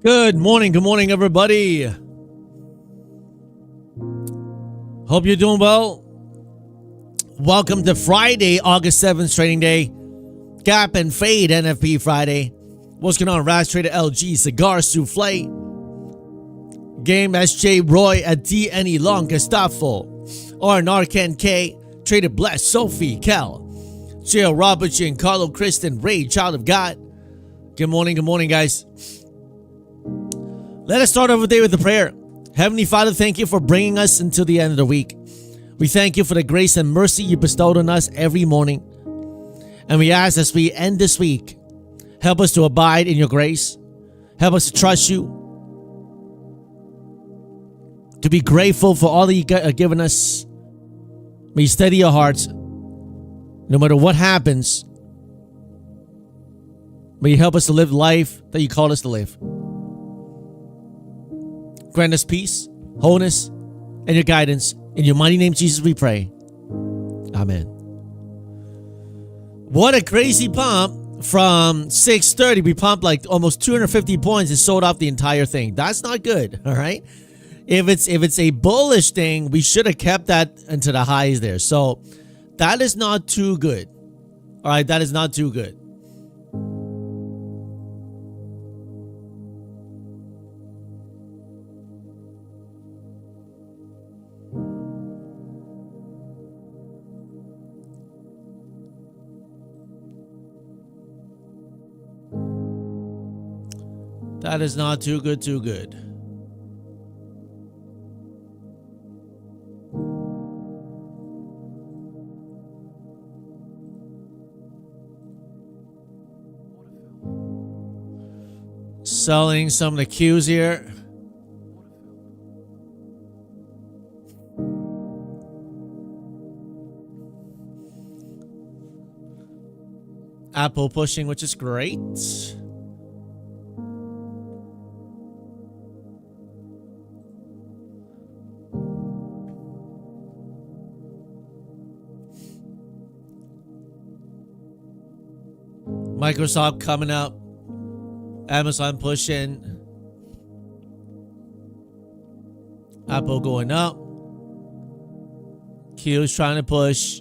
Good morning, everybody. Hope you're doing well. Welcome to Friday, August 7th, trading day. Gap and Fade NFP Friday. What's going on? Raz Trader LG, Cigar Souffle. Game SJ Roy at DNE Long Gustavo. RNR Ken K. Trader Bless, Sophie, Cal. J.L. Robertson, Carlo Kristen, Ray, Child of God. Good morning, guys. Let us start over the day with a prayer. Heavenly Father, thank you for bringing us until the end of the week. We thank you for the grace and mercy you bestowed on us every morning. And we ask as we end this week, help us to abide in your grace. Help us to trust you. To be grateful for all that you have given us. May you steady your hearts. No matter what happens, may you help us to live life that you called us to live. Grant us peace, wholeness, and your guidance. In your mighty name, Jesus, we pray. Amen. What a crazy pump. From 6:30, we pumped like almost 250 points and sold off the entire thing. That's not good, all right? If it's a bullish thing, we should have kept that into the highs there. So that is not too good. All right, that is not too good. That is not too good, too good. Selling some of the Qs here. Apple pushing, which is great. Microsoft coming up. Amazon pushing. Apple going up. Q's trying to push.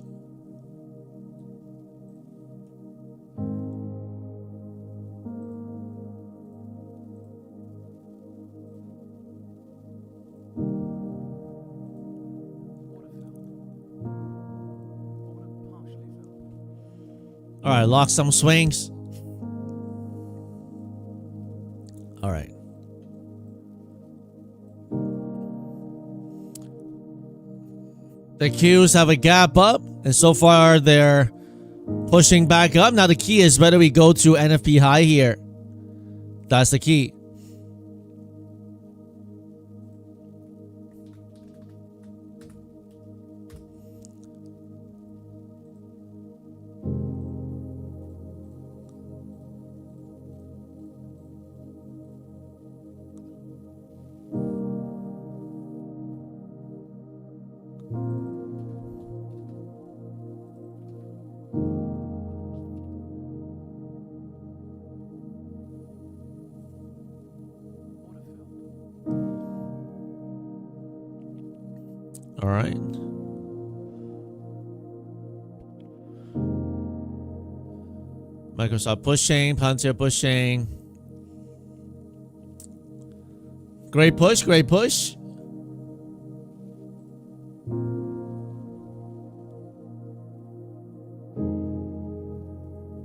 All right, lock some swings. All right. The Qs have a gap up, and so far they're pushing back up. Now the key is whether we go to NFP high here. That's the key. All right. Microsoft pushing, Palantir pushing. Great push, great push.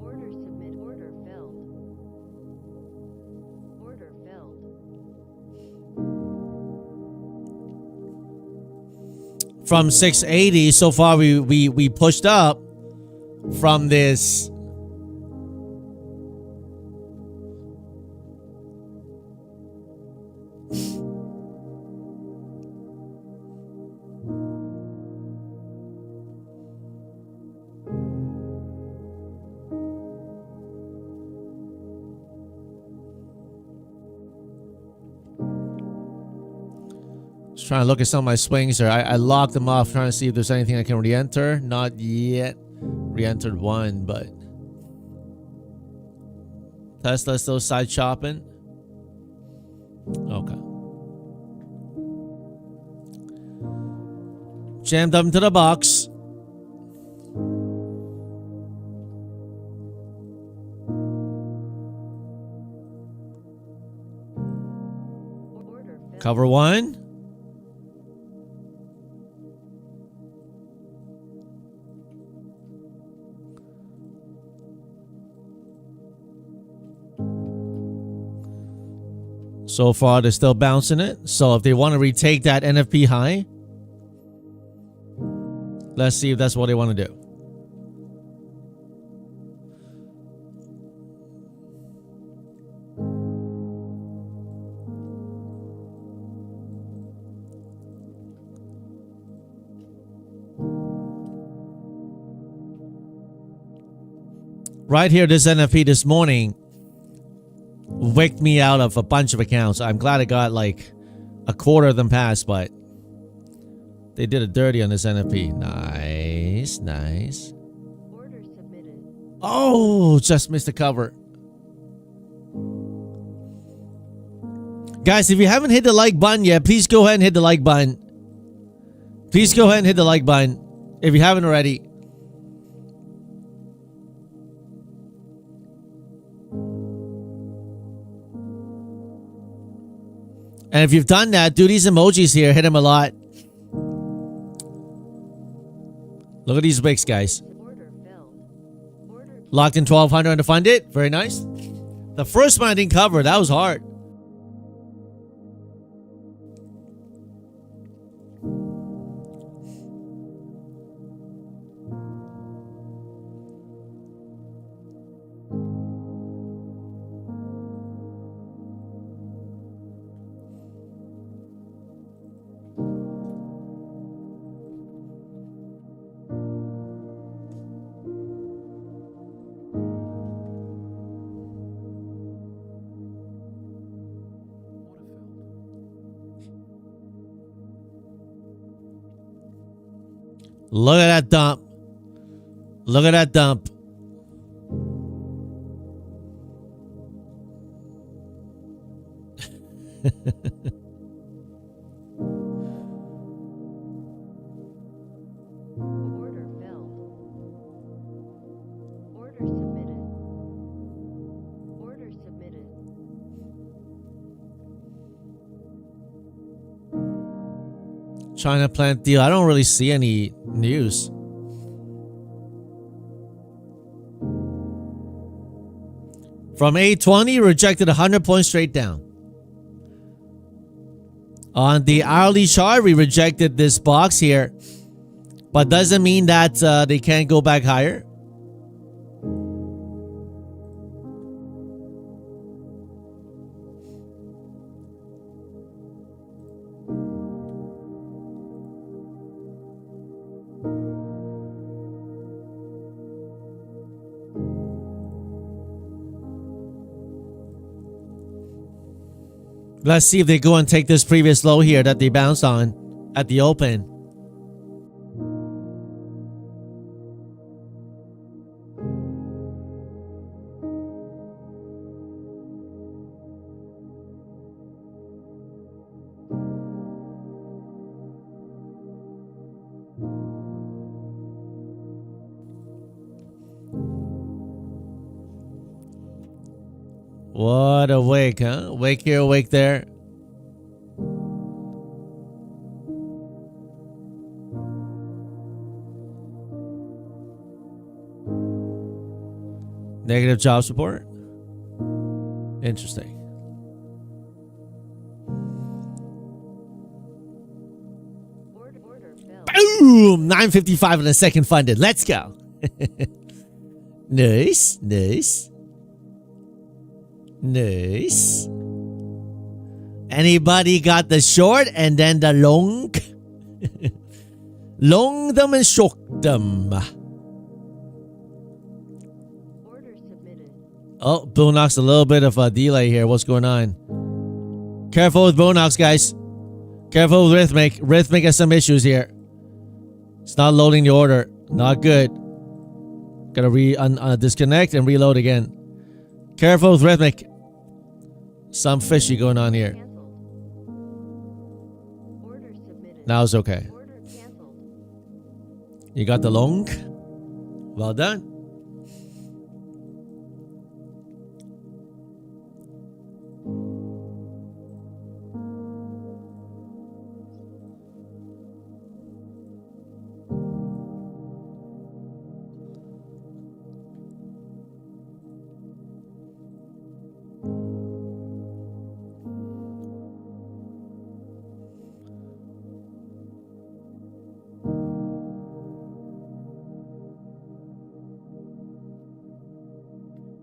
Order submit, order filled. Order filled. From 680, so far we pushed up from this. Just trying to look at some of my swings here. I locked them off, trying to see if there's anything I can re-enter. Not yet. Re-entered one, but Tesla still side chopping. Jammed up into the box. Order filled. Cover one. So far, they're still bouncing it. So if they want to retake that NFP high, let's see if that's what they want to do. Right here, this NFP this morning wicked me out of a bunch of accounts. I'm glad I got like a quarter of them passed, but they did it dirty on this NFP. Nice, nice. Order submitted. Oh, just missed the cover. Guys, if you haven't hit the like button yet, please go ahead and hit the like button. Please go ahead and hit the like button if you haven't already. And if you've done that, do these emojis here. Hit them a lot. Look at these wicks, guys. Order filled. Order Locked in 1200 to fund it. Very nice. The first one I didn't cover. That was hard. Look at that dump. Look at that dump. Order filled. Order submitted. Order submitted. China plant deal. I don't really see any news. From 820, rejected 100 points straight down. On the hourly chart, we rejected this box here, but doesn't mean that they can't go back higher. Let's see if they go and take this previous low here that they bounced on at the open. What a wake, huh? Wake here, wake there. Negative job support. Interesting. Order filled. Boom! 955 in a second funded. Let's go. Nice, nice. Nice. Anybody got the short and then the long? Long them and short them. Order submitted. Oh, Boondock's a little bit of a delay here. What's going on? Careful with Boondocks, guys. Careful with Rhythmic. Rhythmic has some issues here. It's not loading the order. Not good. Gotta disconnect and reload again. Careful with Rhythmic. Some fishy going on here. Cancelled. Order submitted. Now it's okay. Order canceled. You got the long? Well done.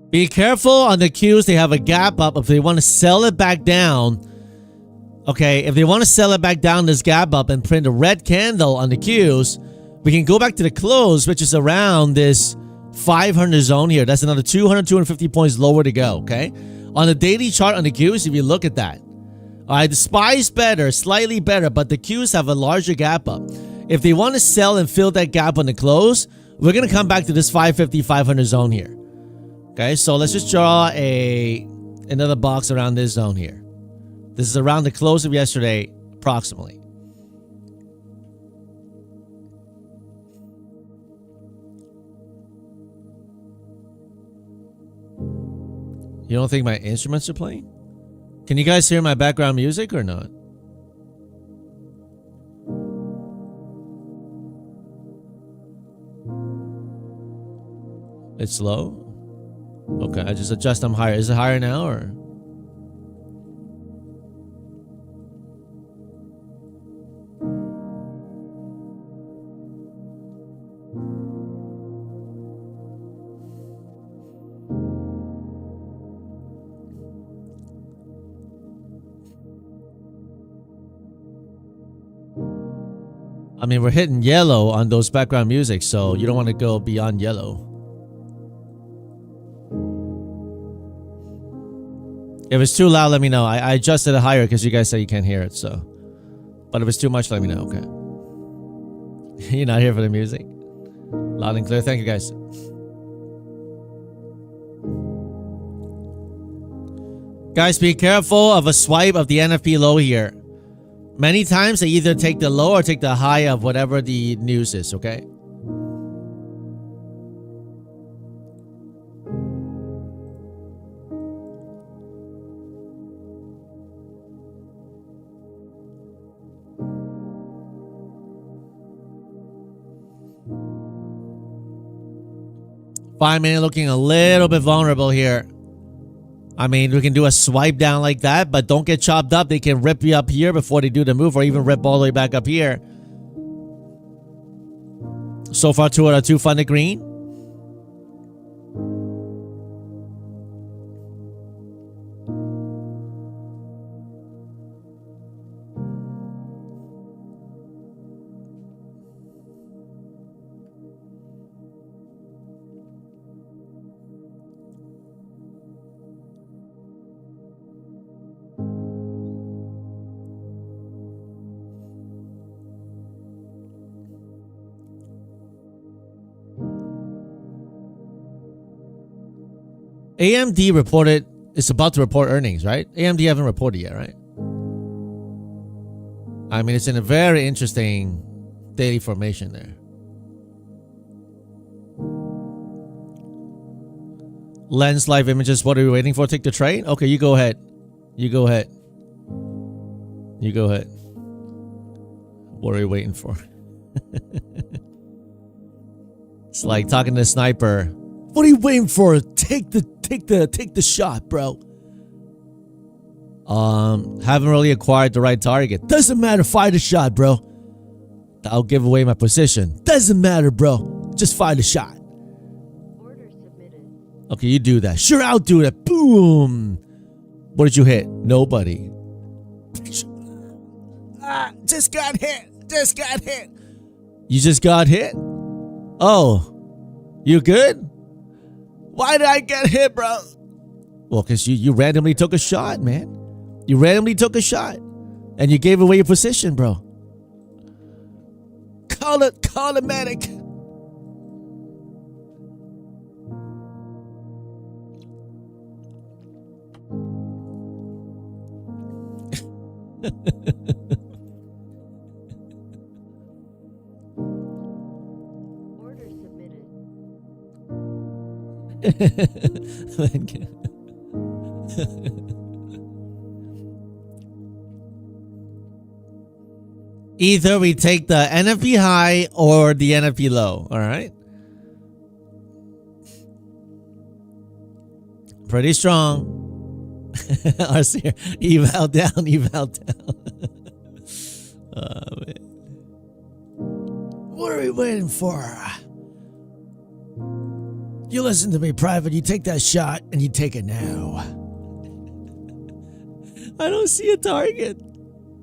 Be careful on the cues. They have a gap up. If they want to sell it back down, okay, if they want to sell it back down this gap up and print a red candle on the cues, we can go back to the close, which is around this 500 zone here. That's another 200, 250 points lower to go, okay? On the daily chart on the cues, if you look at that, all right, the SPY's better, slightly better, but the cues have a larger gap up. If they want to sell and fill that gap on the close, we're going to come back to this 550, 500 zone here. Okay, so let's just draw another box around this zone here. This is around the close of yesterday, approximately. You don't think my instruments are playing? Can you guys hear my background music or not? It's low? Okay, I just adjust them higher. Is it higher now or? I mean, we're hitting yellow on those background music, so you don't want to go beyond yellow. If it's too loud, let me know. I adjusted it higher because you guys say you can't hear it, so. But if it's too much, let me know, okay? You're not here for the music? Loud and clear. Thank you, guys. Guys, be careful of a swipe of the NFP low here. Many times they either take the low or take the high of whatever the news is, okay? 5 minute looking a little bit vulnerable here. I mean, we can do a swipe down like that, but don't get chopped up. They can rip you up here before they do the move, or even rip all the way back up here. So far, 2 out of 2 funded green. AMD reported, it's about to report earnings, right? AMD haven't reported yet, right? I mean, it's in a very interesting daily formation there. Lens live images, what are we waiting for? Take the trade? Okay, you go ahead. You go ahead. You go ahead. What are we waiting for? It's like talking to the sniper. What are you waiting for? Take the shot, bro. Haven't really acquired the right target. Doesn't matter, fire the shot, bro. I'll give away my position. Doesn't matter, bro. Just fire the shot. Order submitted. Okay, you do that. Sure, I'll do that. Boom. What did you hit? Nobody. Just got hit. Just got hit. You just got hit? Oh. You good? Why did I get hit, bro? Well, because you randomly took a shot, man. You randomly took a shot. And you gave away your position, bro. Call the medic. Either we take the NFP high or the NFP low. All right. Pretty strong. RC, eval down, eval down. Oh, man. What are we waiting for? You listen to me, Private. You take that shot and you take it now. I don't see a target,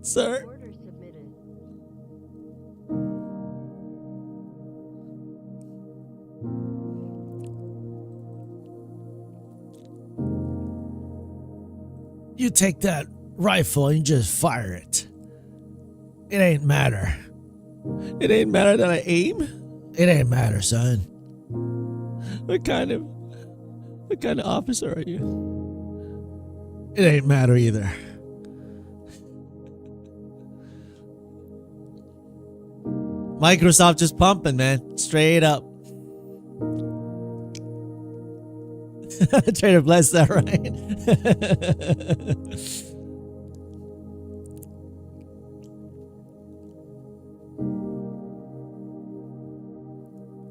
sir. Order submitted. You take that rifle and you just fire it. It ain't matter. It ain't matter that I aim. It ain't matter, son. What kind of officer are you? It ain't matter either. Microsoft just pumping, man. Straight up. Trader bless that, right?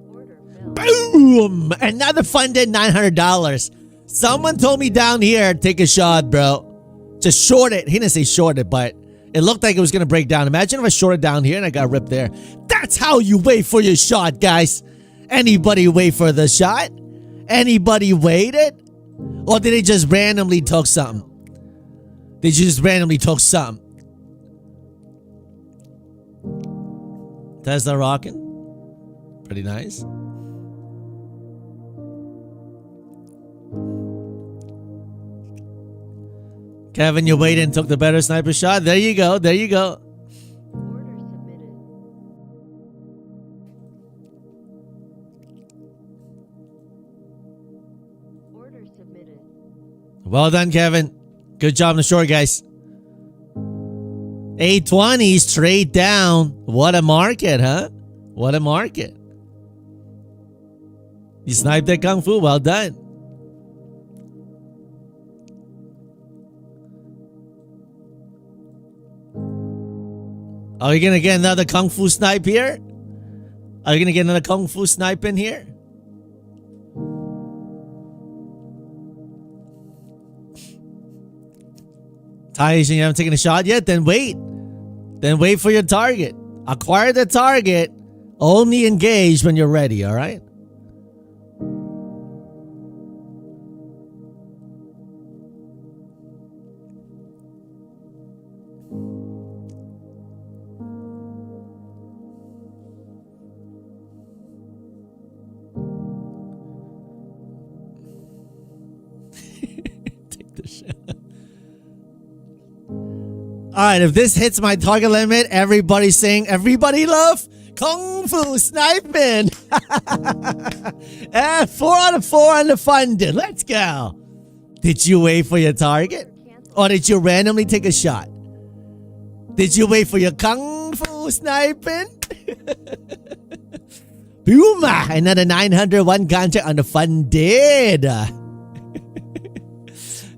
Order filled. Boom! Another funded $900. Someone told me down here, take a shot, bro. Just short it. He didn't say short it, but it looked like it was going to break down. Imagine if I shorted down here and I got ripped there. That's how you wait for your shot, guys. Anybody wait for the shot? Anybody waited? Or did they just randomly took something? They just randomly took something. Tesla rocking. Pretty nice. Kevin, you waited and took the better sniper shot. There you go. There you go. Order submitted. Order submitted. Well done, Kevin. Good job on the short, guys. 820 straight down. What a market, huh? What a market. You sniped that Kung Fu. Well done. Are you going to get another Kung Fu snipe here? Are you going to get another Kung Fu snipe in here? Tyson, you haven't taken a shot yet? Then wait. Then wait for your target. Acquire the target. Only engage when you're ready, all right? Take the shot. All right, if this hits my target limit, everybody's saying, everybody love Kung Fu sniping. 4 out of 4 on the funded. Let's go. Did you wait for your target? Or did you randomly take a shot? Did you wait for your Kung Fu sniping? Boom! Another 901 contract on the funded.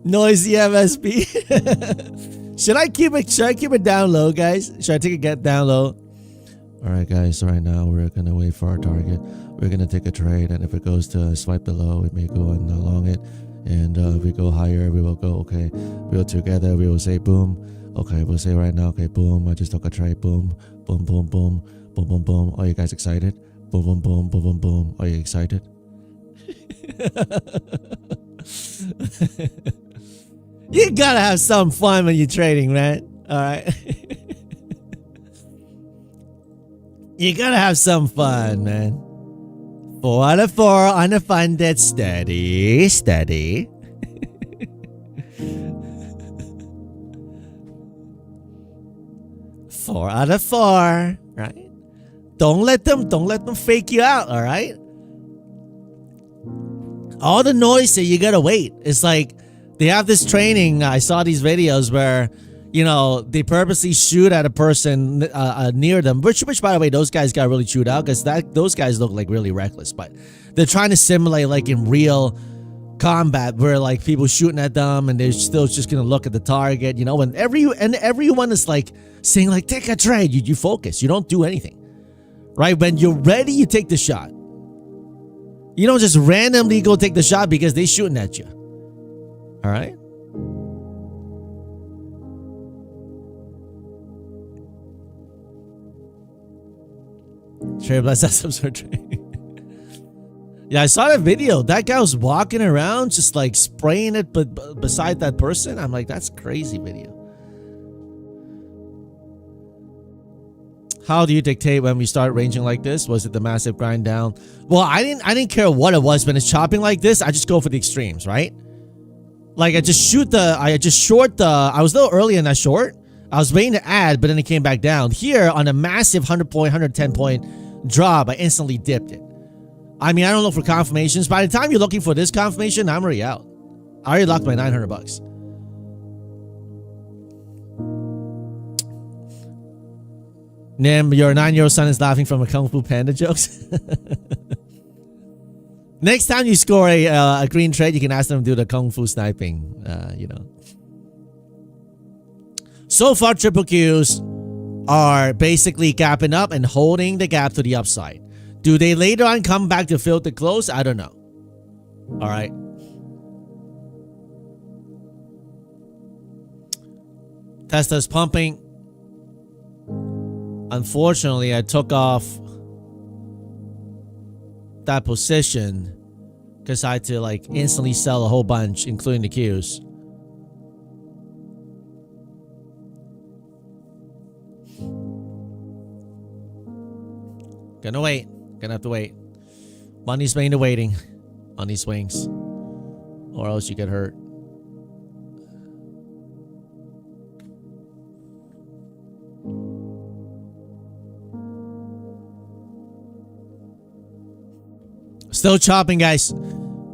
Noisy FSP. Should I keep it down low, guys? Should I take a get down low? All right, guys. So right now we're gonna wait for our target. We're gonna take a trade, and if it goes to swipe below, we may go and along it. And if we go higher, we will go. Okay, we'll together. We will say boom. Okay, we'll say right now. Okay, boom. I just took a trade. Boom, boom, boom, boom, boom, boom, boom. Are you guys excited? Boom, boom, boom, boom, boom, boom. Are you excited? You gotta have some fun when you're trading, man. All right. You gotta have some fun, man. 4 out of 4 on the funded. Steady, steady. Four out of 4, right? Don't let them fake you out, all right? All the noise that you gotta wait. It's like they have this training. I saw these videos where, you know, they purposely shoot at a person near them. Which, by the way, those guys got really chewed out because those guys look like really reckless. But they're trying to simulate like in real combat where like people shooting at them and they're still just gonna look at the target, you know, and everyone is like saying like take a trade. You focus, you don't do anything. Right? When you're ready, you take the shot. You don't just randomly go take the shot because they're shooting at you. Alright? Trade bless that some sort of trade. Yeah, I saw that video. That guy was walking around just like spraying it but beside that person. I'm like, that's crazy video. How do you dictate when we start ranging like this? Was it the massive grind down? Well, I didn't care what it was. When it's chopping like this, I just go for the extremes, right? Like I just short the, I was a little early in that short. I was waiting to add, but then it came back down. Here on a massive 100 point, 110 point drop, I instantly dipped it. I mean, I don't look for confirmations. By the time you're looking for this confirmation, I'm already out. I already locked my 900 bucks. Nim, your 9-year-old son is laughing from a Kung Fu Panda jokes. Next time you score a green trade, you can ask them to do the Kung Fu sniping, you know. So far, triple Qs are basically gapping up and holding the gap to the upside. Do they later on come back to fill the close? I don't know. All right. Tesla's pumping. Unfortunately, I took off that position because I had to like instantly sell a whole bunch, including the Qs. Gonna wait. Gonna have to wait. Money's made to waiting on these swings, or else you get hurt. Still chopping, guys.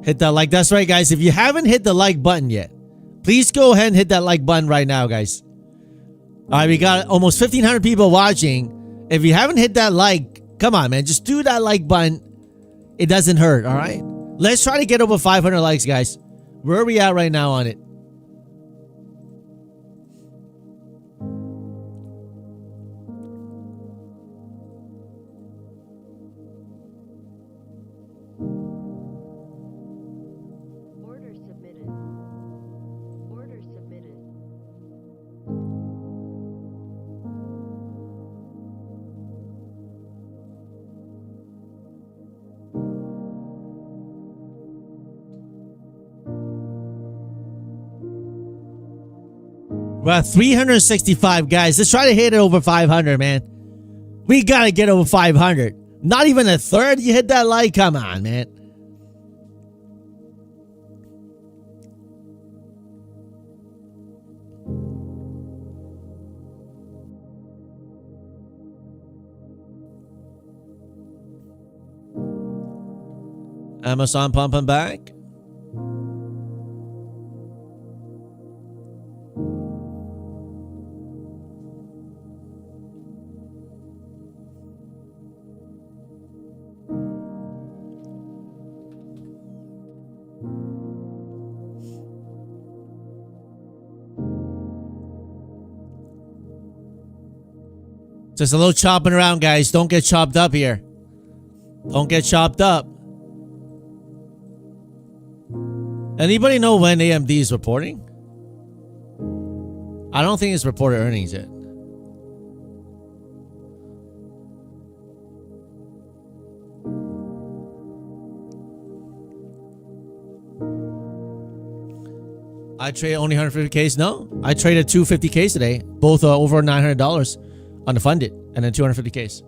Hit that like. That's right, guys. If you haven't hit the like button yet, please go ahead and hit that like button right now, guys. All right, we got almost 1,500 people watching. If you haven't hit that like, come on, man. Just do that like button. It doesn't hurt, all right? Let's try to get over 500 likes, guys. Where are we at right now on it? Order submitted. Order submitted. We're at 365, guys. Let's try to hit it over 500, man. We gotta get over 500. Not even a third. You hit that like. Come on, man. Amazon pumping back. Just a little chopping around, guys. Don't get chopped up here. Don't get chopped up. Anybody know when AMD is reporting? I don't think it's reported earnings yet. I trade only 150Ks. No, I traded 250Ks today. Both over $900 on the funded, and then 250Ks.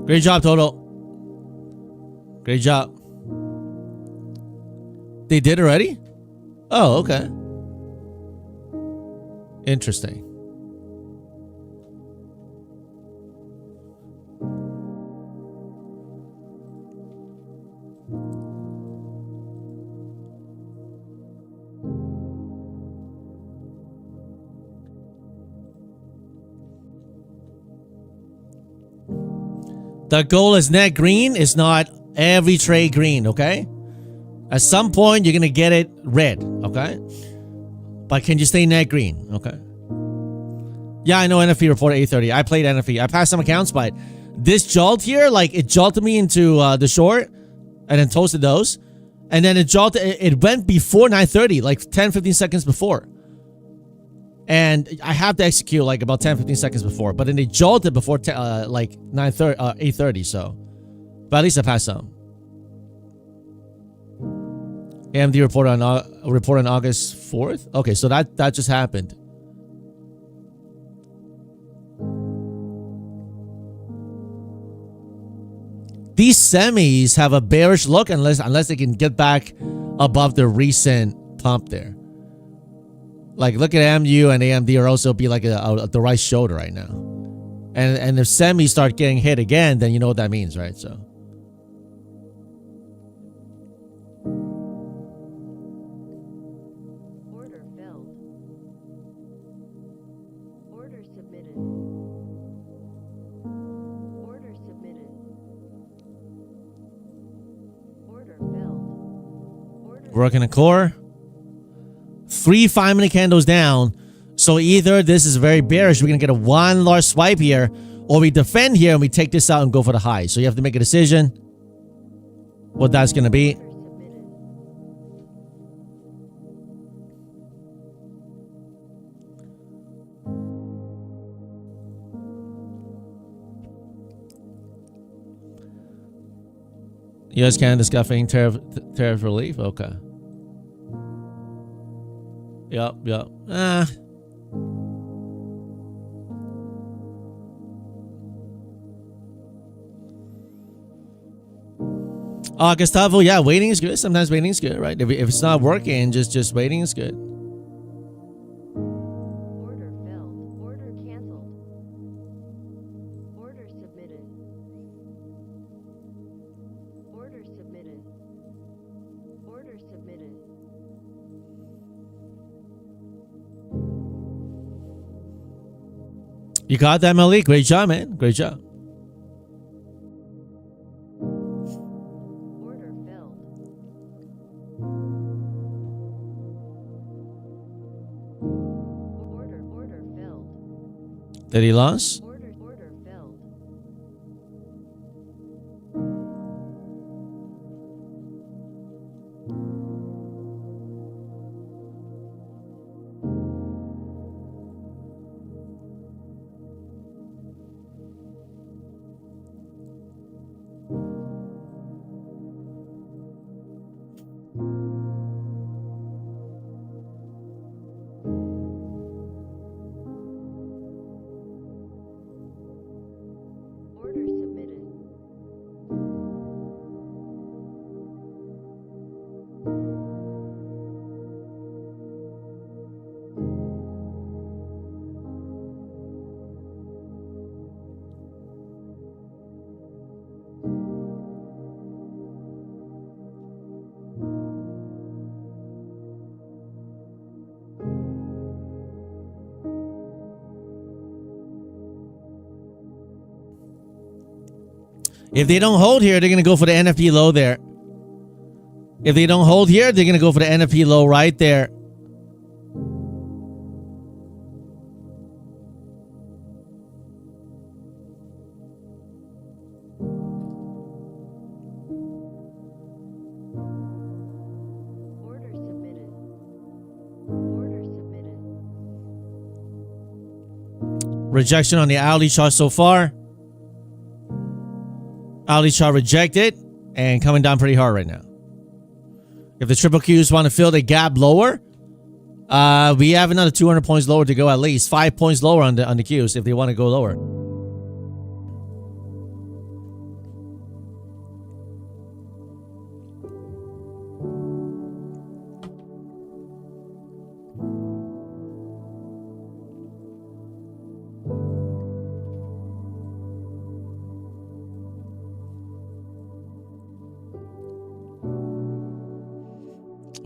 Great job, Total. Great job. They did already? Oh, okay. Interesting. The goal is net green. Is not every trade green, okay? At some point, you're going to get it red, okay? But can you stay net green, okay? Yeah, I know NFP reported 830. I played NFP. I passed some accounts, but this jolt here, like it jolted me into the short and then toasted those. And then it went before 930, like 10, 15 seconds before. And I have to execute like about 10, 15 seconds before. But then they jolted before like 830, so. But at least I passed some. AMD report on August 4th. Okay, so that just happened. These semis have a bearish look unless they can get back above the recent pump there. Like look at MU and AMD are also be like at the right shoulder right now. And if semis start getting hit again, then you know what that means, right? So. Working a core. 3 5-minute candles down. So either this is very bearish, we're going to get a one large swipe here, or we defend here and we take this out and go for the high. So you have to make a decision what that's going to be. U.S. Canada discussing tariff relief. Okay. Yep. Gustavo, yeah, waiting is good. Sometimes waiting is good, right? If it's not working, just waiting is good. Order filled. Order canceled. Order submitted. Order submitted. Order submitted. You got that, Malik. Great job, man. Great job. Order filled. Order filled. Did he lose? Order filled. Order submitted. If they don't hold here, they're going to go for the NFP low there. If they don't hold here, they're going to go for the NFP low right there. Order submitted. Order submitted. Rejection on the hourly chart so far. Hourly chart rejected and coming down pretty hard right now. If the triple Qs want to fill the gap lower, we have another 200 points lower to go, at least 5 points lower on the Qs if they want to go lower.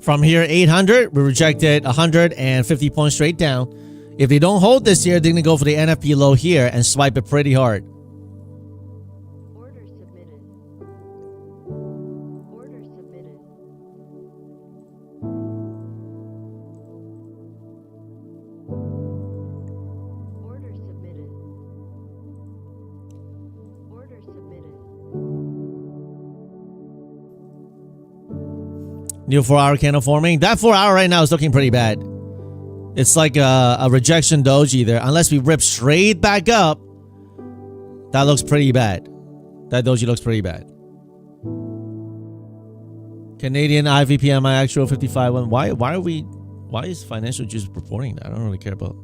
From here, 800, we rejected 150 points straight down. If they don't hold this here, they're going to go for the NFP low here and swipe it pretty hard. Order submitted. Order submitted. New 4-hour candle forming. That 4-hour right now is looking pretty bad. It's like a rejection doji there. Unless we rip straight back up, that looks pretty bad. That doji looks pretty bad. Canadian IVPMI actual 55. Why is financial just reporting that? I don't really care about.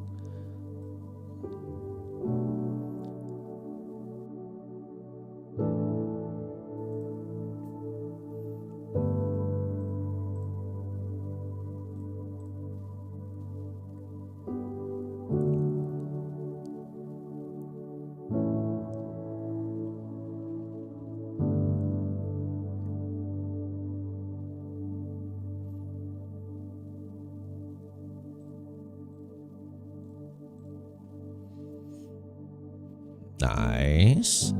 Nice.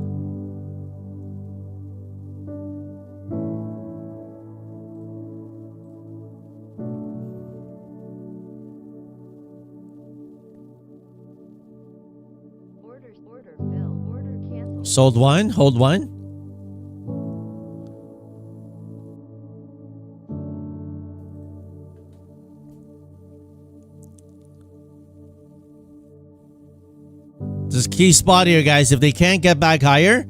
Order filled. Order canceled. Sold one. Hold one. This is key spot here, guys. If they can't get back higher,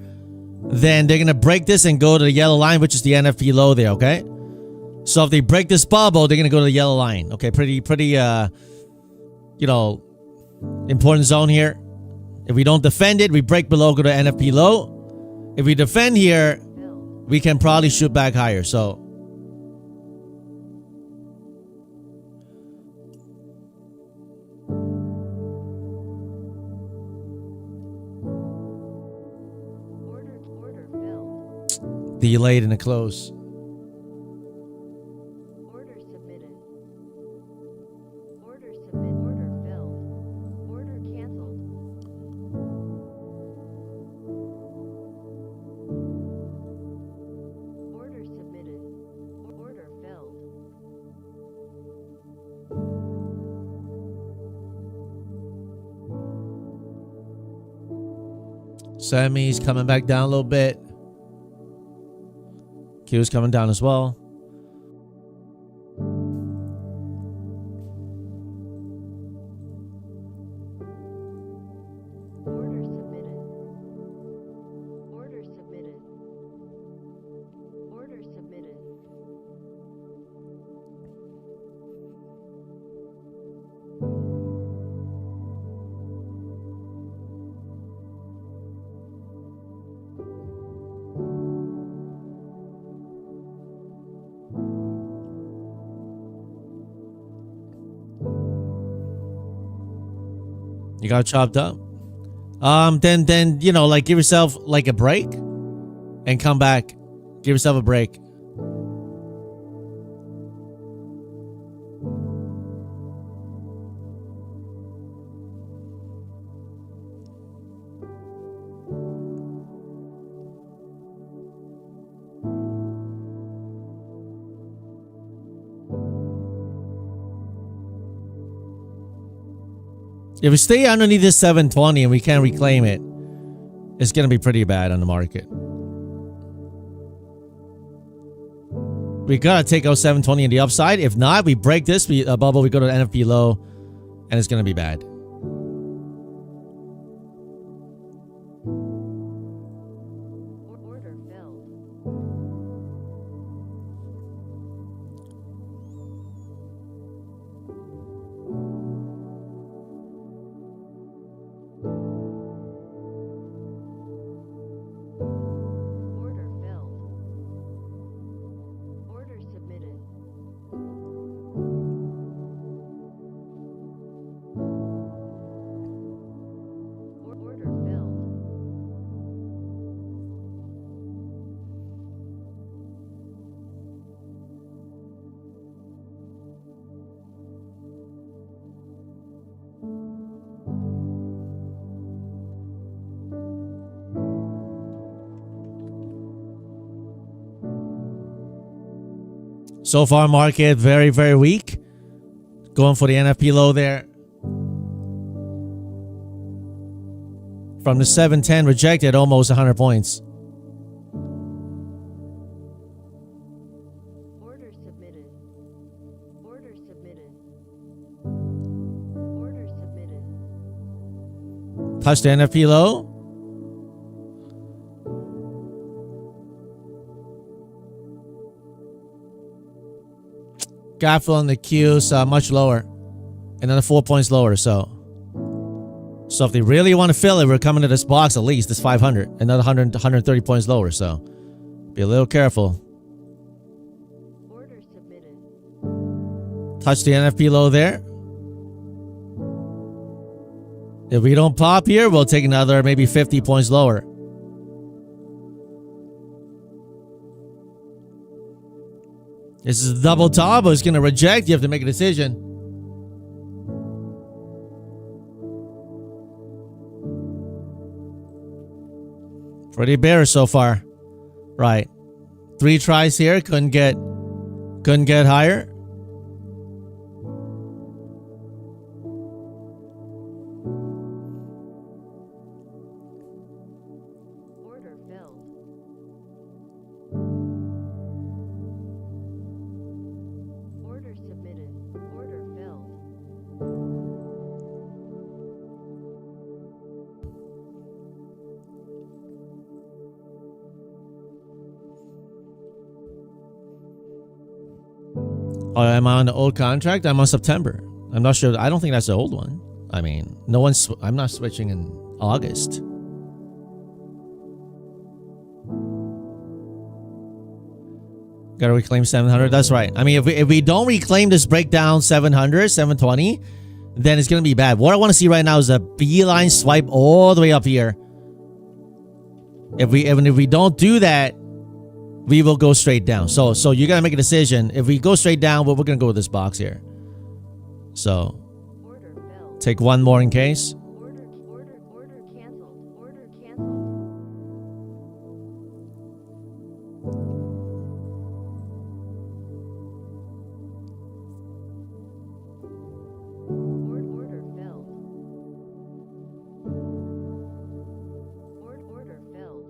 then they're going to break this and go to the yellow line, which is the NFP low there, okay? So if they break this bubble, they're going to go to the yellow line. Okay, pretty, you know, important zone here. If we don't defend it, we break below, go to NFP low. If we defend here, Filled. we can probably shoot back higher. So Order filled. delayed in the close. Order submitted. Order submit. Order filled. Order canceled. Order submitted. Order filled. Sammy's coming back down a little bit. Q's coming down as well. Order submitted. Order submitted. Order submitted. You got chopped up. Then you know, like give yourself like a break and come back. Give yourself a break. If we stay underneath this 720 and we can't reclaim it, it's going to be pretty bad on the market. We got to take out 720 in the upside. If not, we break this bubble, we go to NFP low, and it's going to be bad. Order filled. Order filled. Order submitted. Order filled. So far, market very, very weak. Going for the NFP low there. From the 710 rejected, almost 100 points. Order submitted. Touch the NFP low. Gap fill on the Q's much lower. Another 4 points lower. So if they really want to fill it, we're coming to this box at least. This 500. Another 100, 130 points lower. So be a little careful. Order submitted. Touch the NFP low there. If we don't pop here, we'll take another maybe 50 points lower. This is a double top, but it's going to reject. You have to make a decision. Pretty bearish so far. Right. 3 tries here. Couldn't get higher. Order filled. Order submitted. Order filled. Oh, am I on the old contract? I'm on September. I'm not sure. I don't think that's the old one. I mean, I'm not switching in August. Gotta reclaim 700. That's right. I mean, if we don't reclaim this breakdown 700, 720, then it's gonna be bad. What I want to see right now is a beeline swipe all the way up here. If we don't do that, we will go straight down. So you gotta make a decision. If we go straight down, well, we're gonna go with this box here. So Order filled. take one more in case. Order canceled. Order canceled. Order filled. Order filled. Order filled.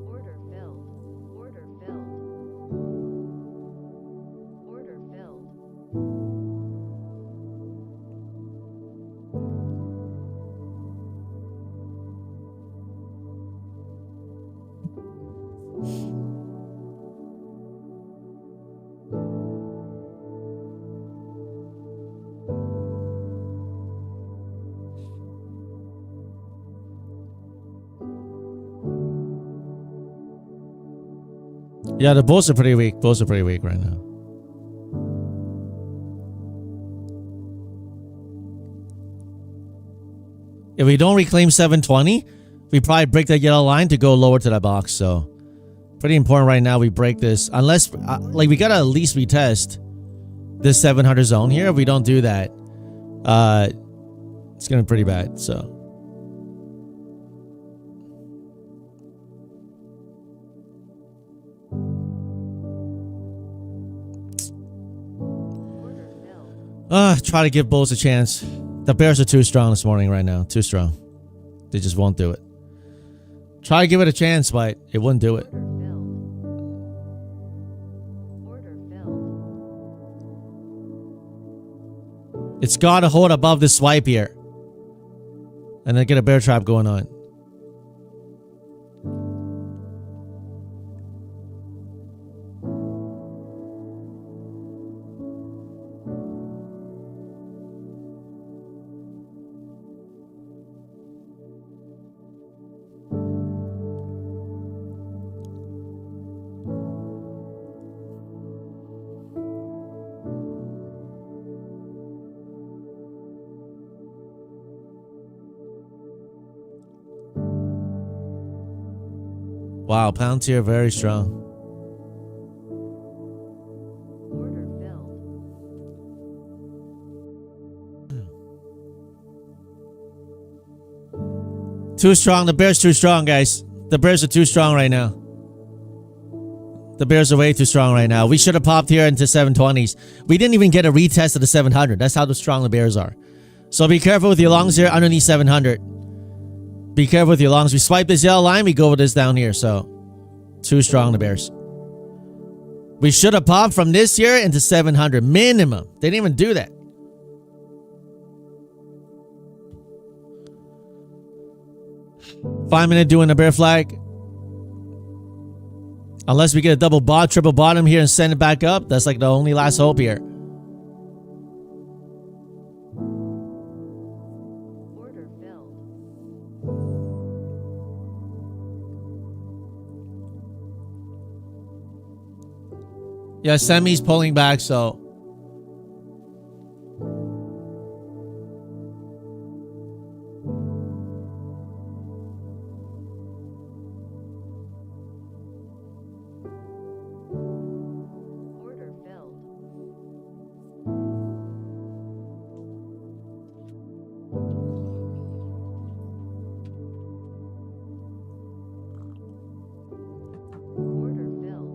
Order filled. Order filled. Yeah, the bulls are pretty weak. Bulls are pretty weak right now. If we don't reclaim 720, we probably break that yellow line to go lower to that box. So pretty important right now we break this. Unless, like, we gotta at least retest this 700 zone here. If we don't do that, it's gonna be pretty bad. So Order filled. try to give bulls a chance. The bears are too strong this morning right now. Too strong. They just won't do it. Try to give it a chance, but it wouldn't do it. Order filled. Order filled. It's got to hold above this swipe here. And then get a bear trap going on. Wow, pound tier very strong. Order filled. Too strong. The bear's too strong, guys. The bears are too strong right now. The bears are way too strong right now. We should have popped here into 720s. We didn't even get a retest of the 700. That's how strong the bears are. So be careful with your longs here underneath 700. Be careful with your longs. We swipe this yellow line, we go with this down here. So too strong, the bears. We should have popped from this here into 700 minimum. They didn't even do that. 5-minute doing a bear flag. Unless we get a double bot, triple bottom here and send it back up. That's like the only last hope here. Order filled. Yeah, semi's pulling back, so. Order filled. Order filled.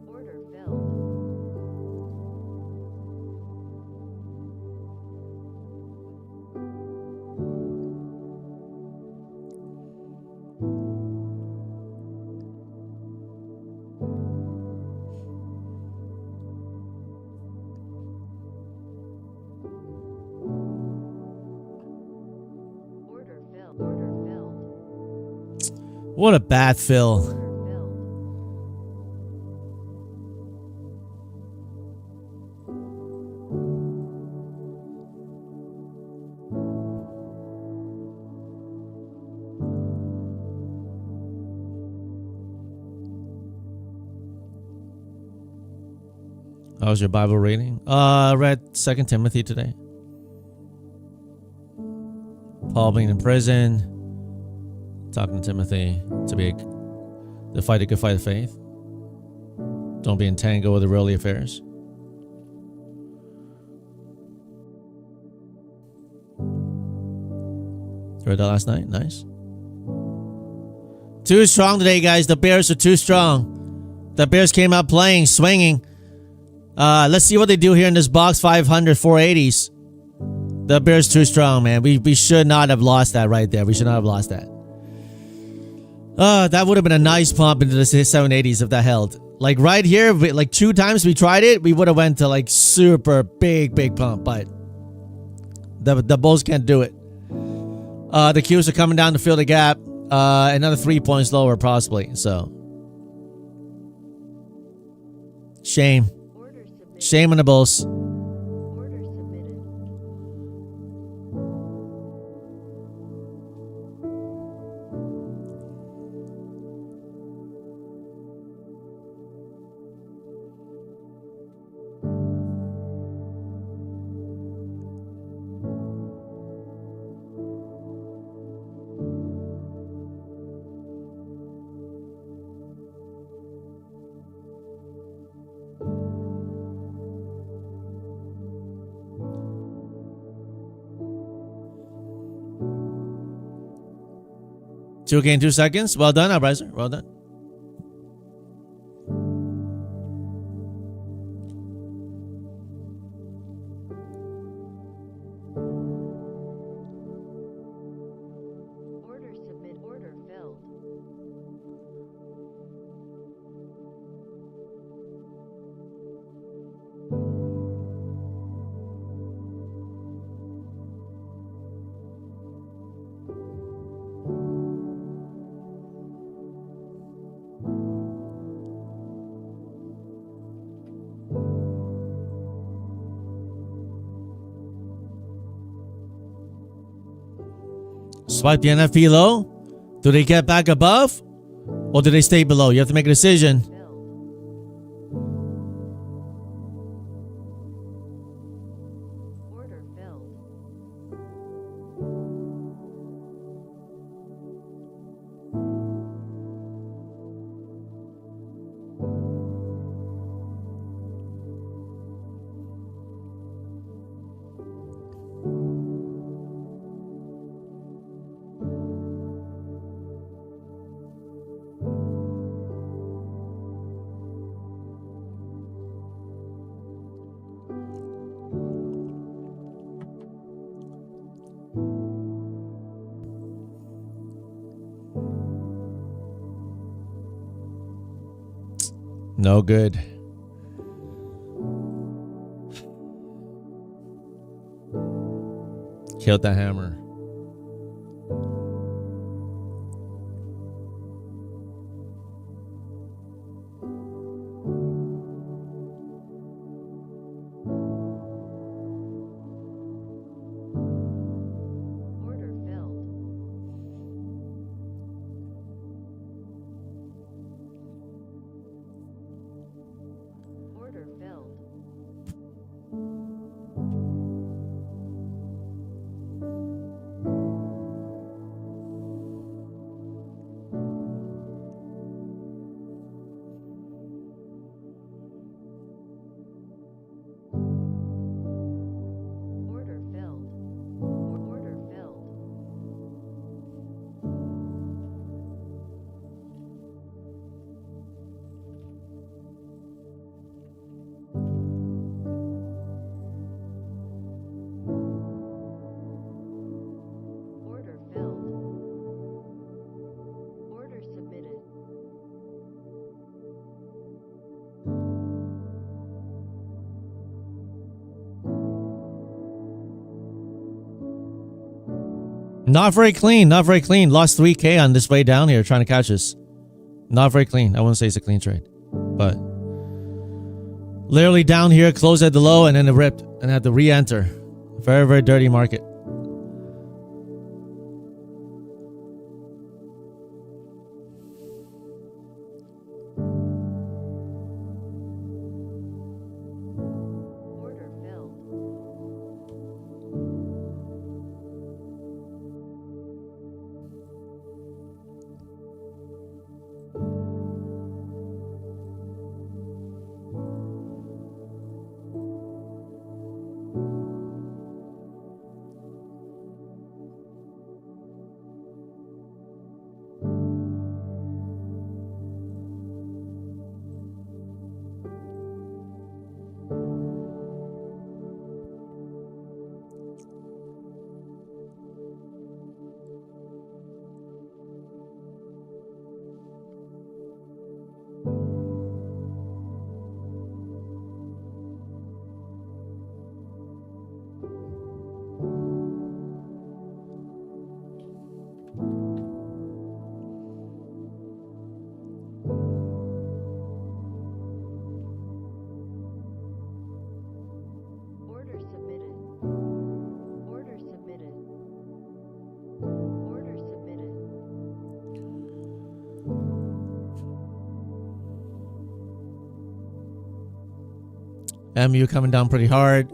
Order filled. Order filled. Order filled. What a bad fill. Order filled. How's your Bible reading? Read 2 Timothy today. Paul being in prison, talking to Timothy to fight a good fight of faith. Don't be entangled with the worldly affairs. Read that last night? Nice. Too strong today, guys. The Bears are too strong. The Bears came out playing, swinging. Let's see what they do here in this box 500 480s. The Bears too strong, man. We should not have lost that right there. We should not have lost that. That would have been a nice pump into the 780s if that held. Like right here, like 2 times we tried it, we would have went to like super big pump, but the Bulls can't do it. The Qs are coming down to fill the gap. Another 3 points lower possibly. So shame. Order submitted. Shame on the Bulls. Order submitted. Two in 2 seconds. Well done, Upriser. Well done. Order submit. Order filled. Swipe the NFP low. Do they get back above? Or do they stay below? You have to make a decision. Filled. Order filled. No good. Killed that hammer. Order filled. Order filled. Order filled. Order filled. Order filled. Order submitted. Not very clean. Not very clean. Lost 3K on this way down here trying to catch us. Not very clean. I wouldn't say it's a clean trade. But literally down here, closed at the low and then it ripped and had to re-enter. Very, very dirty market. Order filled. Order submitted. Order submitted. Order submitted. MU coming down pretty hard.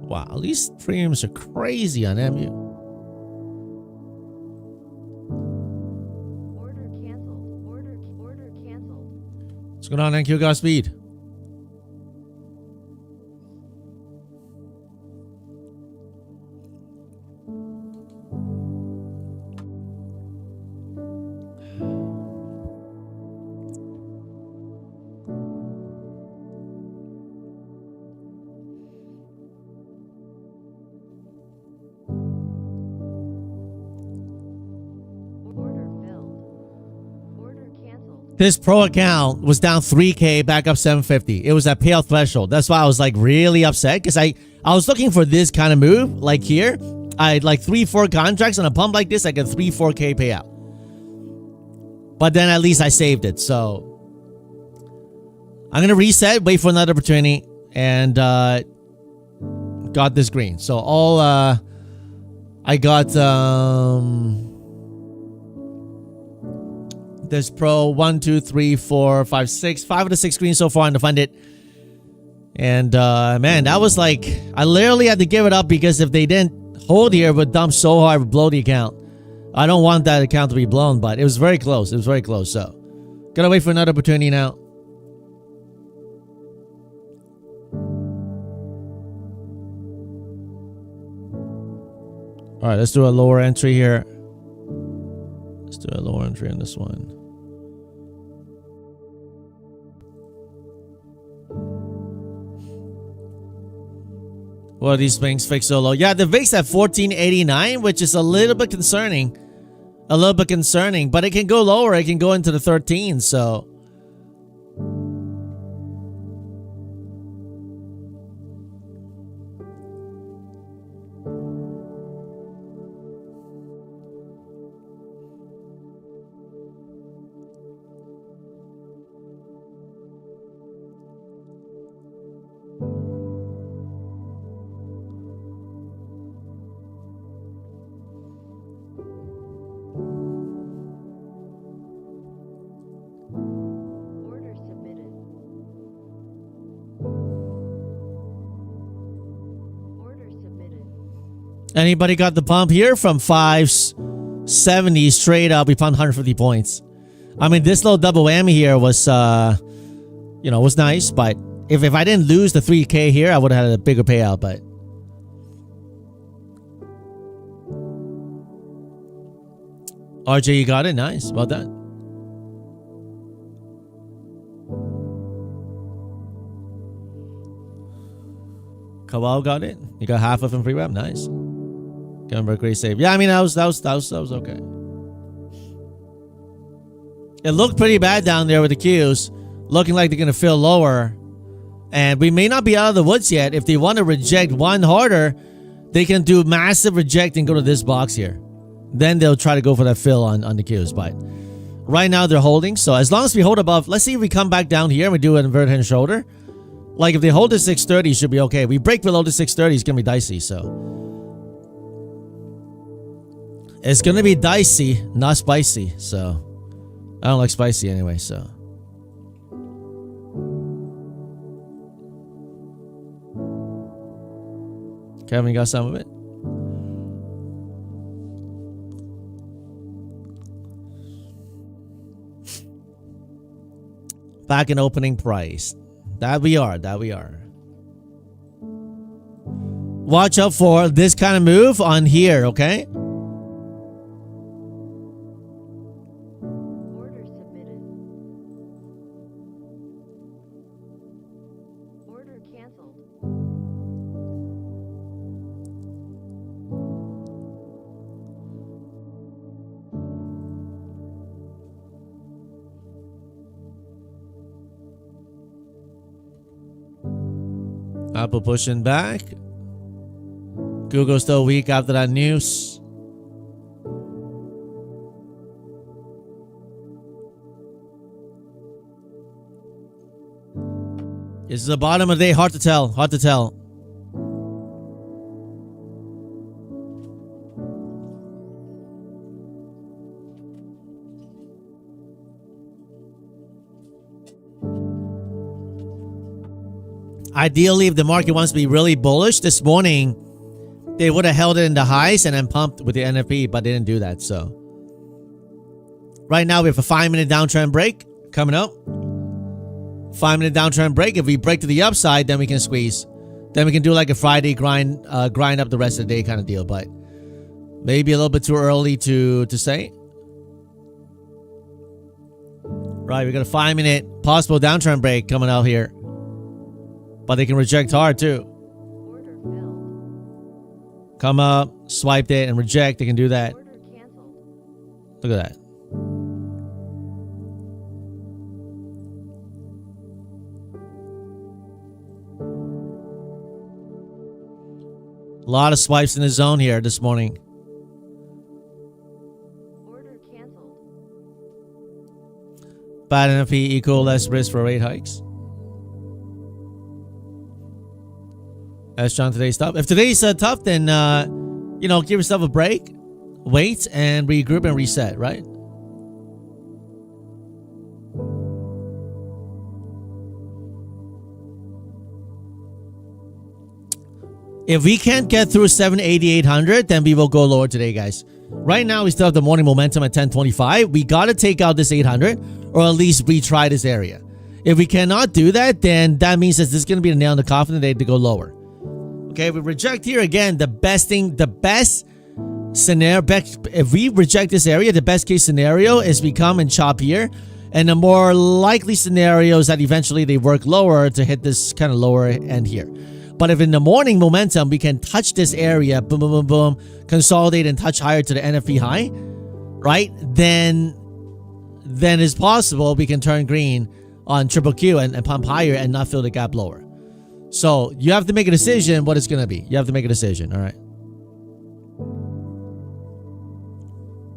Wow, these premiums are crazy on MU. Order canceled. Order canceled. What's going on, NQ Godspeed? Order filled. Order canceled. This pro account was down 3K, back up 750. It was at payout threshold. That's why I was like really upset because I was looking for this kind of move like here. I had like 3-4 contracts on a pump like this. I get 3-4K payout. But then at least I saved it. So I'm going to reset, wait for another opportunity, and got this green. So all this pro. 1, 2, 3, 4, 5, 6. 5 of the 6 screens so far on the funded. And man, that was like, I literally had to give it up because if they didn't hold here, it would dump so hard, it would blow the account. I don't want that account to be blown, but it was very close. It was very close. So, gotta wait for another opportunity now. All right, let's do a lower entry here. Let's do a lower entry on this one. What are these things fixed so low? Yeah, the VIX at 1489, which is a little bit concerning. A little bit concerning, but it can go lower. It can go into the 13s, so. Anybody got the pump here from 570 straight up? We pumped 150 points. I mean, this little double whammy here was, you know, was nice. But if I didn't lose the 3K here, I would have had a bigger payout. But RJ, you got it. Nice. Well done. Kawal got it. You got half of him free web. Nice. Remember, great save. Yeah, I mean, that was okay. It looked pretty bad down there with the queues, looking like they're gonna fill lower, and we may not be out of the woods yet. If they want to reject one harder, they can do massive reject and go to this box here. Then they'll try to go for that fill on the queues. But right now they're holding. So as long as we hold above, let's see if we come back down here and we do an inverted head and shoulder. Like if they hold the 630, it should be okay. If we break below the 630, it's gonna be dicey. So. It's going to be dicey, not spicy. So, I don't like spicy anyway, so. Kevin, you got some of it? Back in opening price. That we are. Watch out for this kind of move on here, okay? Apple pushing back. Google still weak after that news. It's the bottom of the day. Hard to tell. Hard to tell. Ideally, if the market wants to be really bullish this morning, they would have held it in the highs and then pumped with the NFP, but they didn't do that. So right now we have a 5-minute downtrend break coming up. 5-minute downtrend break. If we break to the upside, then we can squeeze. Then we can do like a Friday grind up the rest of the day kind of deal. But maybe a little bit too early to say. Right, we got a 5-minute possible downtrend break coming out here. But they can reject hard too. Come up, swiped it, and reject. They can do that. Look at that. A lot of swipes in the zone here this morning. Order canceled. Bad NFP equal less risk for rate hikes. That's John today's tough. If today's tough, then you know, give yourself a break, wait, and regroup and reset, right? If we can't get through 780-800, then we will go lower today, guys. Right now, we still have the morning momentum at 1025. We got to take out this 800 or at least retry this area. If we cannot do that, then that means that this is going to be a nail in the coffin today to go lower. Okay, if we reject here again, the best scenario, if we reject this area, the best case scenario is we come and chop here. And the more likely scenario is that eventually they work lower to hit this kind of lower end here. But if in the morning momentum, we can touch this area, boom, boom, boom, boom, consolidate and touch higher to the NFP high, right? Then it's possible we can turn green on triple Q and pump higher and not fill the gap lower. So you have to make a decision what it's going to be. You have to make a decision, all right?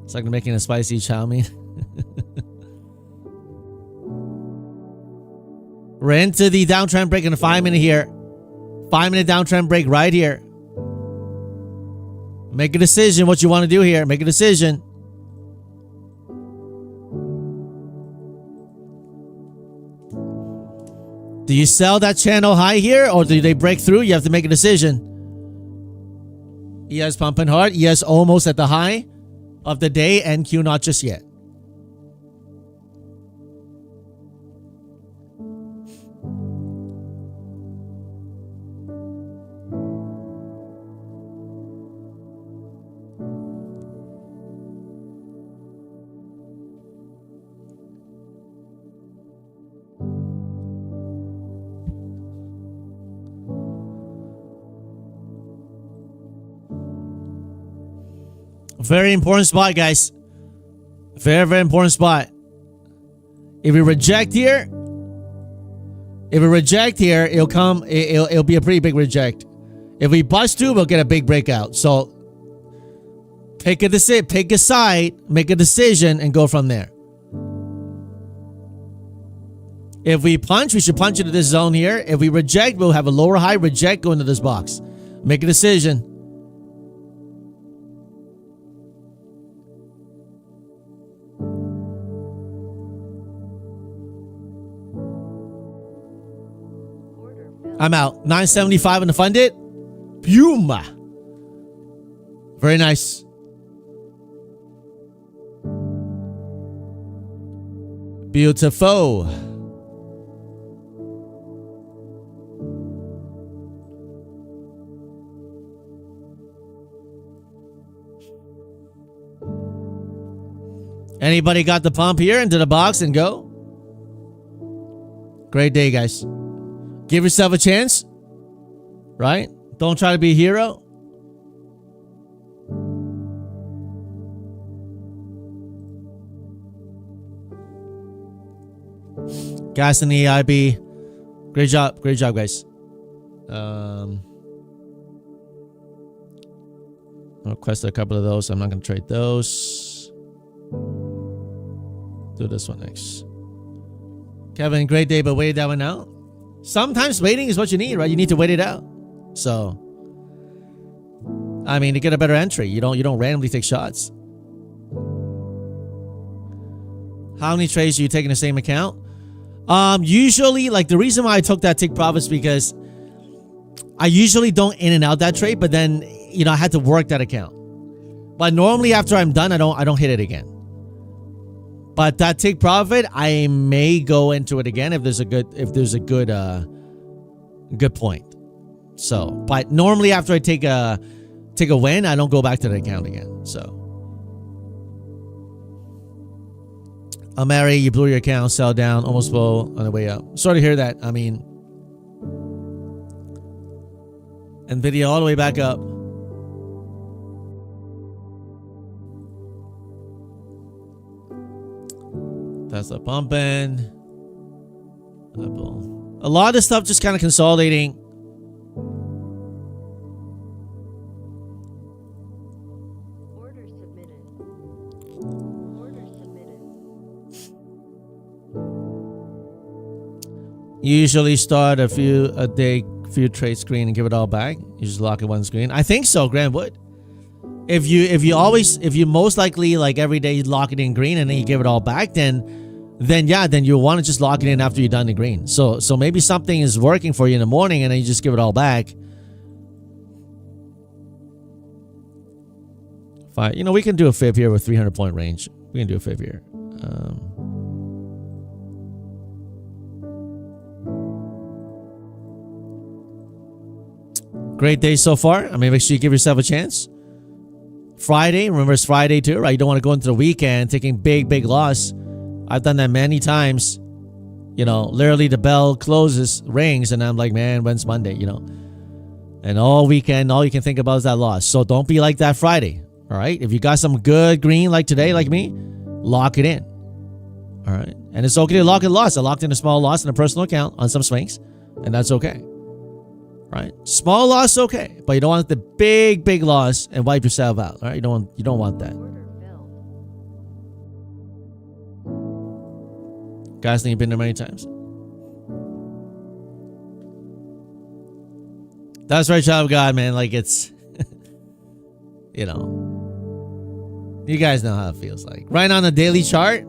It's like making a spicy chow mein. We're into the downtrend break in a 5 minute here. 5 minute downtrend break right here. Make a decision what you want to do here. Make a decision. Do you sell that channel high here or do they break through? You have to make a decision. ES pumping hard. ES almost at the high of the day and Q not just yet. Very important spot, guys. Very, very important spot. If we reject here, it'll be a pretty big reject. If we bust through, we'll get a big breakout. So pick a side, make a decision, and go from there. If we punch, we should punch into this zone here. If we reject, we'll have a lower high reject, go into this box. Make a decision. I'm out. 975 on the funded. Puma. Very nice. Beautiful. Anybody got the pump here into the box and go? Great day, guys. Give yourself a chance, right? Don't try to be a hero. Gas in the EIB. Great job, guys. I requested a couple of those. I'm not going to trade those. Do this one next. Kevin, great day, but wait that one out. Sometimes waiting is what you need, right? You need to wait it out. So, I mean, to get a better entry, you don't randomly take shots. How many trades do you take in the same account? Usually, like the reason why I took that take profits because I usually don't in and out that trade, but then I had to work that account. But normally after I'm done, I don't hit it again. But that take profit, I may go into it again if there's a good point. So, but normally after I take a win, I don't go back to the account again. So, Mary, you blew your account, sell down, almost full on the way up. Sorry to hear that. I mean, Nvidia all the way back up. That's the pumping. A lot of this stuff just kind of consolidating. Order submitted. Order submitted. Usually start a few trade screen and give it all back. You just lock it one screen. I think so, Graham would. If you most likely like every day you lock it in green and then you give it all back, then you want to just lock it in after you're done the green. So maybe something is working for you in the morning and then you just give it all back. Fine. You know, we can do a fib here with 300 point range. We can do a fib here. Great day so far. I mean, make sure you give yourself a chance. Friday, remember it's Friday too, right? You don't want to go into the weekend taking big loss. I've done that many times. You know, literally the bell closes, rings, and I'm like, man, when's Monday, you know? And all weekend, all you can think about is that loss. So don't be like that Friday, all right? If you got some good green like today, like me, lock it in, all right? And it's okay to lock a loss. I locked in a small loss in a personal account on some swings, and that's okay, right? Small loss, okay, but you don't want the big loss and wipe yourself out, all right? You don't want that. Order filled. Guys, think you've been there many times. That's right, child of God, man. Like it's, you know, you guys know how it feels like. Right on the daily chart,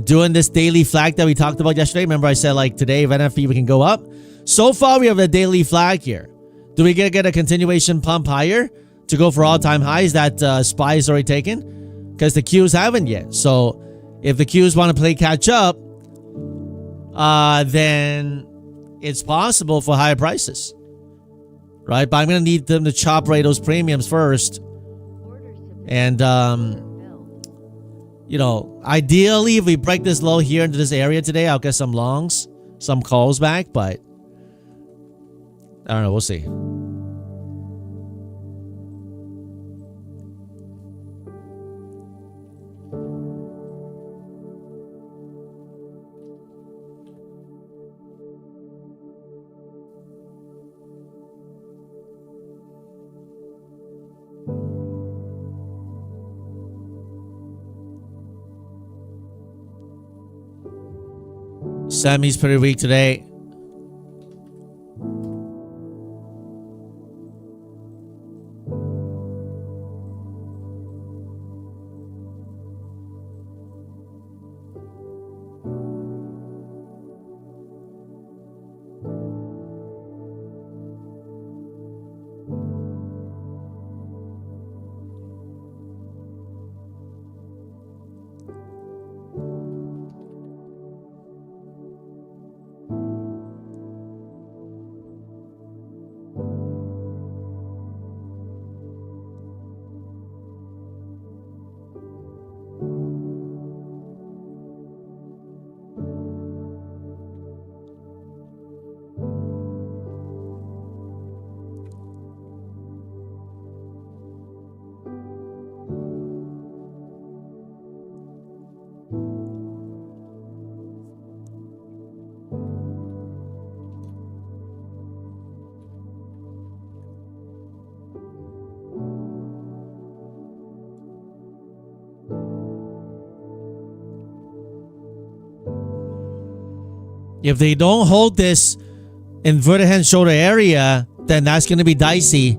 doing this daily flag that we talked about yesterday. Remember I said like today, if NFP we can go up. So far, we have a daily flag here. Do we get a continuation pump higher to go for all-time highs that SPY is already taken? Because the Qs haven't yet. So if the Qs want to play catch up, then it's possible for higher prices. Right? But I'm going to need them to chop right those premiums first. Order submitted. And, Filled. you know, ideally, if we break this low here into this area today, I'll get some longs, some calls back. But I don't know. We'll see. Sammy's pretty weak today. If they don't hold this inverted hand shoulder area, then that's going to be dicey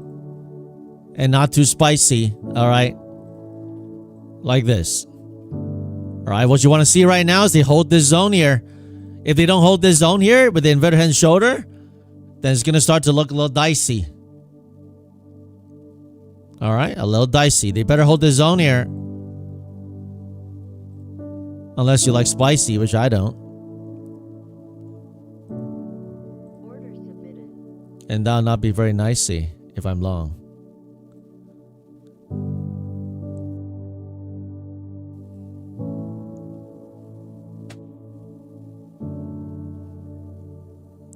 and not too spicy. All right. Like this. All right. What you want to see right now is they hold this zone here. If they don't hold this zone here with the inverted hand shoulder, then it's going to start to look a little dicey. All right. A little dicey. They better hold this zone here. Unless you like spicy, which I don't. Order submitted. And that'll not be very nicey if I'm long.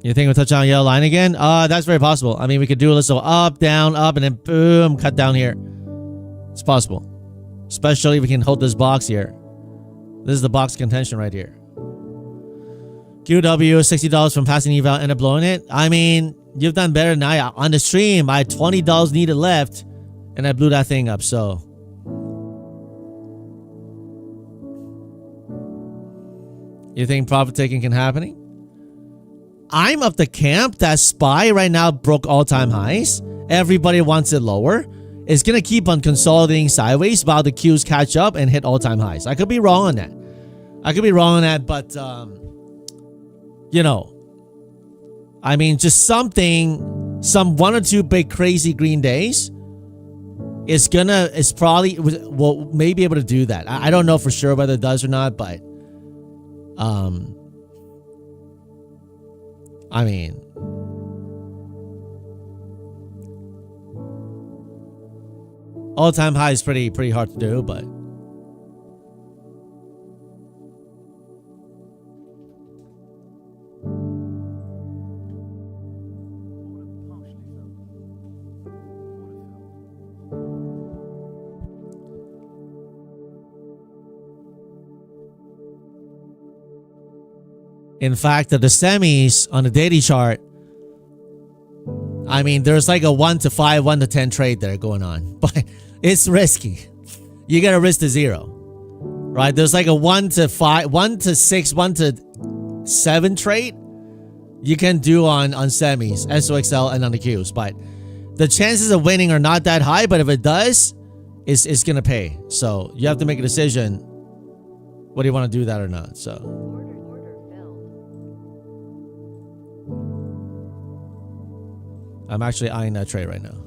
You think we'll touch on yellow line again? That's very possible. I mean, we could do a little up, down, up, and then boom, cut down here. It's possible. Especially if we can hold this box here. This is the box contention right here. QW, $60 from passing eval, end up blowing it. I mean, you've done better than I. On the stream, I had $20 needed left, and I blew that thing up, so. You think profit taking can happen? I'm of the camp that SPY right now broke all-time highs. Everybody wants it lower. It's going to keep on consolidating sideways while the Qs catch up and hit all-time highs. I could be wrong on that. But, you know, I mean, just some one or two big crazy green days it's probably will may be able to do that. I don't know for sure whether it does or not, but I mean, all-time high is pretty hard to do, but in fact, the semis on the daily chart, I mean, there's like a 1 to 5, 1 to 10 trade there going on, but it's risky. You got to risk to 0, right? There's like a 1 to 5, 1 to 6, 1 to 7 trade you can do on semis, SOXL, and on the Qs, but the chances of winning are not that high. But if it does, it's gonna pay. So you have to make a decision. What do you want to do, that or not? So. Order filled. I'm actually eyeing that trade right now.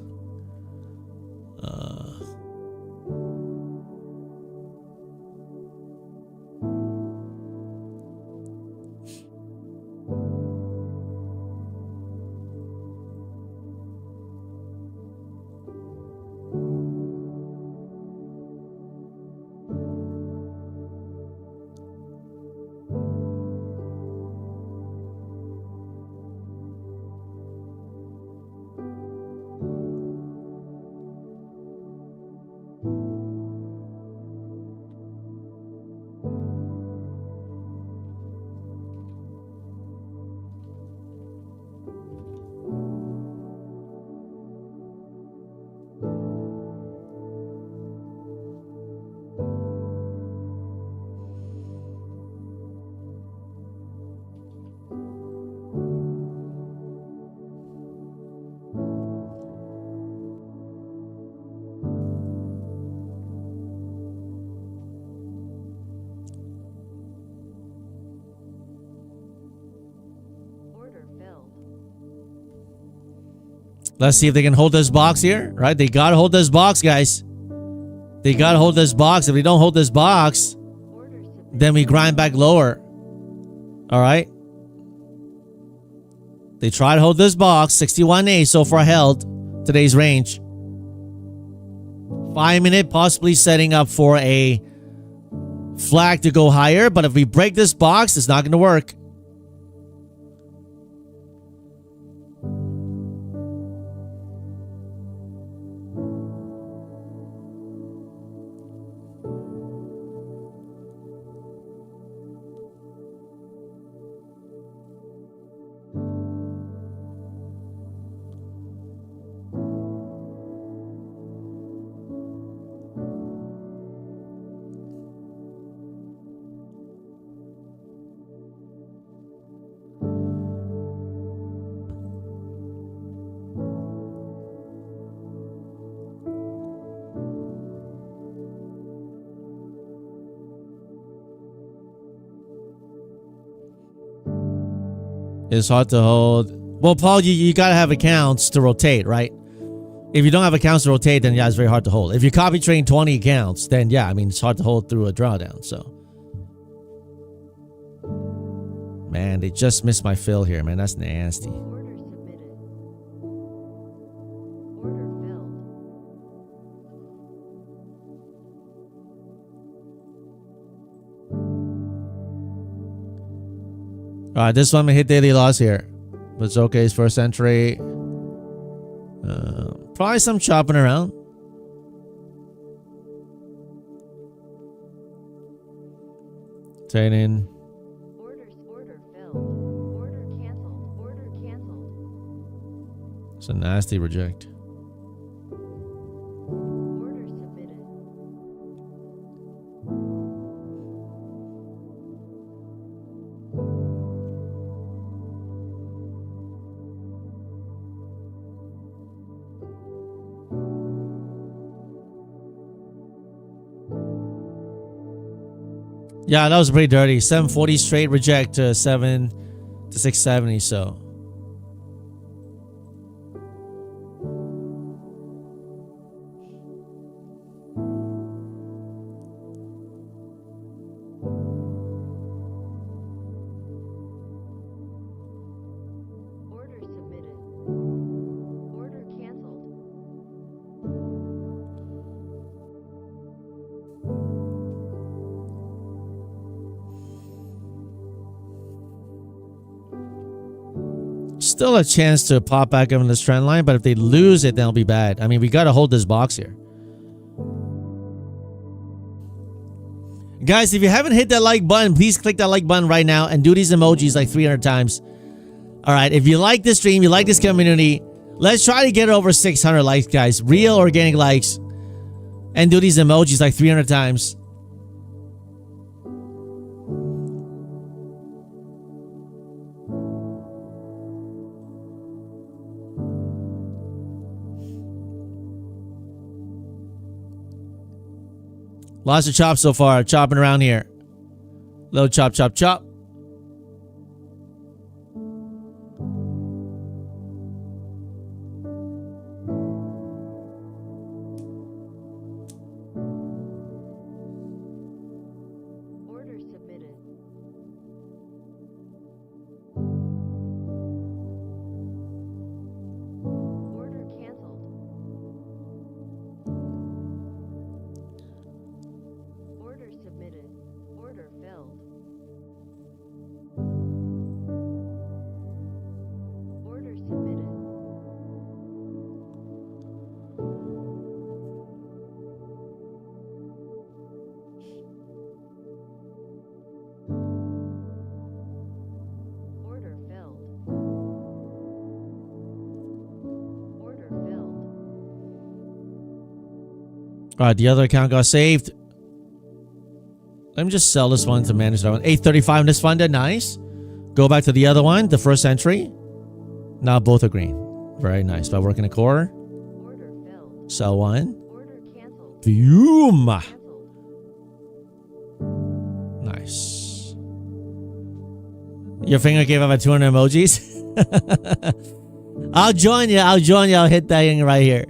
Let's see if they can hold this box here, right? They got to hold this box, guys. They got to hold this box. If they don't hold this box, then we grind back lower. All right. They try to hold this box. 61A so far held today's range. 5 minute possibly setting up for a flag to go higher. But if we break this box, it's not going to work. It's hard to hold. Well, Paul, you got to have accounts to rotate, right? If you don't have accounts to rotate, then yeah, it's very hard to hold. If you copy train 20 accounts, then yeah, I mean, it's hard to hold through a drawdown. So, man, they just missed my fill here, man. That's nasty. Order submitted. Order filled. All right, this one may hit daily loss here, but it's okay. It's first entry. Probably some chopping around. Trading. Order filled. Order canceled. Order canceled. It's a nasty reject. Order submitted. Yeah, that was pretty dirty. 740 straight reject to 670. So Still a chance to pop back up in this trend line, but if they lose it, then it'll be bad. I mean, we got to hold this box here. Guys, if you haven't hit that like button, please click that like button right now and do these emojis like 300 times. All right, if you like this stream, you like this community, let's try to get over 600 likes, guys. Real organic likes. And do these emojis like 300 times. Lots of chops so far. Chopping around here. Little chop, chop, chop. Order submitted. Order canceled. Order submitted. Order filled. Order submitted. Order filled. Order filled. All right, the other account got saved. Let me just sell this one to manage that one. 835 in this funded. Nice. Go back to the other one, the first entry. Now both are green. Very nice. By working a quarter. Order filled. Sell one. Order canceled. Boom. Canceled. Nice. Your finger gave up at 200 emojis. I'll join you. I'll join you. I'll hit that thing right here.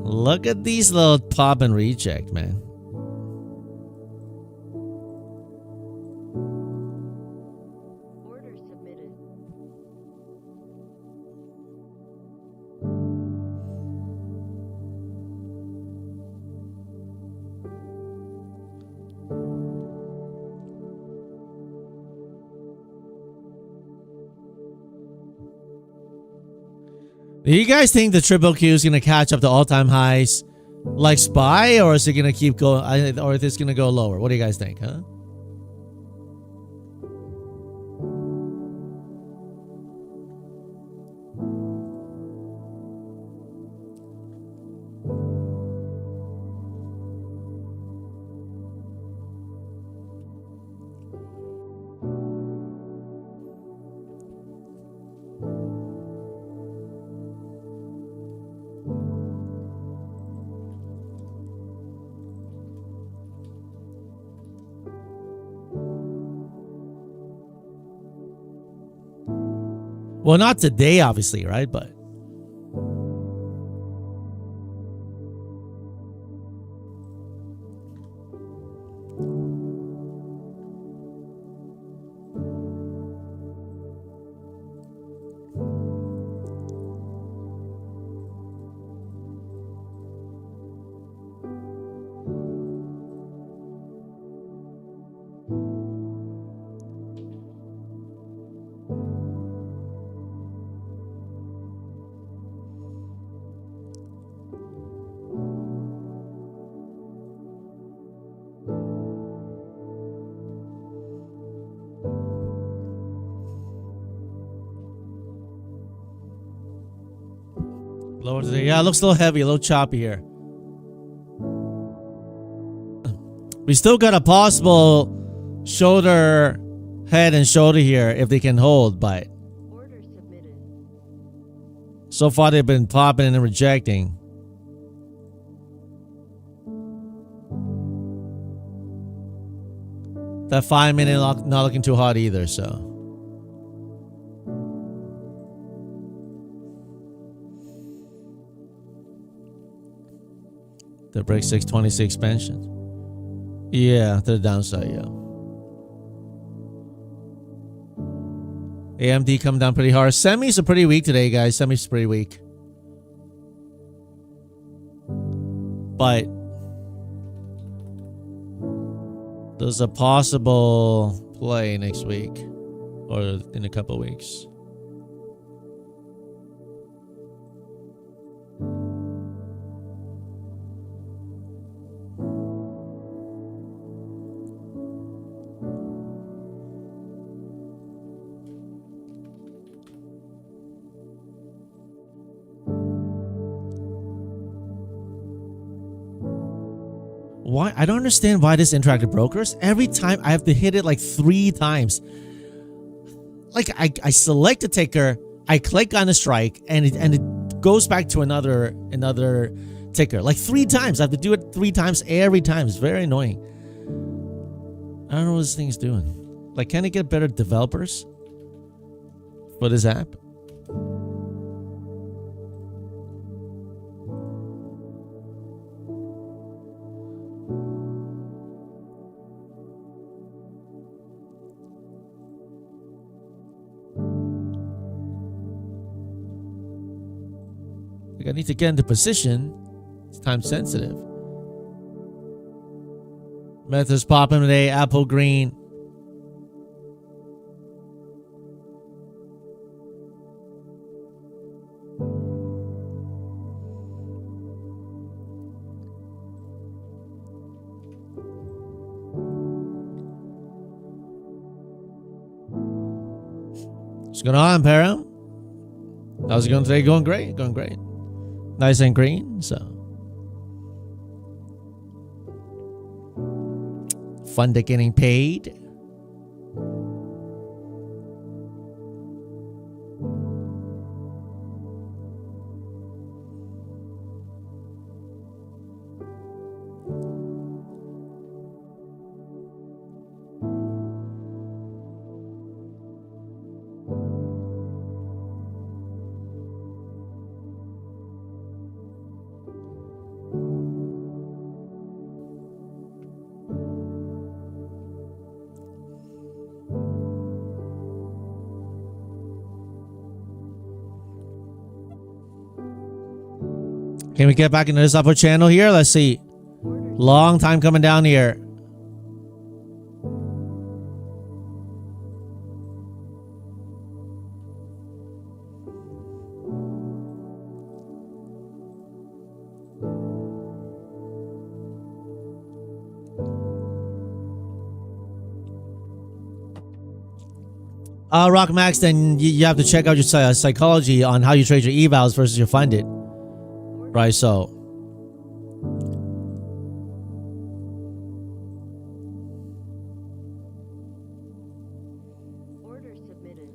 Look at these little pop and reject, man. Order submitted. Do you guys think the triple Q is going to catch up to all-time highs like SPY, or is it going to keep going, or is it going to go lower? What do you guys think, huh? Well, not today, obviously, right? But lower today. Yeah, it looks a little heavy, a little choppy here. We still got a possible shoulder, head, and shoulder here if they can hold, but Order submitted. so far they've been popping and rejecting. That 5 minute not looking too hot either, so. The break 626 expansion. Yeah, to the downside, yeah. AMD come down pretty hard. Semis are pretty weak today, guys. Semis are pretty weak. But there's a possible play next week or in a couple of weeks. Why? I don't understand why this interactive brokers, every time I have to hit it like 3 times. Like I select a ticker, I click on the strike, and it goes back to another ticker. Like 3 times. I have to do it 3 times every time. It's very annoying. I don't know what this thing's doing. Like, can it get better developers for this app? I need to get into position. It's time sensitive. Methods popping today. Apple green. What's going on, Para? How's it going today? Going great. Going great. Nice and green, so fun to getting paid. Can we get back into this upper channel here? Let's see. Long time coming down here. Rock Max, then you have to check out your psychology on how you trade your evals versus your funded. Right, so Order submitted.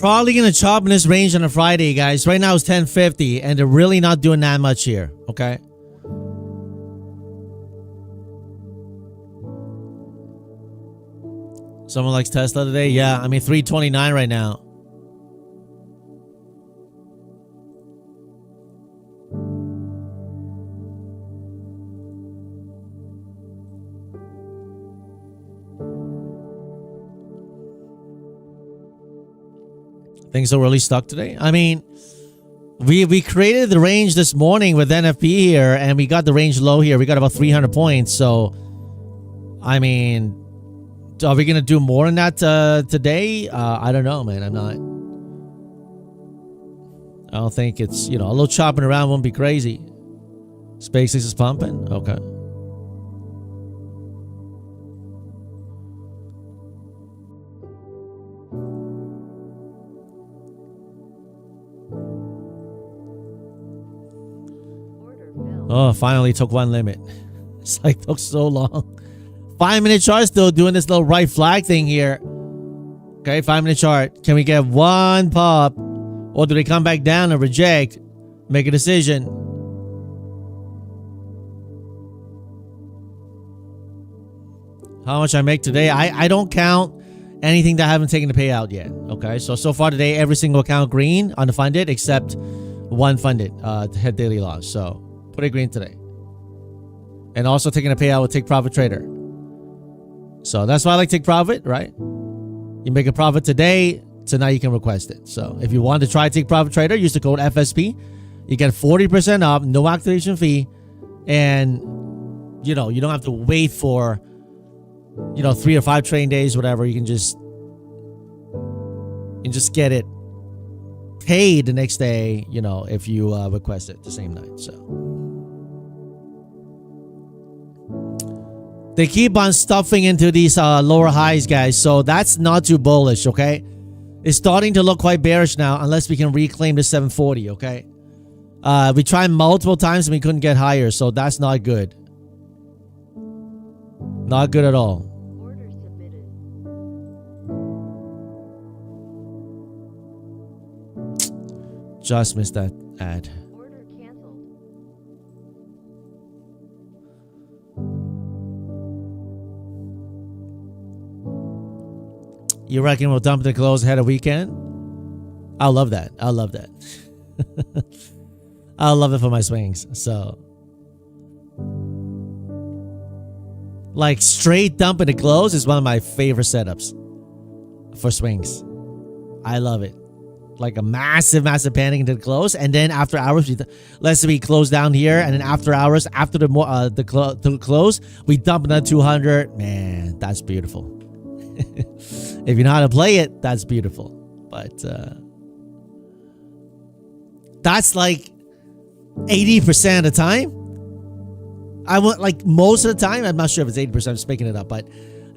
probably gonna chop in this range on a Friday, guys. Right now it's 10:50, and they're really not doing that much here. Okay. Someone likes Tesla today? Yeah, I mean 329 right now. Things are really stuck today. I mean, We created the range this morning with NFP here, and we got the range low here. We got about 300 points. So, I mean, are we gonna do more than that today? I don't know, man. I don't think it's, a little chopping around won't be crazy. SPX is pumping. Okay. Oh, finally took one limit. It's like took so long. 5-minute chart still doing this little right flag thing here. Okay, 5-minute chart. Can we get one pop? Or do they come back down and reject? Make a decision. How much I make today? I don't count anything that I haven't taken the payout yet. Okay, so far today, every single account green on the funded except one funded to hit daily loss. So put it green today. And also taking a payout with Take Profit Trader. So that's why I like Take Profit, right? You make a profit today, so now you can request it. So if you want to try Take Profit Trader, use the code FSP. You get 40% off, no activation fee, and you don't have to wait for 3 or 5 trading days, whatever. You can just get it paid the next day, if you request it the same night. So they keep on stuffing into these lower highs, guys. So that's not too bullish, okay? It's starting to look quite bearish now unless we can reclaim the 740, okay? We tried multiple times and we couldn't get higher, so that's not good. Not good at all. Order submitted. Just missed that ad. Order canceled. You reckon we'll dump the close ahead of weekend? I love that. I love that. I love it for my swings. So, like straight dump in the close is one of my favorite setups for swings. I love it. Like a massive panic into the close, and then after hours, let's say we close down here, and then after hours, after the close, we dump another 200. Man, that's beautiful. If you know how to play it, that's beautiful. But that's like 80% of the time. I want, like, most of the time. I'm not sure if it's 80%. I'm just making it up, but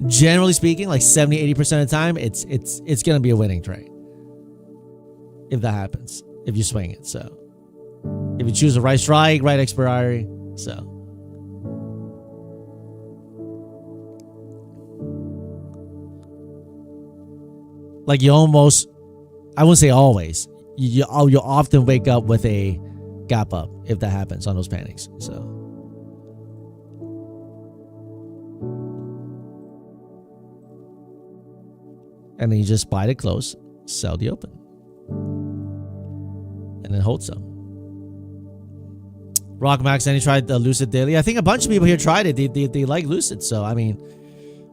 generally speaking, like 70-80% of the time, it's gonna be a winning trade. If that happens, if you swing it. So if you choose the right strike, right expiry. So like you almost, I wouldn't say always, you'll often wake up with a gap up if that happens on those panics. So and then you just buy the close, sell the open, and then hold some. Rock Max, any tried the Lucid Daily? I think a bunch of people here tried it. They like Lucid. So I mean,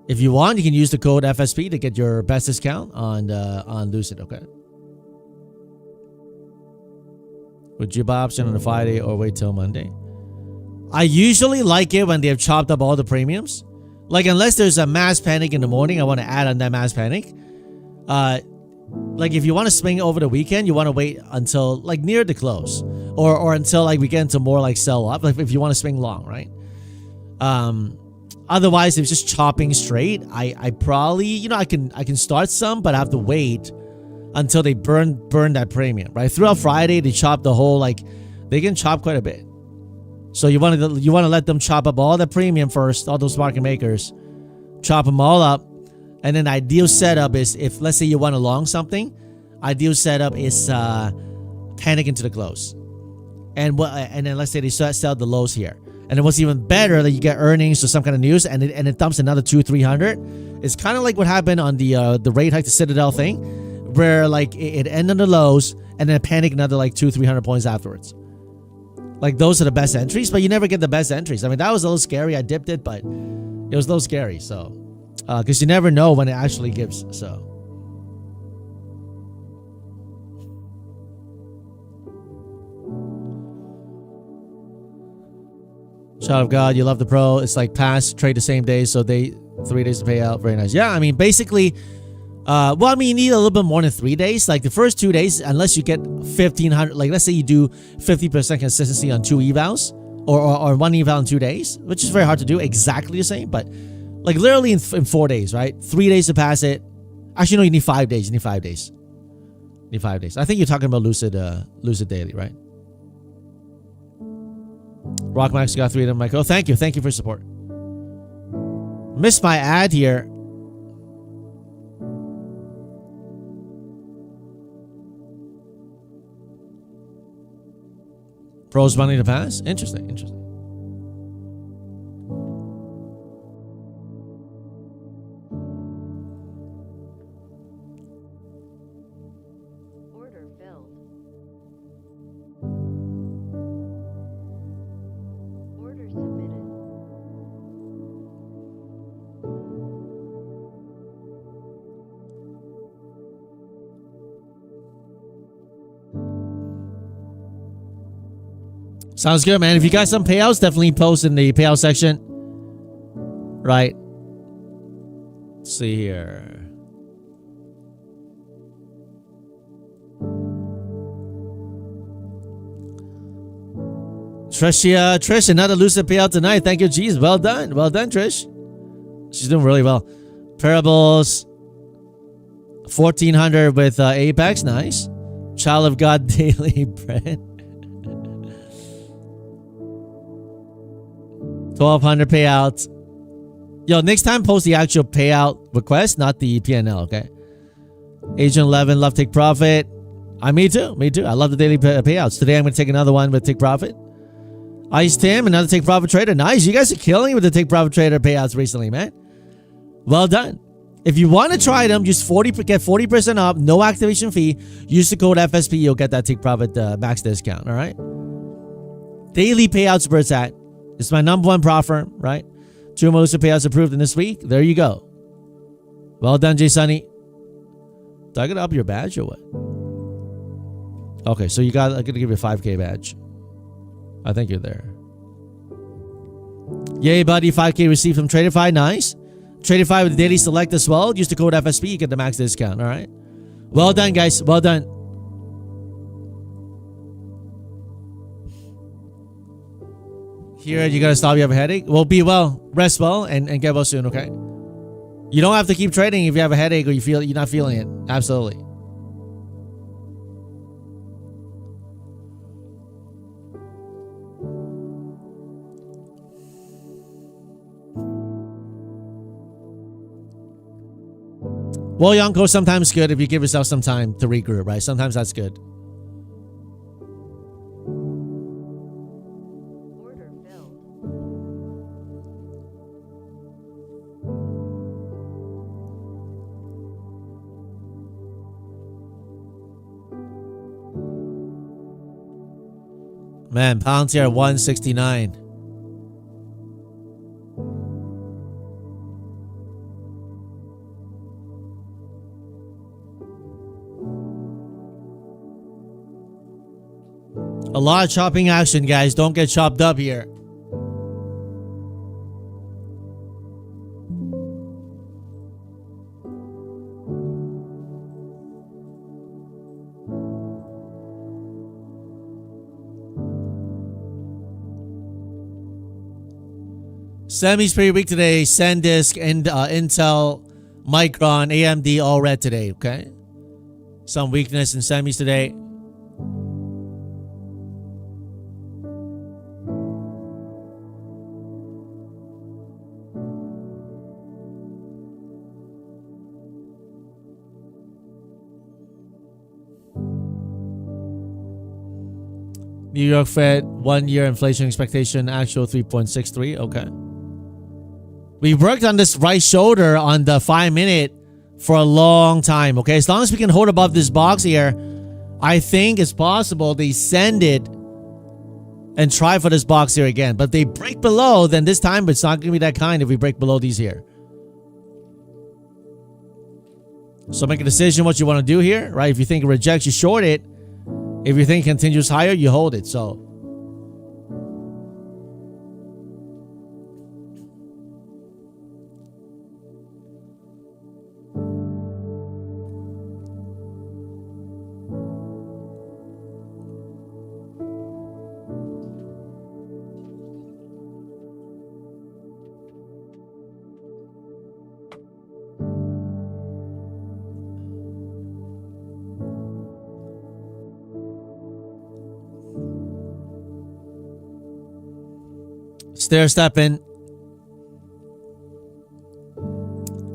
if you want, you can use the code FSP to get your best discount on Lucid. Okay. Would you buy option on a Friday or wait till Monday? I usually like it when they've chopped up all the premiums. Like unless there's a mass panic in the morning, I want to add on that mass panic. Like if you want to swing over the weekend, you want to wait until like near the close, or until like we get into more like sell off. Like if you want to swing long, right? Otherwise, if it's just chopping straight, I probably I can start some, but I have to wait until they burn that premium, right? Throughout Friday, they chop the whole, like they can chop quite a bit. So you want to let them chop up all the premium first, all those market makers, chop them all up. And then the ideal setup is, if let's say you want to long something, ideal setup is panic into the close, and then let's say they sell the lows here, and then what's even better that you get earnings or some kind of news, and it dumps another 200-300. It's kind of like what happened on the rate hike, the Citadel thing, where like it ended on the lows and then panic another like 200-300 points afterwards. Like those are the best entries, but you never get the best entries. I mean, that was a little scary. I dipped it, but it was a little scary. So. Because you never know when it actually gives. So, Child of God, you love the pro. It's like pass, trade the same day, so 3 days to pay out. Very nice. Yeah, I mean, basically, well, I mean, you need a little bit more than 3 days. Like the first 2 days, unless you get 1,500, like let's say you do 50% consistency on 2 evals or 1 eval in 2 days, which is very hard to do exactly the same, but like literally in 4 days, right? 3 days to pass it. Actually, no, you need 5 days. You need 5 days. You need 5 days. I think you're talking about Lucid Daily, right? Rockmax got 3 of them. Like, oh, thank you. Thank you for support. Missed my ad here. Pros money to pass? Interesting. Interesting. Order filled. Order submitted. Sounds good, man. If you got some payouts, definitely post in the payout section. Right. Let's see here. Trish, another Lucid payout tonight. Thank you, geez. Well done. Well done, Trish. She's doing really well. Parables. 1,400 with Apex. Nice. Child of God daily bread. 1,200 payouts. Yo, next time post the actual payout request, not the PNL, okay? Agent 11, love take profit. Me too. I love the daily payouts. Today I'm going to take another one with take profit. Ice Tim, another take profit trader. Nice. You guys are killing it with the take profit trader payouts recently, man. Well done. If you want to try them, just get 40% off, no activation fee. Use the code FSP. You'll get that take profit max discount, all right? Daily payouts where it's at. It's my #1 proffer, right? 2 Lucid payouts approved in this week. There you go. Well done, Jay Sunny. Did I get up your badge or what? Okay, so I'm going to give you a 5K badge. I think you're there. Yay, buddy. 5K received from Tradify. Nice. Tradify with the daily select as well. Use the code FSP. You get the max discount. All right. Well done, guys. Well done. Here, you got to stop. You have a headache? Well, be well. Rest well and get well soon, okay? You don't have to keep trading if you have a headache or you're not feeling it. Absolutely. Well, Yonko, sometimes good if you give yourself some time to regroup, right? Sometimes that's good. Order filled. Man, pounds here at 169. A lot of chopping action, guys. Don't get chopped up here. Semis pretty weak today. SanDisk and Intel, Micron, AMD all red today, okay? Some weakness in semis today. New York Fed 1-year inflation expectation actual 3.63. Okay. We worked on this right shoulder on the 5-minute for a long time. Okay. As long as we can hold above this box here, I think it's possible they send it and try for this box here again. But if they break below, then this time it's not going to be that kind if we break below these here. So make a decision what you want to do here, right? If you think it rejects, you short it. If you think it continues higher, you hold it. So Stair stepping.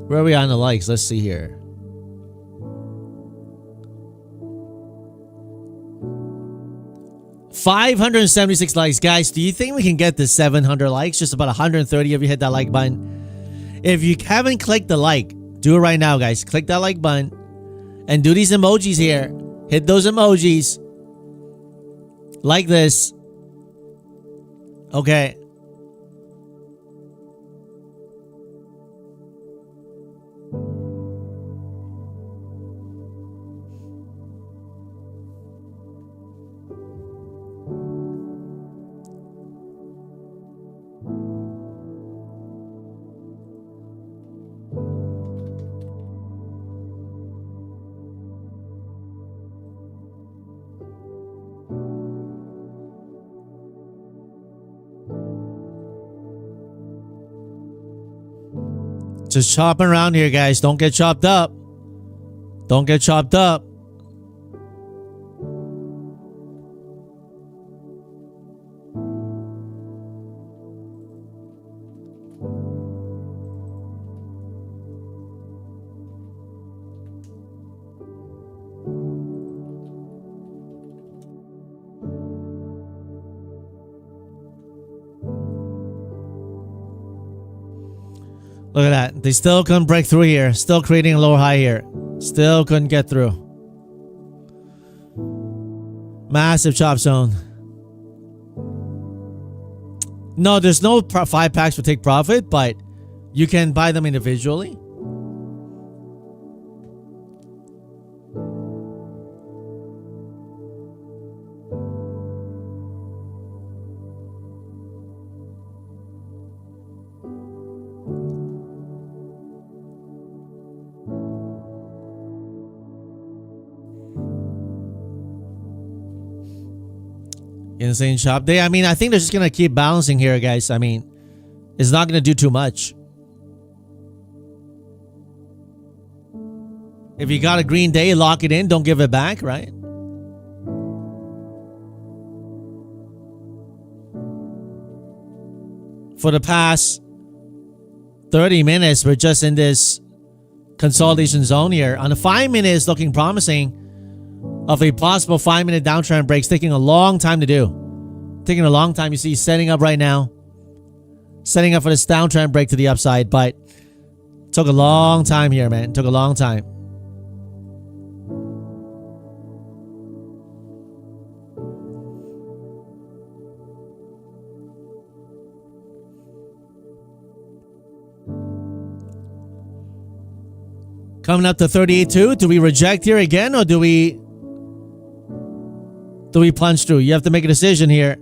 Where are we on the likes? Let's see here. $576 likes. Guys, do you think we can get to 700 likes? Just about 130 of you hit that like button. If you haven't clicked the like, do it right now, guys. Click that like button and do these emojis here. Hit those emojis. Like this. Okay. Just chopping around here, guys. Don't get chopped up. Don't get chopped up. Look at that. They still couldn't break through here. Still creating a lower high here. Still couldn't get through. Massive chop zone. No, there's no 5 packs for take profit, but you can buy them individually. Insane chop day. I mean, I think they're just gonna keep balancing here, guys. I mean, it's not gonna do too much. If you got a green day, lock it in. Don't give it back, right? For the past 30 minutes, we're just in this consolidation zone here. On the 5 minutes, looking promising. Of a possible 5-minute downtrend breaks, taking a long time to do. Taking a long time. You see, setting up right now. Setting up for this downtrend break to the upside, but it took a long time here, man. It took a long time. Coming up to 38.2. Do we reject here again, or do we punch through? You have to make a decision here.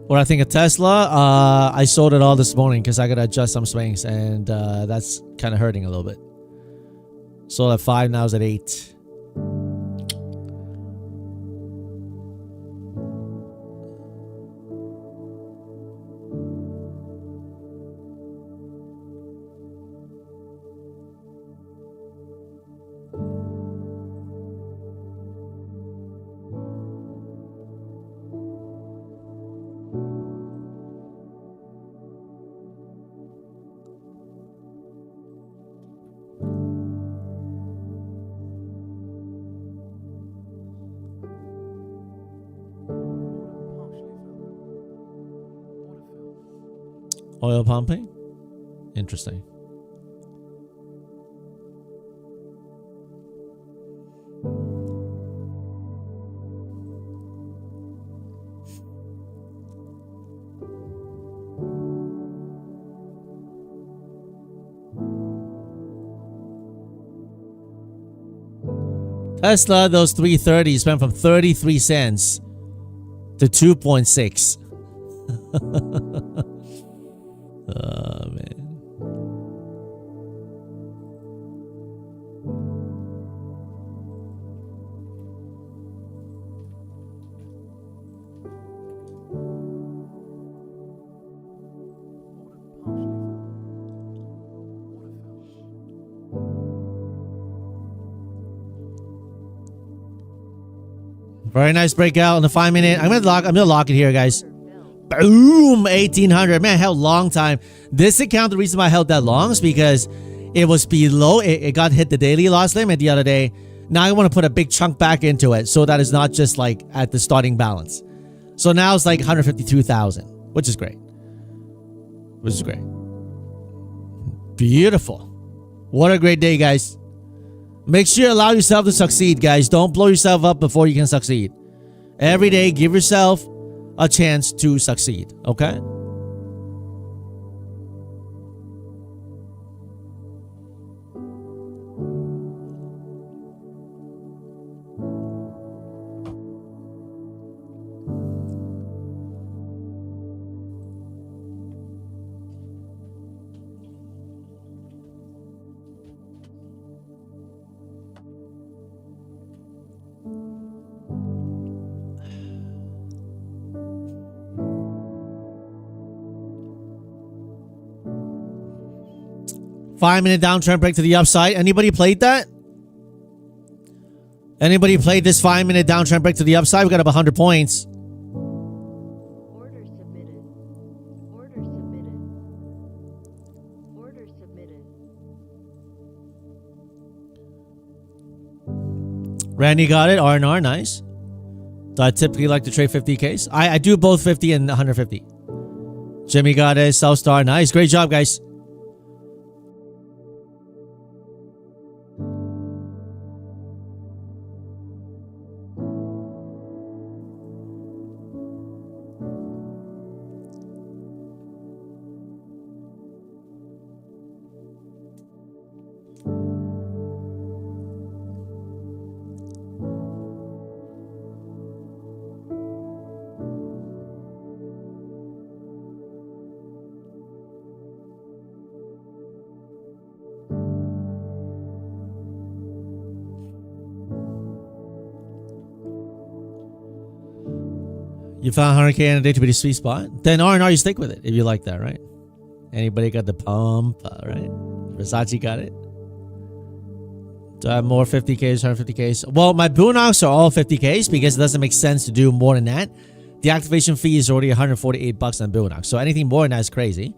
Or I think a Tesla. I sold it all this morning because I got to adjust some swings, and that's kind of hurting a little bit. Sold at 5, now it's at 8. Oil pumping? Interesting. Tesla, those 330s went from 33 cents to 2.6. Oh, man. Very nice breakout on the 5 minute. I'm gonna lock it here, guys. Order filled. Boom, 1800. Man, held long time. This account, the reason why I held that long is because it was below. It got hit the daily loss limit the other day. Now I want to put a big chunk back into it so that it's not just like at the starting balance. So now it's like 152,000, which is great. Which is great. Beautiful. What a great day, guys. Make sure you allow yourself to succeed, guys. Don't blow yourself up before you can succeed. Every day, give yourself a chance to succeed, okay? Five-minute downtrend break to the upside. Anybody played that? Anybody played this 5-minute downtrend break to the upside? We got up 100 points. Order submitted. Order submitted. Order submitted. Randy got it. R&R, nice. So I typically like to trade 50Ks. I do both 50 and 150. Jimmy got it. South Star, nice. Great job, guys. You found 100K in a day to be the sweet spot? Then R&R, you stick with it if you like that, right? Anybody got the pump, right? Versace got it. Do I have more 50Ks, 150Ks? Well, my Boondocks are all 50Ks because it doesn't make sense to do more than that. The activation fee is already $148 on Boondocks, so anything more than that is crazy.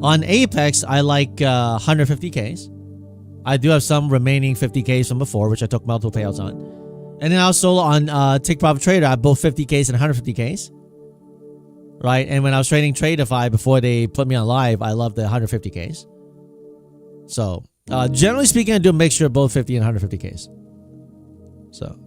On Apex, I like 150Ks. I do have some remaining 50Ks from before, which I took multiple payouts on. And then also on Take Profit Trader, I have both 50Ks and 150Ks. Right? And when I was trading Tradeify before they put me on live, I loved the 150Ks. So, generally speaking, I do a mixture of both 50 and 150Ks. So.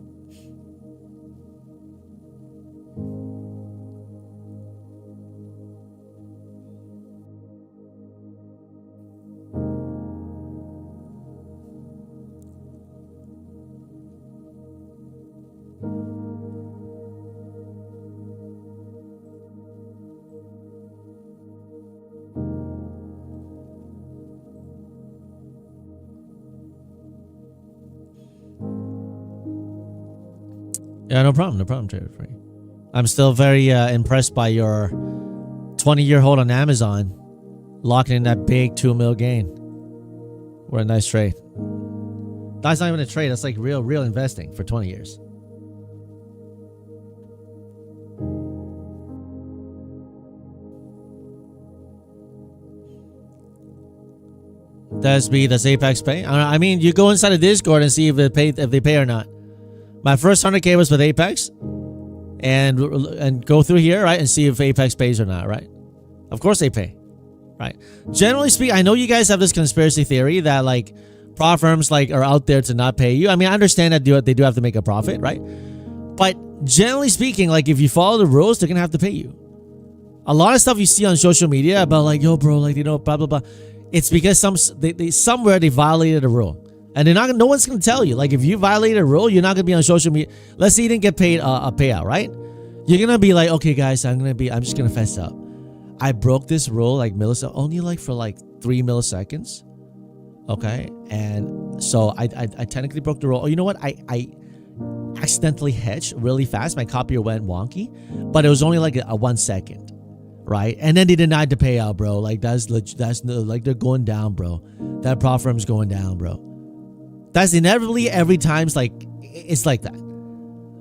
Yeah, no problem. No problem, Trader Free. I'm still very impressed by your 20-year hold on Amazon. Locking in that big 2 mil gain. What a nice trade. That's not even a trade. That's like real investing for 20 years. Does Apex pay? I mean, you go inside the Discord and see if they pay or not. My first 100K was with Apex, and go through here, right, and see if Apex pays or not, right? Of course they pay, right? Generally speaking, I know you guys have this conspiracy theory that like prop firms like are out there to not pay you. I mean, I understand that they do have to make a profit, right? But generally speaking, like if you follow the rules, they're gonna have to pay you. A lot of stuff you see on social media about like, yo, bro, like blah blah blah. It's because somewhere they violated a rule. And they're not. No one's gonna tell you. Like if you violated a rule, you're not gonna be on social media. Let's say you didn't get paid a payout, right? You're gonna be like, okay, guys, I'm just gonna fess up. I broke this rule like only like for like 3 milliseconds. Okay, and so I technically broke the rule. Oh, you know what? I accidentally hedged really fast. My copier went wonky, but it was only like a 1 second, right? And then they denied the payout, bro. Like that's like they're going down, bro. That prop firm's going down, bro. That's inevitably every time's like it's like that.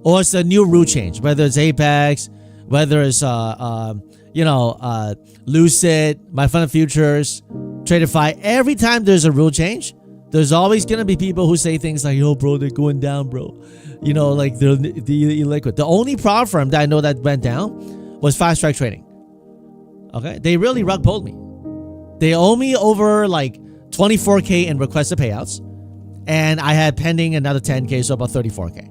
or it's a new rule change, whether it's Apex, whether it's Lucid, My Fun Futures, Tradeify. Every time there's a rule change, there's always gonna be people who say things like, "Yo, bro, they're going down, bro." You know, like they're illiquid. The only prop firm that I know that went down was Fast Track Trading. Okay, they really rug pulled me. They owe me over like 24K in requested payouts, and I had pending another 10K, so about 34K.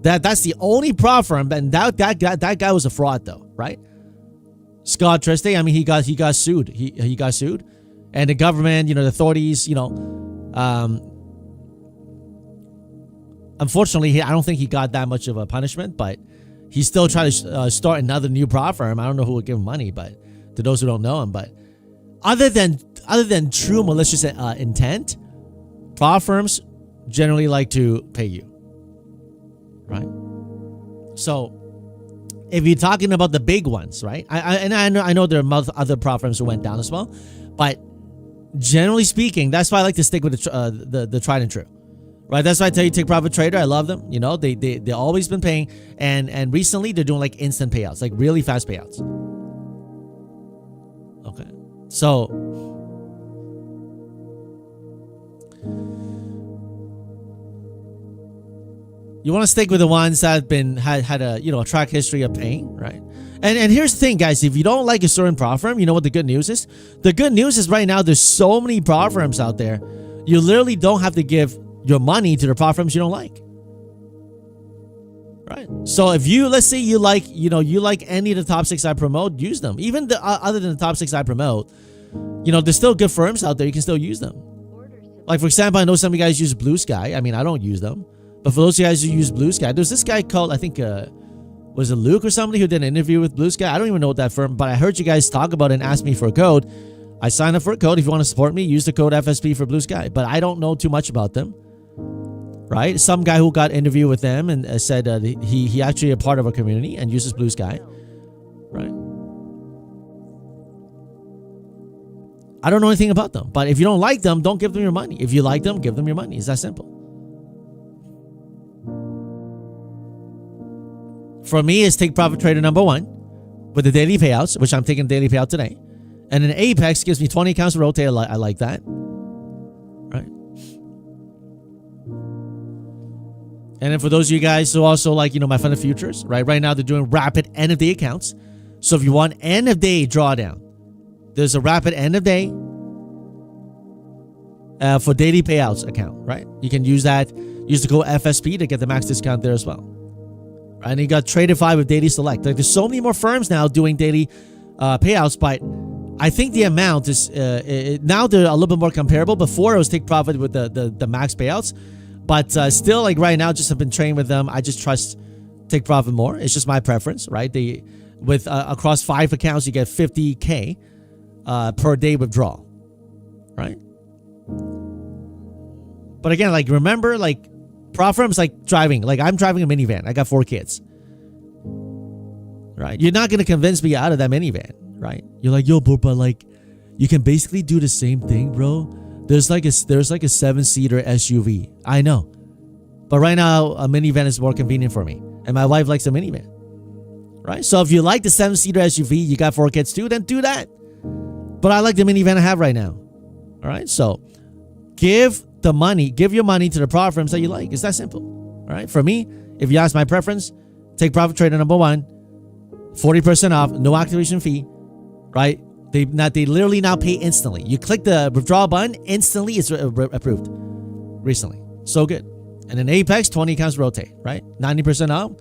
That's the only prop firm, and that guy was a fraud though, right? Scott Triste, I mean, he got sued. He got sued, and the government, the authorities, unfortunately, I don't think he got that much of a punishment, but he still tried to start another new prop firm. I don't know who would give him money, but to those who don't know him, but other than true malicious intent, prop firms generally like to pay you, right? So if you're talking about the big ones, right? I know there are other prop firms who went down as well, but generally speaking, that's why I like to stick with the tried and true, right? That's why I tell you, Take Profit Trader. I love them. They always been paying, and recently they're doing like instant payouts, like really fast payouts. Okay, so you want to stick with the ones that had a track history of paying, right? And here's the thing, guys. If you don't like a certain prop firm, you know what the good news is? The good news is right now there's so many prop firms out there. You literally don't have to give your money to the prop firms you don't like, right? So if let's say you like any of the top 6 I promote, use them. Even other than the top 6 I promote, there's still good firms out there. You can still use them. Like, for example, I know some of you guys use Blue Sky. I mean, I don't use them. But for those of you guys who use Blue Sky, there's this guy called, I think, was it Luke or somebody who did an interview with Blue Sky? I don't even know what that firm, but I heard you guys talk about it and ask me for a code. I signed up for a code. If you want to support me, use the code FSP for Blue Sky. But I don't know too much about them, right? Some guy who got interviewed with them and said he actually a part of a community and uses Blue Sky, right? I don't know anything about them, but if you don't like them, don't give them your money. If you like them, give them your money. It's that simple. For me, it's Take Profit Trader number 1 with the daily payouts, which I'm taking daily payout today. And then Apex gives me 20 accounts to rotate. I like that. Right. And then for those of you guys who also like, My Fun Futures, right? Right now they're doing rapid end of day accounts. So if you want end of day drawdown, there's a rapid end of day for daily payouts account, right? You can use that. Use the code FSP to get the max discount there as well. And you got Tradeify with daily select. Like, there's so many more firms now doing daily payouts, but I think the amount is now they're a little bit more comparable. Before it was Take Profit with the max payouts, but still, like right now, just have been trained with them. I just trust Take Profit more. It's just my preference, right? With across 5 accounts, you get 50K per day withdrawal, right? But again, like, remember, like, prop firms like driving. Like, I'm driving a minivan. I got 4 kids. Right? You're not going to convince me out of that minivan, right? You're like, yo, bro, but like, you can basically do the same thing, bro. There's like a 7-seater SUV. I know. But right now, a minivan is more convenient for me. And my wife likes a minivan. Right? So if you like the 7-seater SUV, you got 4 kids too, then do that. But I like the minivan I have right now. All right? So give your money to the prop firms that you like. It's that simple. All right? For me, if you ask my preference, Take Profit Trader number 1, 40% off, no activation fee, right? They literally now pay instantly. You click the withdrawal button, instantly it's approved. Recently. So good. And then Apex, 20 accounts rotate, right? 90% off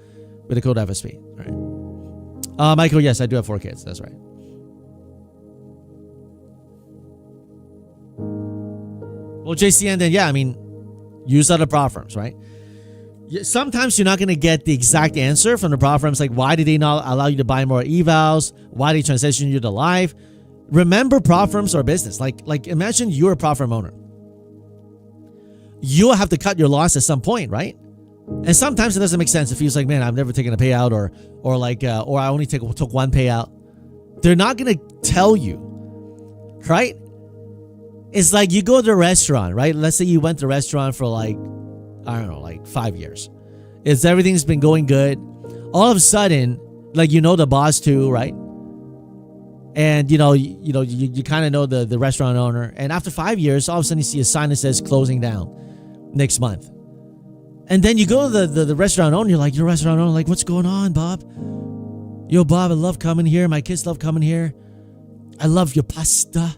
with the code FSP. All right. Michael, yes, I do have 4 kids. That's right. Well, JCN, then, yeah, I mean, use other prop firms, right? Sometimes you're not going to get the exact answer from the prop firms, like, why did they not allow you to buy more evals? Why did they transition you to live? Remember, prop firms are business. Like imagine you're a prop firm owner. You'll have to cut your loss at some point, right? And sometimes it doesn't make sense. It feels like, man, I've never taken a payout, or I only took 1 payout. They're not going to tell you, right? It's like you go to a restaurant, right? Let's say you went to a restaurant for like, I don't know, like 5 years. Everything's been going good. All of a sudden, like, you know the boss too, right? And you kind of know the restaurant owner. And after 5 years, all of a sudden you see a sign that says closing down next month. And then you go to the restaurant owner. You're like, your restaurant owner, like, what's going on, Bob? Yo, Bob, I love coming here. My kids love coming here. I love your pasta.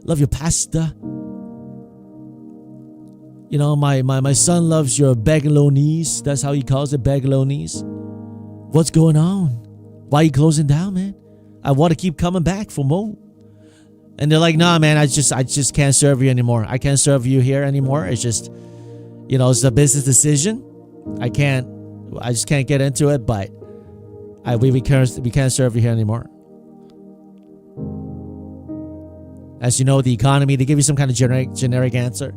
Love your pasta. You know, my son loves your bagalonese. That's how he calls it, bagalonese. What's going on? Why are you closing down, man? I want to keep coming back for more. And they're like, nah, man, I just can't serve you anymore. I can't serve you here anymore. It's just, it's a business decision. I just can't get into it, but we can't serve you here anymore. As you know, the economy, they give you some kind of generic answer.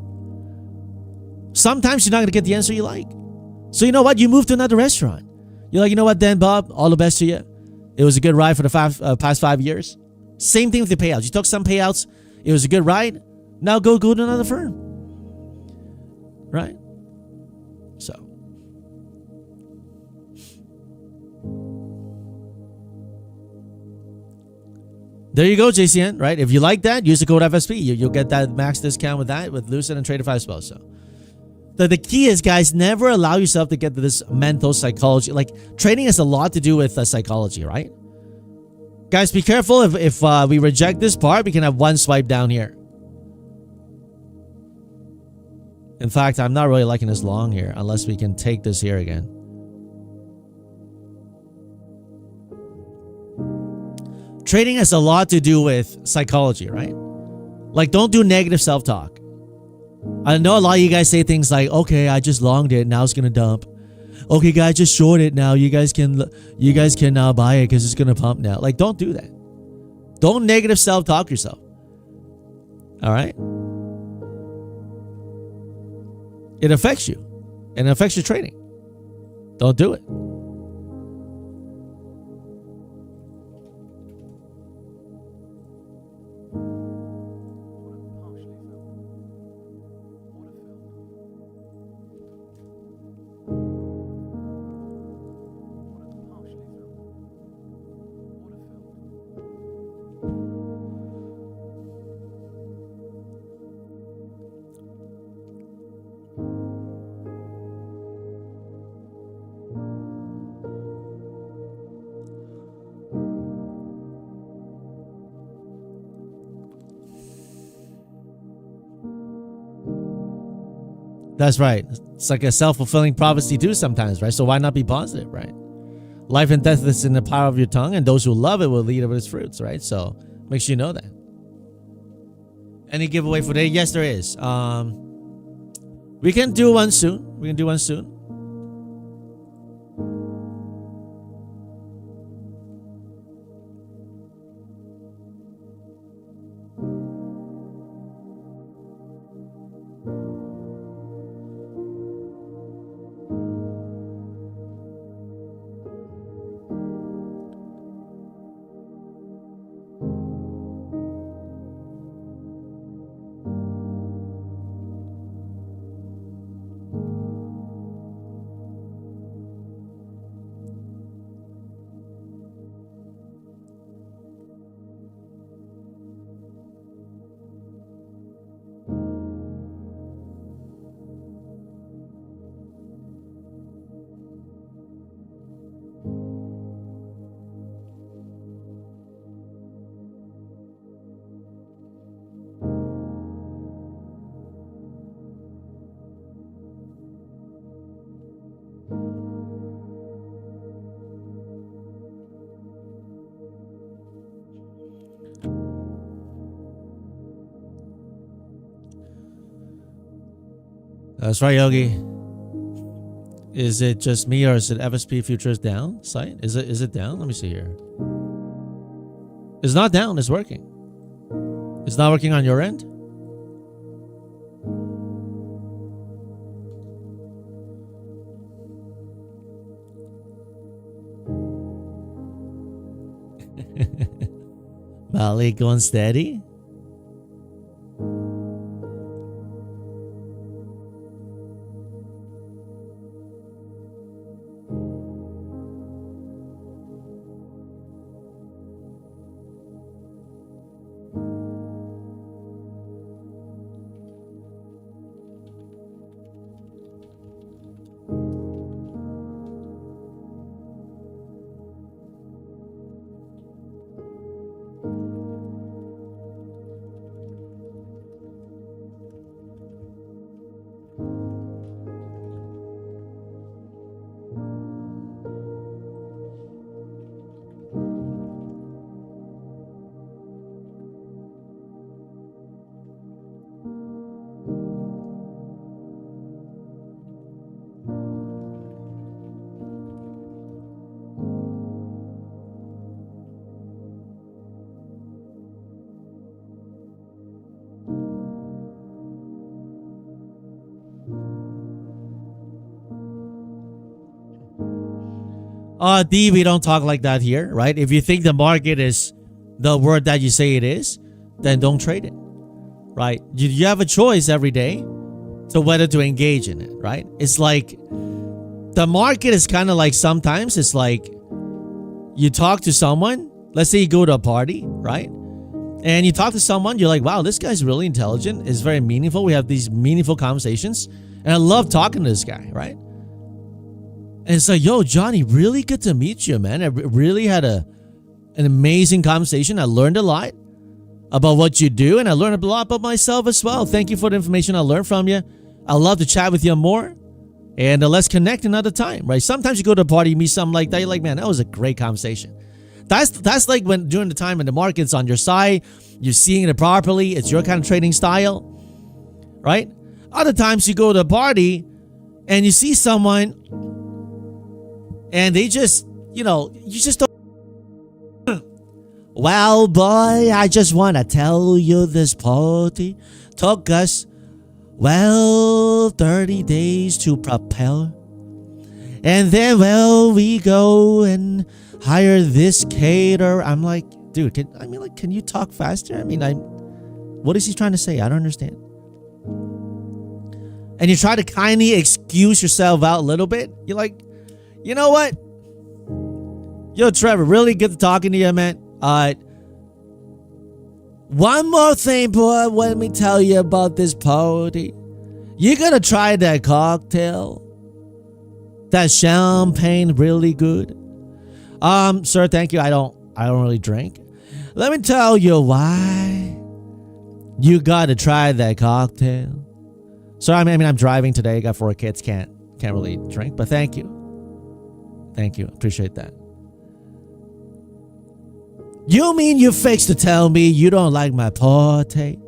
Sometimes you're not going to get the answer you like. So you know what? You move to another restaurant. You're like, you know what then, Bob? All the best to you. It was a good ride for the past 5 years. Same thing with the payouts. You took some payouts. It was a good ride. Now go to another firm. Right? So. There you go, JCN, right? If you like that, use the code FSP. You'll get that max discount with that, with Lucid and Trader 5 spells. So the key is, guys, never allow yourself to get to this mental psychology. Like, trading has a lot to do with psychology, right? Guys, be careful. If we reject this part, we can have one swipe down here. In fact, I'm not really liking this long here, unless we can take this here again. Trading has a lot to do with psychology, right? Like, don't do negative self-talk. I know a lot of you guys say things like, okay, I just longed it, now it's gonna dump. Okay, guys, just short it now. You guys can now buy it because it's gonna pump now. Like, don't do that. Don't negative self-talk yourself. All right? It affects you. And it affects your trading. Don't do it. That's right. It's like a self-fulfilling prophecy too sometimes, right? So why not be positive, right? Life and death is in the power of your tongue, and those who love it will eat of its fruits, right? So make sure you know that. Any giveaway for today? Yes, there is. We can do one soon. We can do one soon. That's right, Yogi. Is it just me, or is it FSP Futures down site? Is it down? Let me see here. It's not down. It's working. It's not working on your end? Malik going steady? D, we don't talk like that here, right? If you think the market is the word that you say it is, then don't trade it, right? You have a choice every day to whether to engage in it, right? It's like the market is kind of like sometimes it's like you talk to someone. Let's say you go to a party, right? And you talk to someone, you're like, wow, this guy's really intelligent. It's very meaningful. We have these meaningful conversations. And I love talking to this guy, right? And it's like, yo, Johnny, really good to meet you, man. I really had an amazing conversation. I learned a lot about what you do, and I learned a lot about myself as well. Thank you for the information I learned from you. I'd love to chat with you more. And let's connect another time, right? Sometimes you go to a party, you meet something like that. You're like, man, that was a great conversation. That's like when during the time when the market's on your side, you're seeing it properly. It's your kind of trading style, right? Other times you go to a party and you see someone and they just, you just don't. Well, boy, I just want to tell you this party took us, 30 days to prepare. And then, we go and hire this caterer. I'm like, dude, can you talk faster? What is he trying to say? I don't understand. And you try to kindly excuse yourself out a little bit. You're like, you know what? Yo, Trevor, really good talking to you, man. One more thing, boy. Let me tell you about this party. You gotta try that cocktail. That champagne, really good. Sir, thank you. I don't really drink. Let me tell you why. You gotta try that cocktail. So I'm driving today. Got 4 kids. Can't really drink. But thank you. Thank you. Appreciate that. You mean you fixed to tell me you don't like my party?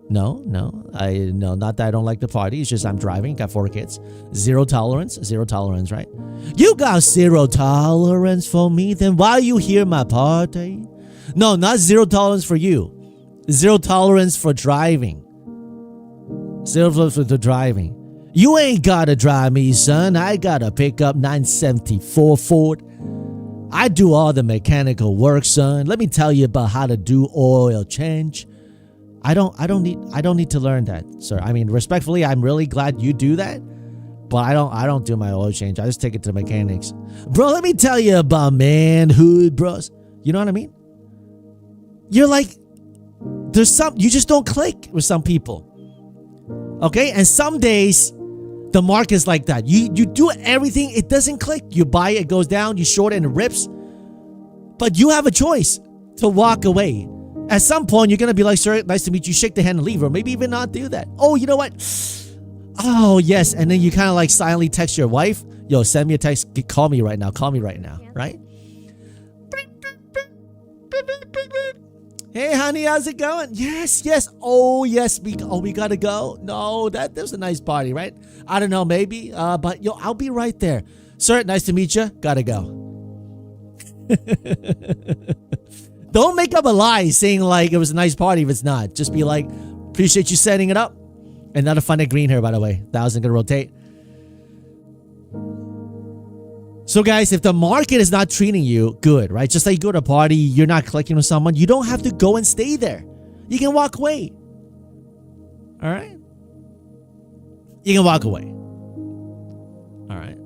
No. Not that I don't like the party. It's just I'm driving. Got 4 kids. Zero tolerance, right? You got zero tolerance for me? Then why you hear my party? No, not zero tolerance for you. Zero tolerance for driving. Zero tolerance for driving. You ain't gotta drive me, son. I gotta pick up 974 Ford. I do all the mechanical work, son. Let me tell you about how to do oil change. I don't need to learn that, sir. Respectfully, I'm really glad you do that, but I don't do my oil change. I just take it to mechanics. Bro, let me tell you about manhood, bros. You know what I mean? You're like, you just don't click with some people. Okay? And some days the market's like that. You do everything, it doesn't click. You buy it goes down, you short it and it rips. But you have a choice to walk away. At some point, you're going to be like, sir, nice to meet you. Shake the hand and leave, or maybe even not do that. Oh, you know what? Oh, yes. And then you kind of like silently text your wife. Yo, send me a text. Call me right now. Right? Hey, honey, how's it going? Yes. Oh, yes. We got to go. No, that was a nice party, right? I don't know, maybe. But yo, I'll be right there. Sir, nice to meet you. Got to go. Don't make up a lie saying like it was a nice party if it's not. Just be like, appreciate you setting it up. Another fun at green here, by the way. 1,000 gonna rotate. So guys, if the market is not treating you good, right? Just like you go to a party, you're not clicking with someone, you don't have to go and stay there. You can walk away. All right? You can walk away. All right?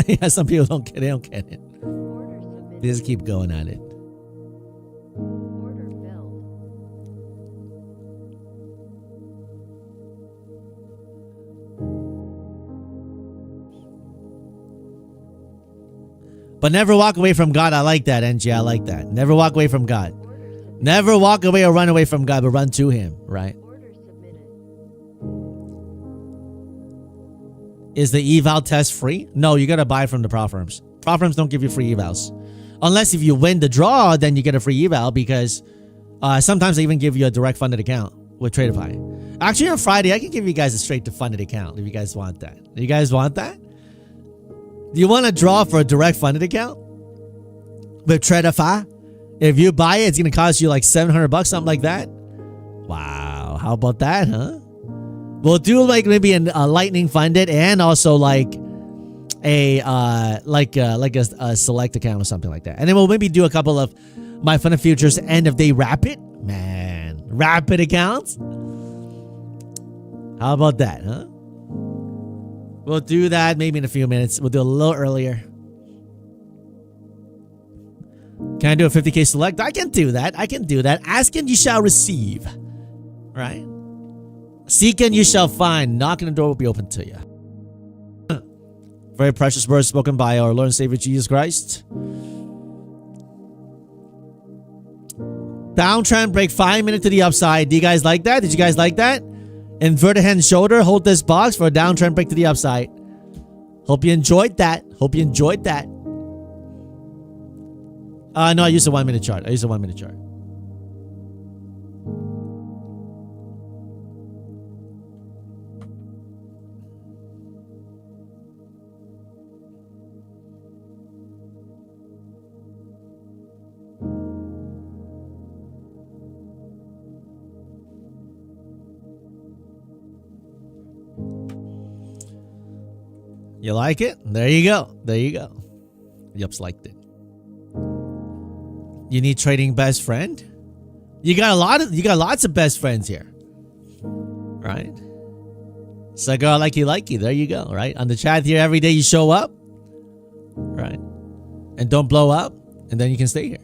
Yeah, some people don't get it. They just keep going at it. Order filled. But never walk away from God. I like that, NG. I like that. Never walk away from God. Never walk away or run away from God, but run to Him, right? Order submitted. Is the eval test free? No, you got to buy from the prop firms. Prop firms don't give you free evals. Unless if you win the draw, then you get a free eval because sometimes they even give you a direct funded account with Tradeify. Actually, on Friday, I can give you guys a straight to funded account if you guys want that. Do you guys want that? Do you want to draw for a direct funded account with Tradeify? If you buy it, it's going to cost you like $700, something like that. Wow. How about that, huh? We'll do like maybe a lightning funded and also like a select account or something like that. And then we'll maybe do a couple of my fun and futures end of day rapid. Man, rapid accounts. How about that, huh? We'll do that maybe in a few minutes. We'll do a little earlier. Can I do a 50K select? I can do that. I can do that. Ask and you shall receive. Right? Seek and you shall find. Knock and the door will be open to you. Very precious words spoken by our Lord and Savior Jesus Christ. Downtrend break 5 minutes to the upside. Do you guys like that? Did you guys like that? Inverted hand and shoulder. Hold this box for a downtrend break to the upside. Hope you enjoyed that. Hope you enjoyed that. No, I used a 1 minute chart. You like it? There you go. There you go. Yups, liked it. You need trading best friend? You got lots of best friends here. Right? Cigar likey. There you go, right? On the chat here every day you show up. Right? And don't blow up, and then you can stay here.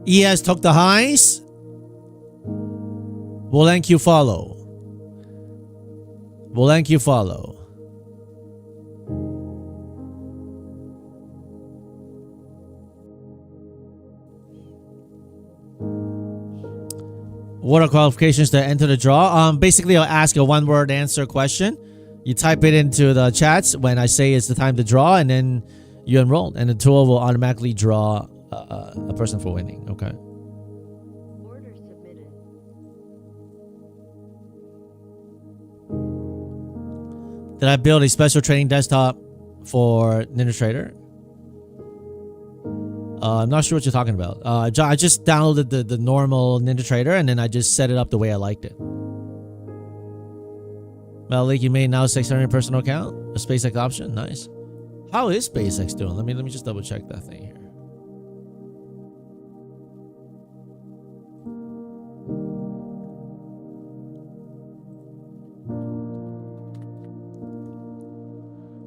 ES took the highs. Will NQ follow? Will NQ follow? What are qualifications to enter the draw? Basically, I'll ask a one-word answer question. You type it into the chats when I say it's the time to draw, and then you enroll, and the tool will automatically draw a person for winning. Okay. Order submitted. Did I build a special trading desktop for NinjaTrader? I'm not sure what you're talking about. I just downloaded the normal NinjaTrader, and then I just set it up the way I liked it. Malik, you made now 600 personal account, a SpaceX option. Nice. How is SpaceX doing? Let me just double check that thing here.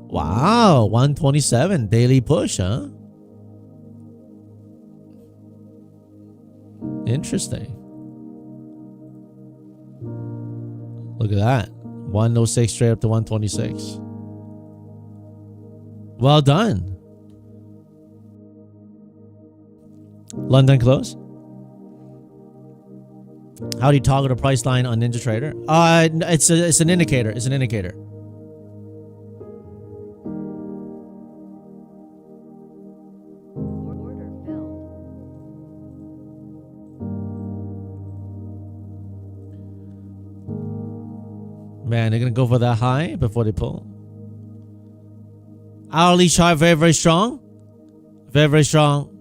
Wow, 127 daily push, huh? Interesting. Look at that. 106 straight up to 126. Well done. London close. How do you toggle the price line on NinjaTrader? It's an indicator. It's an indicator. Order filled. Man, they're gonna go for that high before they pull. Hourly chart very, very strong. Very, very strong.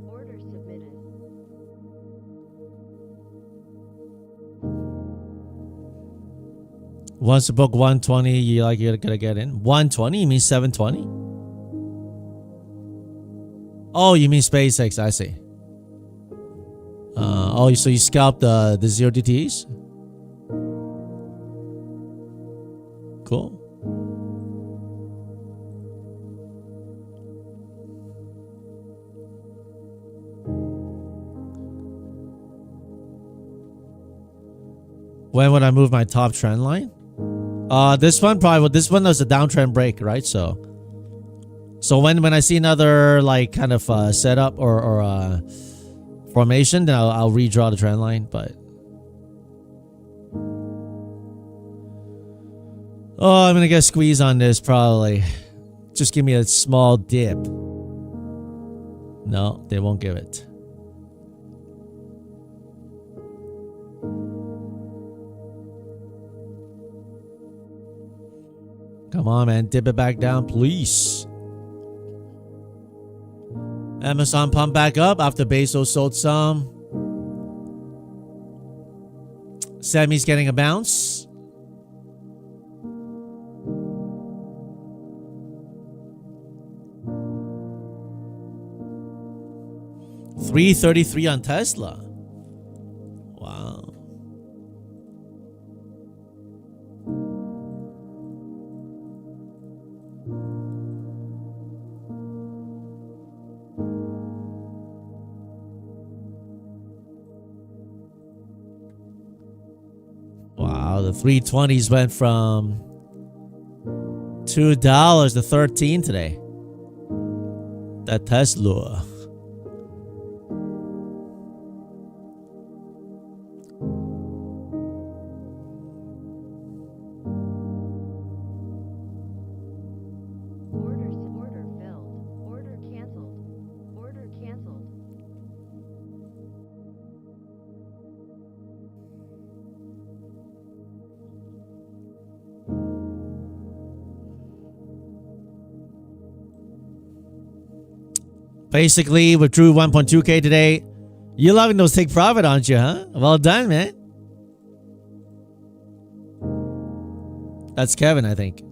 Order submitted. Once you book 120, you're gonna get in. 120? You mean 720? Oh, you mean SpaceX? I see. Oh, so you scalped the 0DTs? Cool. When would I move my top trend line? This one was a downtrend break, right? So So when I see another like kind of setup or formation, then I'll redraw the trend line. But oh, I'm gonna get squeezed on this probably. Just give me a small dip. No, they won't give it. Come on, man. Dip it back down, please. Amazon pump back up after Bezos sold some. Sammy's getting a bounce. $333 on Tesla. Wow. Wow, the 320s went from $2 to $13 today. That Tesla. Order filled. Order canceled. Order canceled. Basically, withdrew 1.2K today. You're loving those take profit, aren't you, huh? Well done, man. That's Kevin, I think.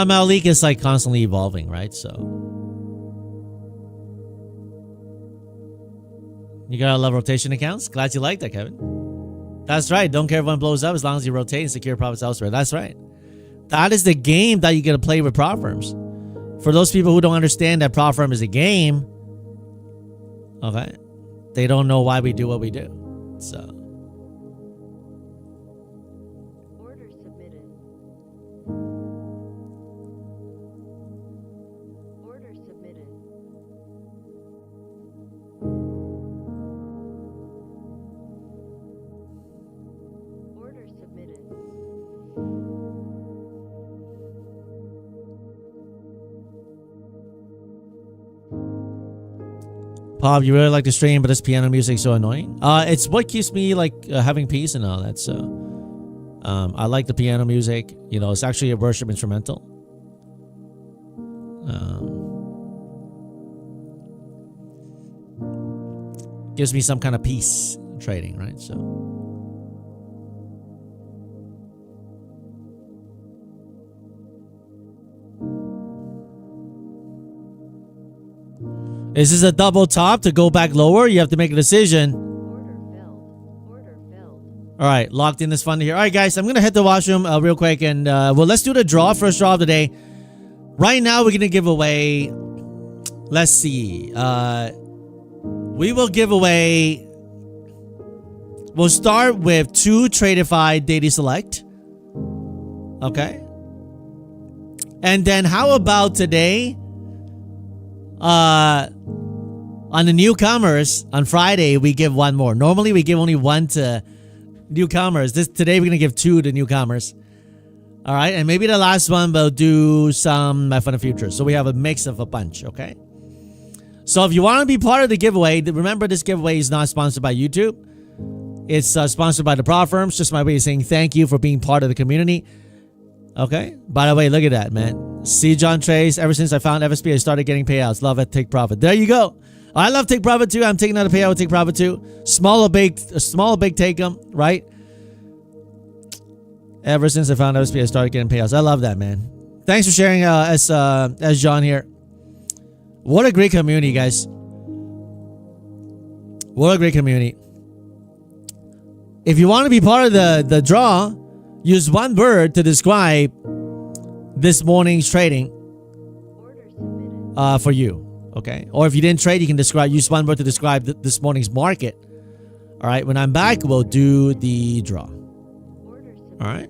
Malik is like constantly evolving, right? So you gotta love rotation accounts. Glad you like that, Kevin. That's right. Don't care if one blows up as long as you rotate and secure profits elsewhere. That's right. That is the game that you gotta play with prop firms. For those people who don't understand that prop firm is a game, okay, they don't know why we do what we do. So. Pop, you really like the stream, but this piano music is so annoying. It's what keeps me like having peace and all that. So, I like the piano music. You know, it's actually a worship instrumental. Gives me some kind of peace in trading, right? So. Is this a double top to go back lower? You have to make a decision. Order filled. Order filled. All right, locked in this fund here. All right, guys, I'm going to hit the washroom real quick. And, well, let's do the draw. First draw of the day. Right now, we're going to give away, let's see. We will give away, we'll start with 2 Tradeify Daily Select. Okay. And then how about today? On the newcomers on Friday, we give 1 more. Normally, we give only 1 to newcomers. Today, we're gonna give 2 to newcomers. All right, and maybe the last one we'll do some FSPFUTURES. So we have a mix of a bunch. Okay. So if you want to be part of the giveaway, remember this giveaway is not sponsored by YouTube. It's sponsored by the prop firms. Just my way of saying thank you for being part of the community. Okay. By the way, look at that, man. See John Trace. Ever since I found FSP, I started getting payouts. Love it. Take profit. There you go. I love take profit too. I'm taking out a payout. Take profit too. Small or big take them. Right. Ever since I found FSP, I started getting payouts. I love that, man. Thanks for sharing. As John here. What a great community, guys. What a great community. If you want to be part of the draw, use one word to describe this morning's trading Order submitted. for you. Okay. Or if you didn't trade, you can use one word to describe this morning's market. All right. When I'm back, we'll do the draw. Order submitted. All right.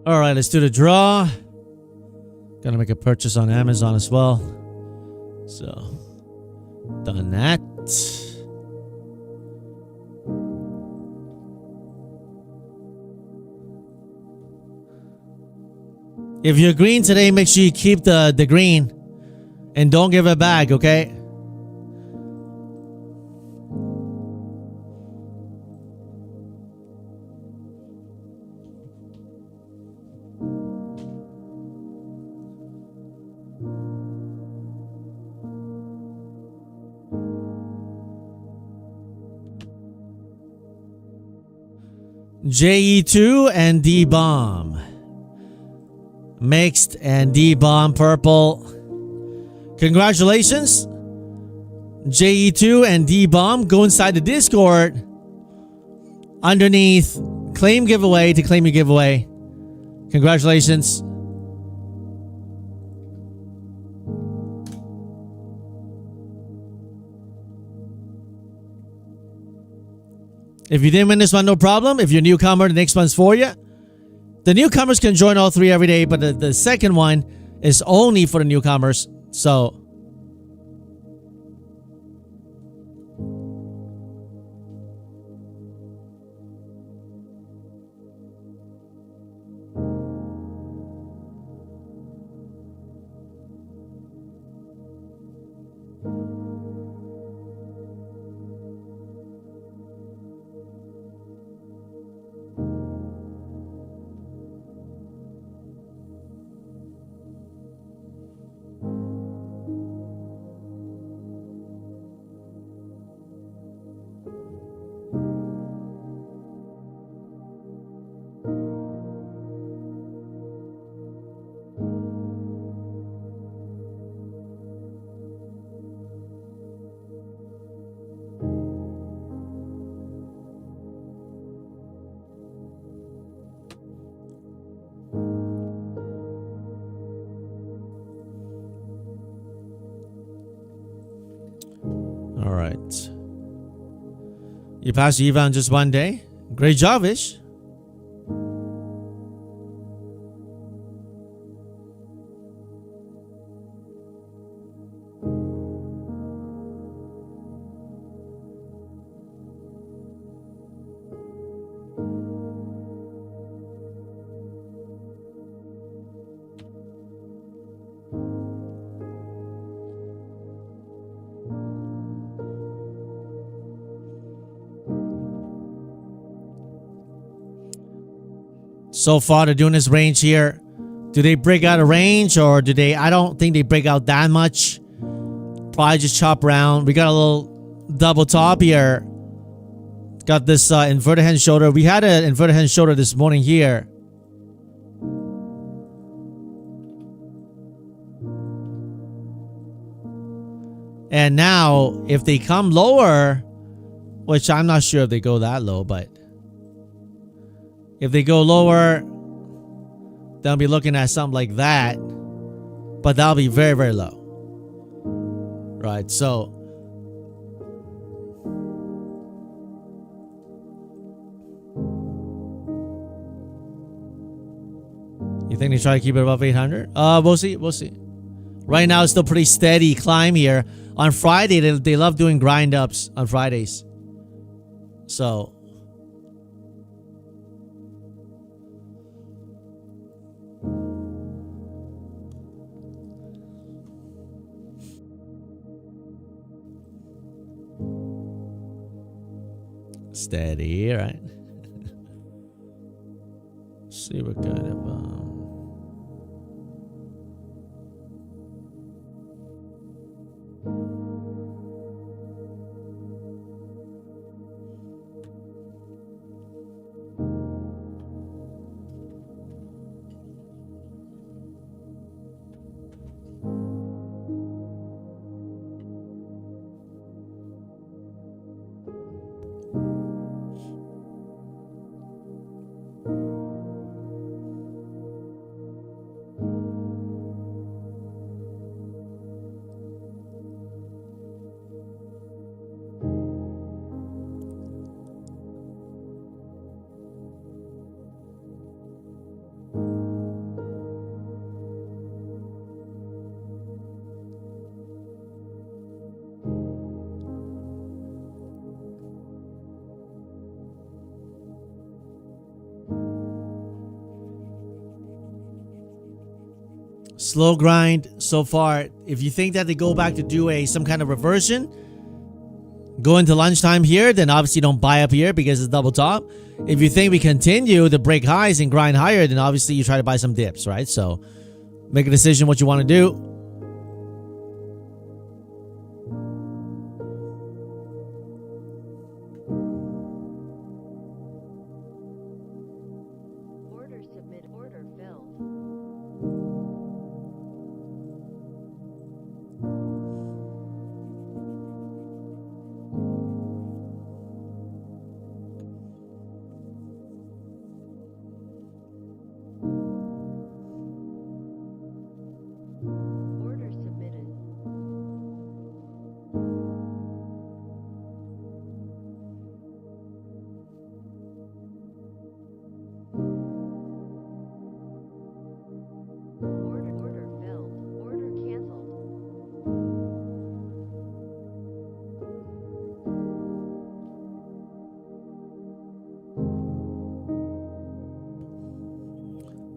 All right, let's do the draw. Gonna make a purchase on Amazon as well. So, done that. If you're green today, make sure you keep the green and don't give it back, okay? JE2 and D-Bomb. Mixed and D-Bomb purple. Congratulations. JE2 and D-Bomb. Go inside the Discord. Underneath, claim giveaway to claim your giveaway. Congratulations. If you didn't win this one, no problem. If you're a newcomer, the next one's for you. The newcomers can join all three every day, but the second one is only for the newcomers. So, all right. You passed Eva in just one day. Great job, Ish. So far, they're doing this range here. Do they break out a range or do they? I don't think they break out that much. Probably just chop around. We got a little double top here. Got this inverted hand shoulder. We had an inverted hand shoulder this morning here. And now, if they come lower, which I'm not sure if they go that low, but if they go lower, they'll be looking at something like that. But that'll be very, very low. Right, so you think they try to keep it above 800? We'll see. We'll see. Right now, it's still pretty steady climb here. On Friday, they love doing grind ups on Fridays. So steady, right? See what kind of Slow grind so far. If you think that they go back to do some kind of reversion, go into lunchtime here, then obviously don't buy up here because it's double top. If you think we continue to break highs and grind higher, then obviously you try to buy some dips, right? So make a decision what you want to do. Order submit. Order filled. Order submitted. Order filled. Order canceled.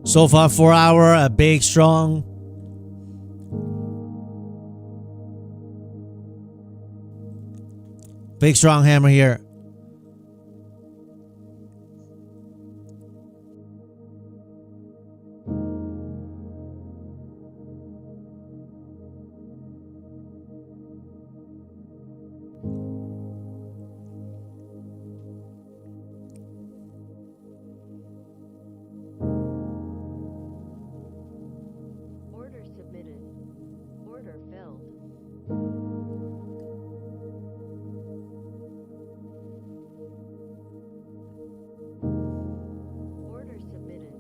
So far, 4 hour, a big, strong. Big, strong hammer here. Order submitted. Order filled. Order submitted.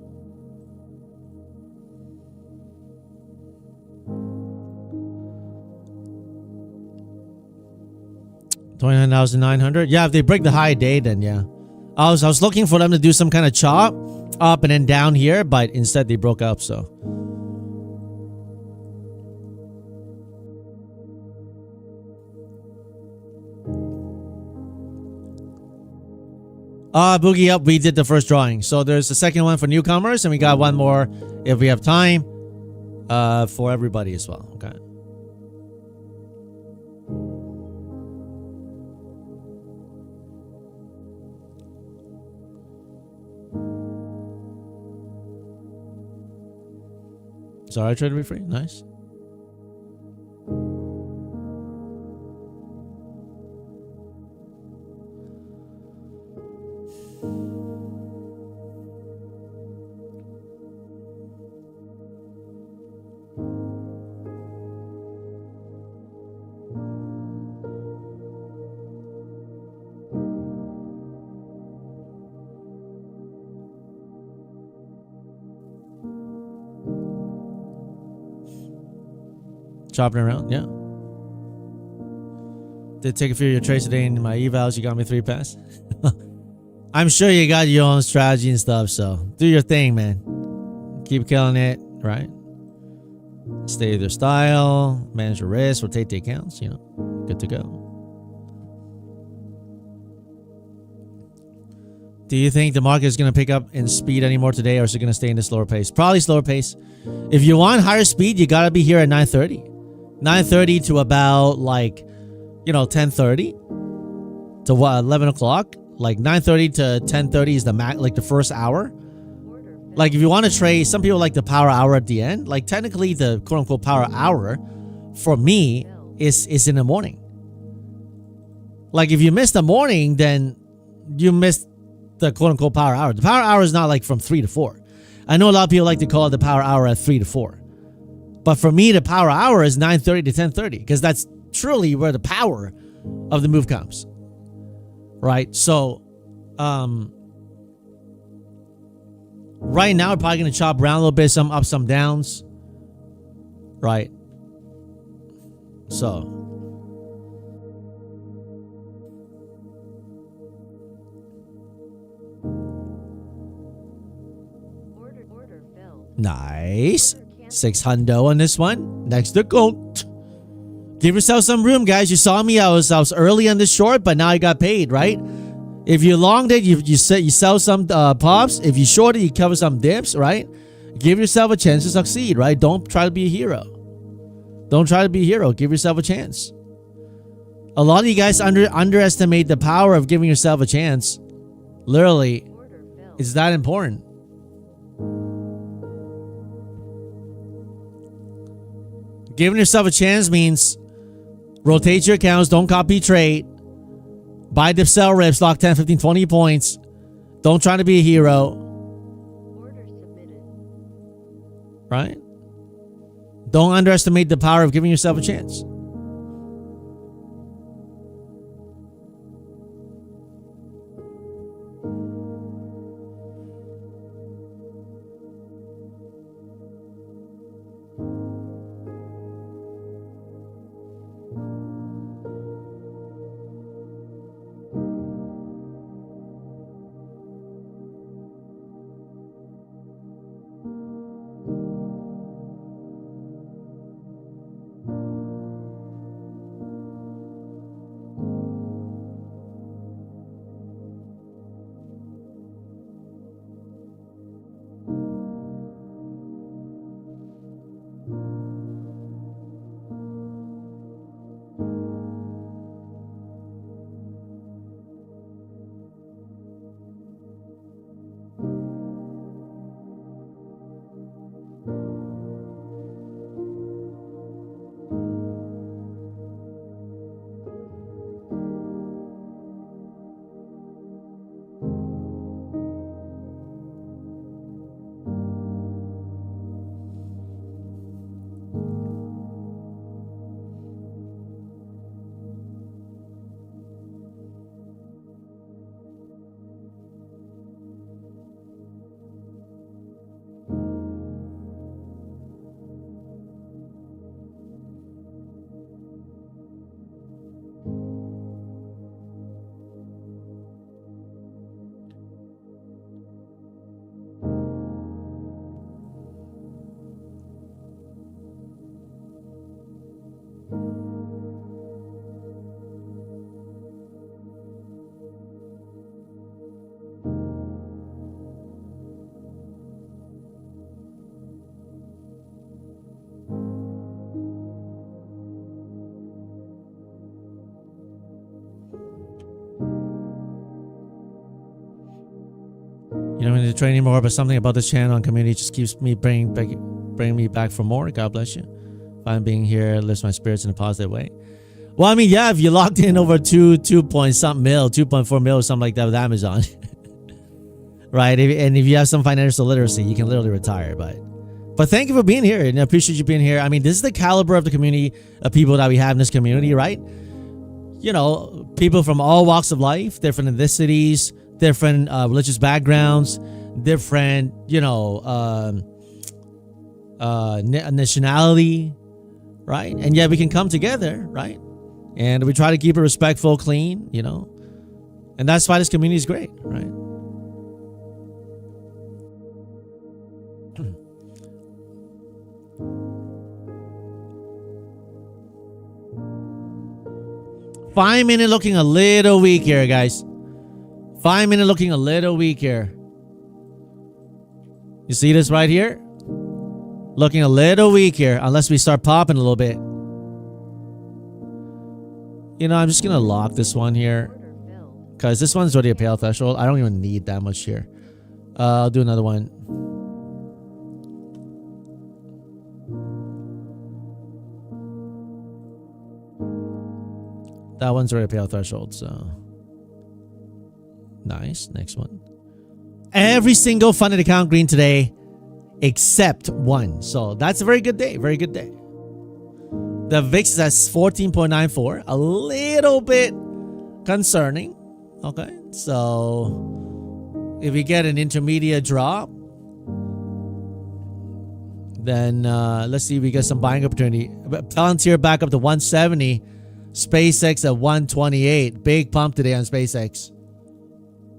$29,900. Yeah, if they break the high day, then yeah. I was looking for them to do some kind of chop up and then down here, but instead they broke up. So boogie up. We did the first drawing, so there's the second one for newcomers, and we got one more if we have time for everybody as well. Okay. Sorry, I tried to be free. Nice. Chopping around, yeah. Did take a few of your trades today in my evals. You got me 3 pass. I'm sure you got your own strategy and stuff, so do your thing, man. Keep killing it, right? Stay with your style, manage your risk, rotate the accounts, you know. Good to go. Do you think the market is going to pick up in speed anymore today, or is it going to stay in the slower pace? Probably slower pace. If you want higher speed, you got to be here at 9:30. 9:30 to about 10:30 to 11 o'clock. Like 9:30 to 10:30 is the the first hour. Like if you want to trade, some people like the power hour at the end. Like technically the quote unquote power hour for me is in the morning. Like if you miss the morning, then you missed the quote unquote power hour. The power hour is not like from 3 to 4. I know a lot of people like to call it the power hour at 3 to 4. But for me, the power hour is 9:30 to 10:30 because that's truly where the power of the move comes. Right? So, right now, we're probably going to chop around a little bit, some ups, some downs. Right? So, Order filled. nice. 600 on this one. Next to gold. Give yourself some room, guys. You saw me. I was early on this short, but now I got paid, right? If you longed it, you sell some pops. If you shorted, you cover some dips, right? Give yourself a chance to succeed, right? Don't try to be a hero. Don't try to be a hero. Give yourself a chance. A lot of you guys underestimate the power of giving yourself a chance. Literally, it's that important. Giving yourself a chance means rotate your accounts, don't copy trade, buy dip sell rips, lock 10, 15, 20 points. Don't try to be a hero. Order submitted. Right? Don't underestimate the power of giving yourself a chance. You don't need to train anymore, but something about this channel and community just keeps me bringing me back for more. God bless you. Fine being here lifts my spirits in a positive way. Well, I mean, yeah, if you locked in over 2 point something mil, 2.4 mil or something like that with Amazon, right? And if you have some financial literacy, you can literally retire. But thank you for being here, and I appreciate you being here. I mean, this is the caliber of the community of people that we have in this community, right? You know, people from all walks of life, different ethnicities, different religious backgrounds, different, nationality, right? And yet we can come together, right? And we try to keep it respectful, clean, and that's why this community is great, right? Five-minute looking a little weak here, guys. 5 minute looking a little weak here. You see this right here? Looking a little weak here, unless we start popping a little bit. I'm just going to lock this one here, because this one's already a pale threshold. I don't even need that much here. I'll do another one. That one's already a pale threshold, so... Nice. Next one. Every single funded account green today except one. So that's a very good day. Very good day. The VIX is at 14.94. A little bit concerning. Okay. So if we get an intermediate drop, then let's see if we get some buying opportunity. Palantir back up to 170. SpaceX at 128. Big pump today on SpaceX.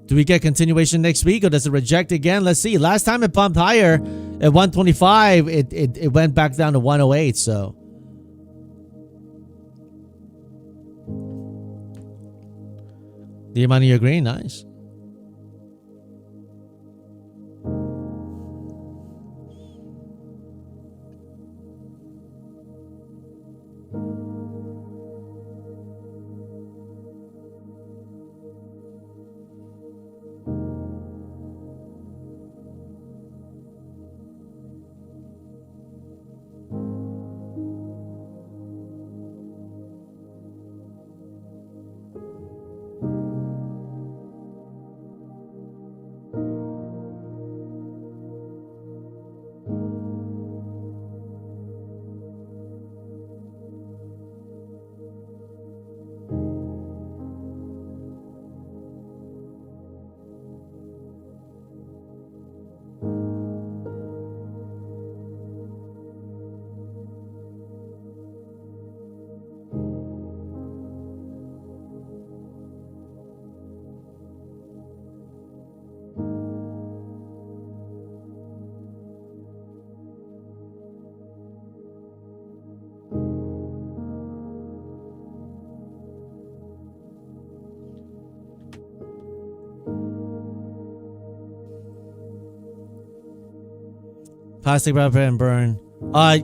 Do we get continuation next week, or does it reject again? Let's see. Last time it pumped higher at 125, it went back down to 108. So the money you're green, nice. Plastic wrapper and burn.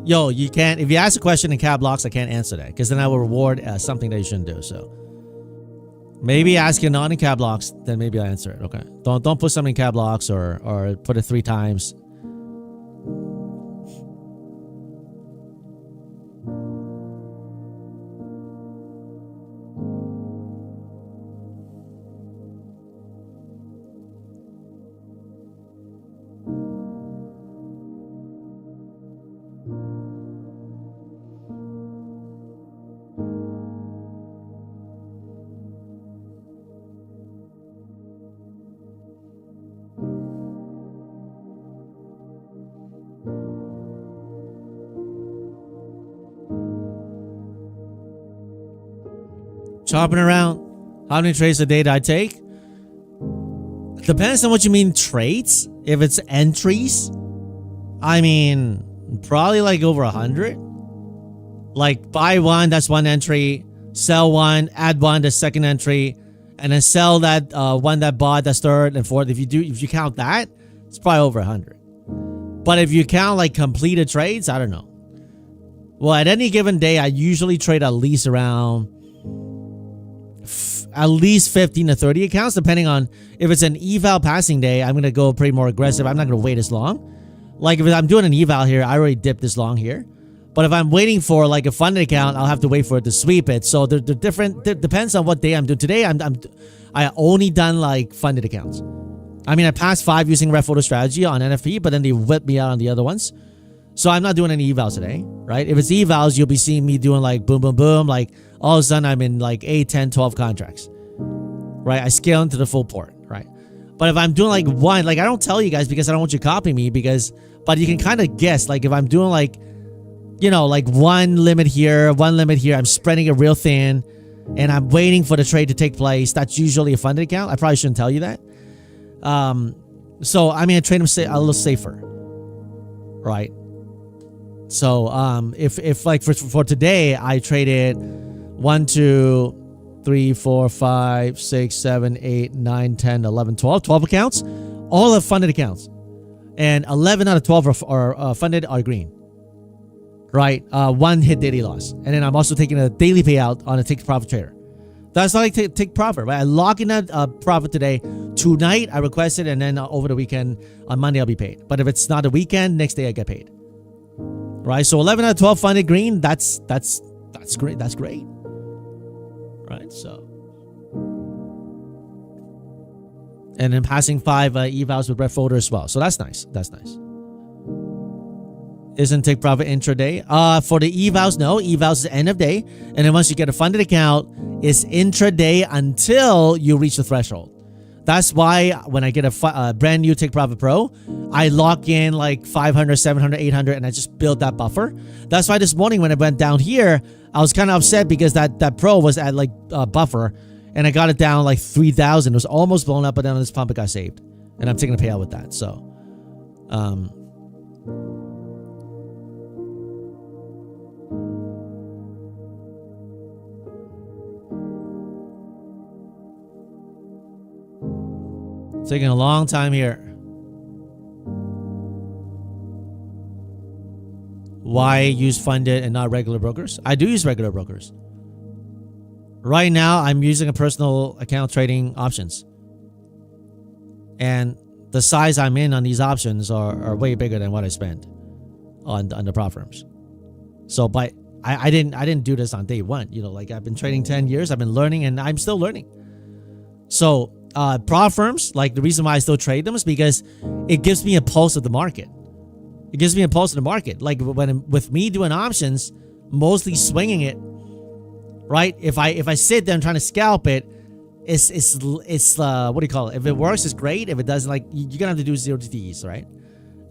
Yo, you can't. If you ask a question in cap locks, I can't answer that because then I will reward something that you shouldn't do. So maybe ask it not in cap locks, then maybe I'll answer it. Okay. Don't put something in cap locks or put it 3 times. Chopping around. How many trades a day do I take? Depends on what you mean trades. If it's entries, I mean, probably like over 100. Like buy 1, that's 1 entry. Sell 1, add 1, that's 2nd entry. And then sell that 1 that bought, that's 3rd and 4th. If you count that, it's probably over 100. But if you count like completed trades, I don't know. Well, at any given day, I usually trade at least around at least 15 to 30 accounts, depending on if it's an eval passing day. I'm going to go pretty more aggressive. I'm not going to wait as long. Like if I'm doing an eval here, I already dipped this long here. But if I'm waiting for like a funded account, I'll have to wait for it to sweep it. So they're different. Depends on what day I'm doing. Today, I only done like funded accounts. I mean, I passed 5 using ref photo strategy on NFP, but then they whipped me out on the other ones. So I'm not doing any evals today, right? If it's evals, you'll be seeing me doing like boom, boom, boom. Like all of a sudden I'm in like 8, 10, 12 contracts, right? I scale into the full port, right? But if I'm doing like 1, like I don't tell you guys because I don't want you to copy me but you can kind of guess, like if I'm doing like, you know, like 1 limit here, 1 limit here, I'm spreading it real thin and I'm waiting for the trade to take place. That's usually a funded account. I probably shouldn't tell you that. So I mean, I trade them a little safer, right? So if like for today I traded 1, 2, 3, 4, 5, 6, 7, 8, 9, 10, 11, 12 accounts, all are funded accounts, and 11 out of 12 are funded are green, right? 1 hit daily loss, and then I'm also taking a daily payout on a take profit trader. That's not like take profit, right? I lock in that profit today. Tonight I request it, and then over the weekend on Monday I'll be paid. But if it's not a weekend, next day I get paid. Right, so 11 out of 12 funded green. That's great. That's great. Right, so, and then passing 5 evals with red folder as well. So that's nice. That's nice. Isn't take profit intraday? For the evals, no. Evals is end of day, and then once you get a funded account, it's intraday until you reach the threshold. That's why when I get a brand new Take Profit Pro, I lock in like 500, 700, 800, and I just build that buffer. That's why this morning when I went down here, I was kind of upset because that Pro was at like buffer, and I got it down like 3,000. It was almost blown up, but then on this pump it got saved, and I'm taking a payout with that. So, taking a long time here. Why use funded and not regular brokers? I do use regular brokers. Right now, I'm using a personal account trading options. And the size I'm in on these options are way bigger than what I spend on the prop firms. So, but I didn't do this on day 1. You know, like I've been trading 10 years. I've been learning, and I'm still learning. So, prop firms, like the reason why I still trade them is because it gives me a pulse of the market. It gives me a pulse of the market. Like with me doing options, mostly swinging it, right? If I sit there and trying to scalp it, it's what do you call it? If it works, it's great. If it doesn't, like you're gonna have to do 0 TDs, right?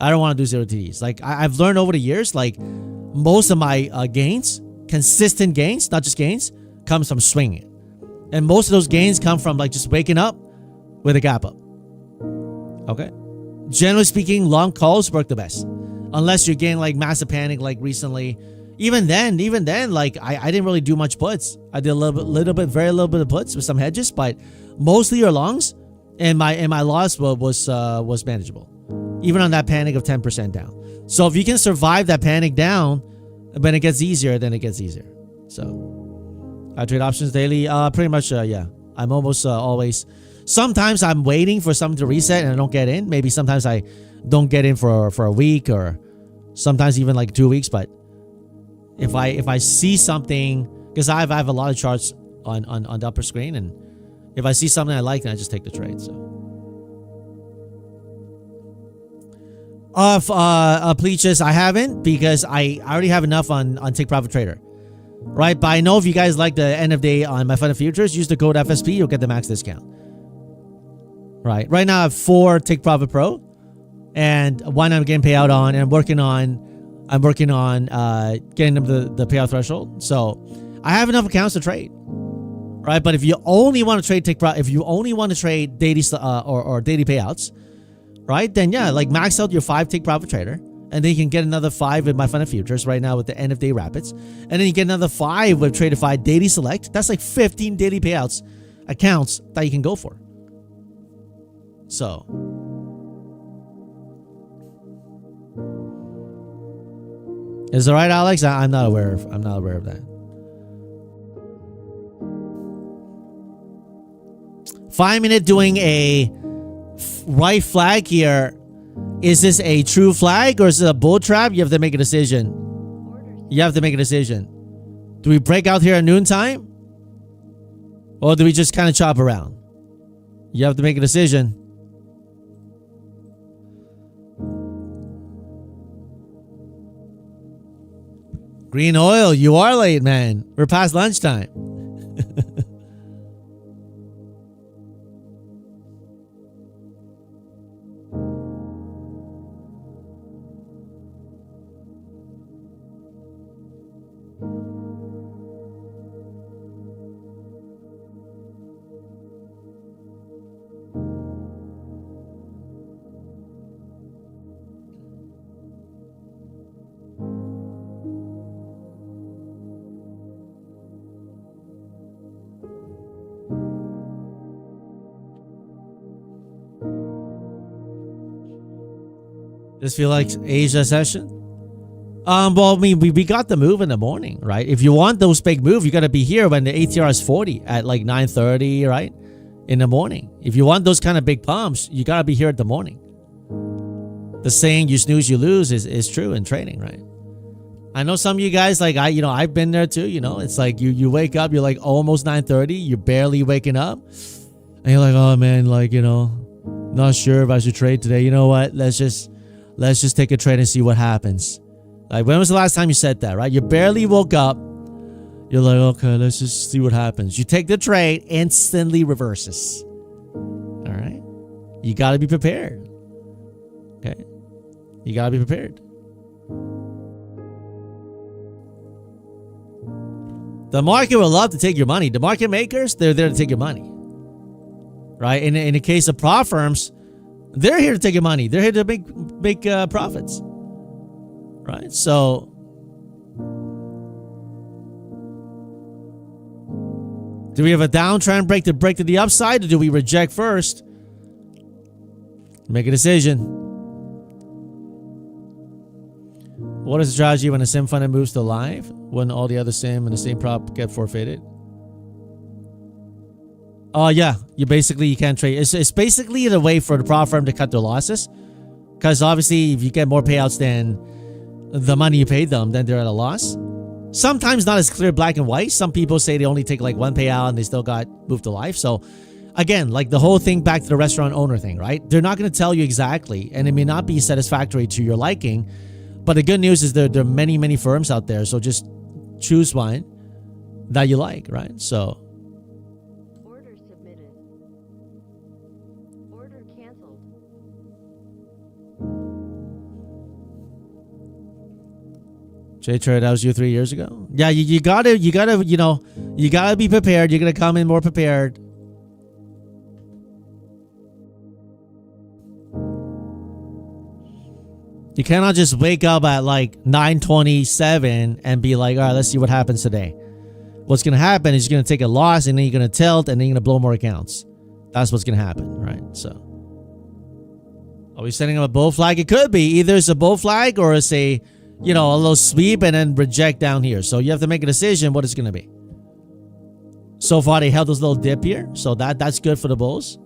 I don't want to do 0 TDs. Like I've learned over the years, like most of my gains, consistent gains, not just gains, comes from swinging it. And most of those gains come from like just waking up with a gap up. Okay. Generally speaking, long calls work the best. Unless you're getting like massive panic like recently. Even then, like I didn't really do much puts. I did very little bit of puts with some hedges, but mostly your longs, and my loss was manageable. even on that panic of 10% down. So if you can survive that panic down, when it gets easier, then it gets easier. So I trade options daily. Pretty much, yeah. I'm almost always. Sometimes I'm waiting for something to reset and I don't get in. Maybe sometimes I don't get in for a week or sometimes even like 2 weeks. But if I see something, because I have a lot of charts on the upper screen, and if I see something I like, then I just take the trade. So Pleaches, I haven't, because I already have enough on Take Profit Trader, right? But I know if you guys like the end of day on my fund of futures, use the code FSP, you'll get the max discount. Right now I have 4 Take Profit Pro, and 1 I'm getting payout on, and I'm working on getting them the payout threshold. So I have enough accounts to trade, right? But if you only want to trade if you only want to trade daily or daily payouts, right? Then yeah, like max out your 5 Take Profit Trader, and then you can get another 5 with my fund of futures right now with the end of day rapids, and then you get another 5 with Tradify daily select. That's like 15 daily payouts accounts that you can go for. So is it right, Alex? I'm not aware of that. 5 minute doing a white flag here. Is this a true flag or is it a bull trap? You have to make a decision. You have to make a decision. Do we break out here at noontime? Or do we just kind of chop around? You have to make a decision. Green oil, you are late, man. We're past lunchtime. Just feel like Asia session. Well, I mean, we got the move in the morning, right? If you want those big moves, you got to be here when the ATR is 40 at like 9:30, right? In the morning. If you want those kind of big pumps, you got to be here at the morning. The saying, you snooze, you lose is true in trading, right? I know some of you guys, like I've been there too, it's like you wake up, you're like almost 9:30, you're barely waking up. And you're like, oh man, like, not sure if I should trade today. You know what? Let's just take a trade and see what happens. Like, when was the last time you said that, right? You barely woke up. You're like, okay, let's just see what happens. You take the trade, instantly reverses. All right? You got to be prepared. Okay? You got to be prepared. The market will love to take your money. The market makers, they're there to take your money. Right? In the case of prop firms, they're here to take your money. They're here to make profits. Right? So do we have a downtrend break to the upside, or do we reject first? Make a decision. What is the strategy when a sim fund moves to live? When all the other sim and the same prop get forfeited? Oh yeah, you can't trade. It's basically the way for the prop firm to cut their losses, because obviously if you get more payouts than the money you paid them, then they're at a loss. Sometimes not as clear black and white. Some people say they only take like 1 payout and they still got moved to life. So again, like the whole thing back to the restaurant owner thing, right? They're not going to tell you exactly, and it may not be satisfactory to your liking. But the good news is there are many firms out there. So just choose one that you like, right? So. Order submitted. Order canceled. J-Trade, that was you 3 years ago? Yeah, you gotta be prepared. You're gonna come in more prepared. You cannot just wake up at like 9:27 and be like, all right, let's see what happens today. What's gonna happen is you're gonna take a loss, and then you're gonna tilt, and then you're gonna blow more accounts. That's what's gonna happen, right? So Are we setting up a bull flag? It could be. Either it's a bull flag or it's a, you know, a little sweep and then reject down here. So you have to make a decision what it's going to be. So far, they held this little dip here. So that's good for the bulls.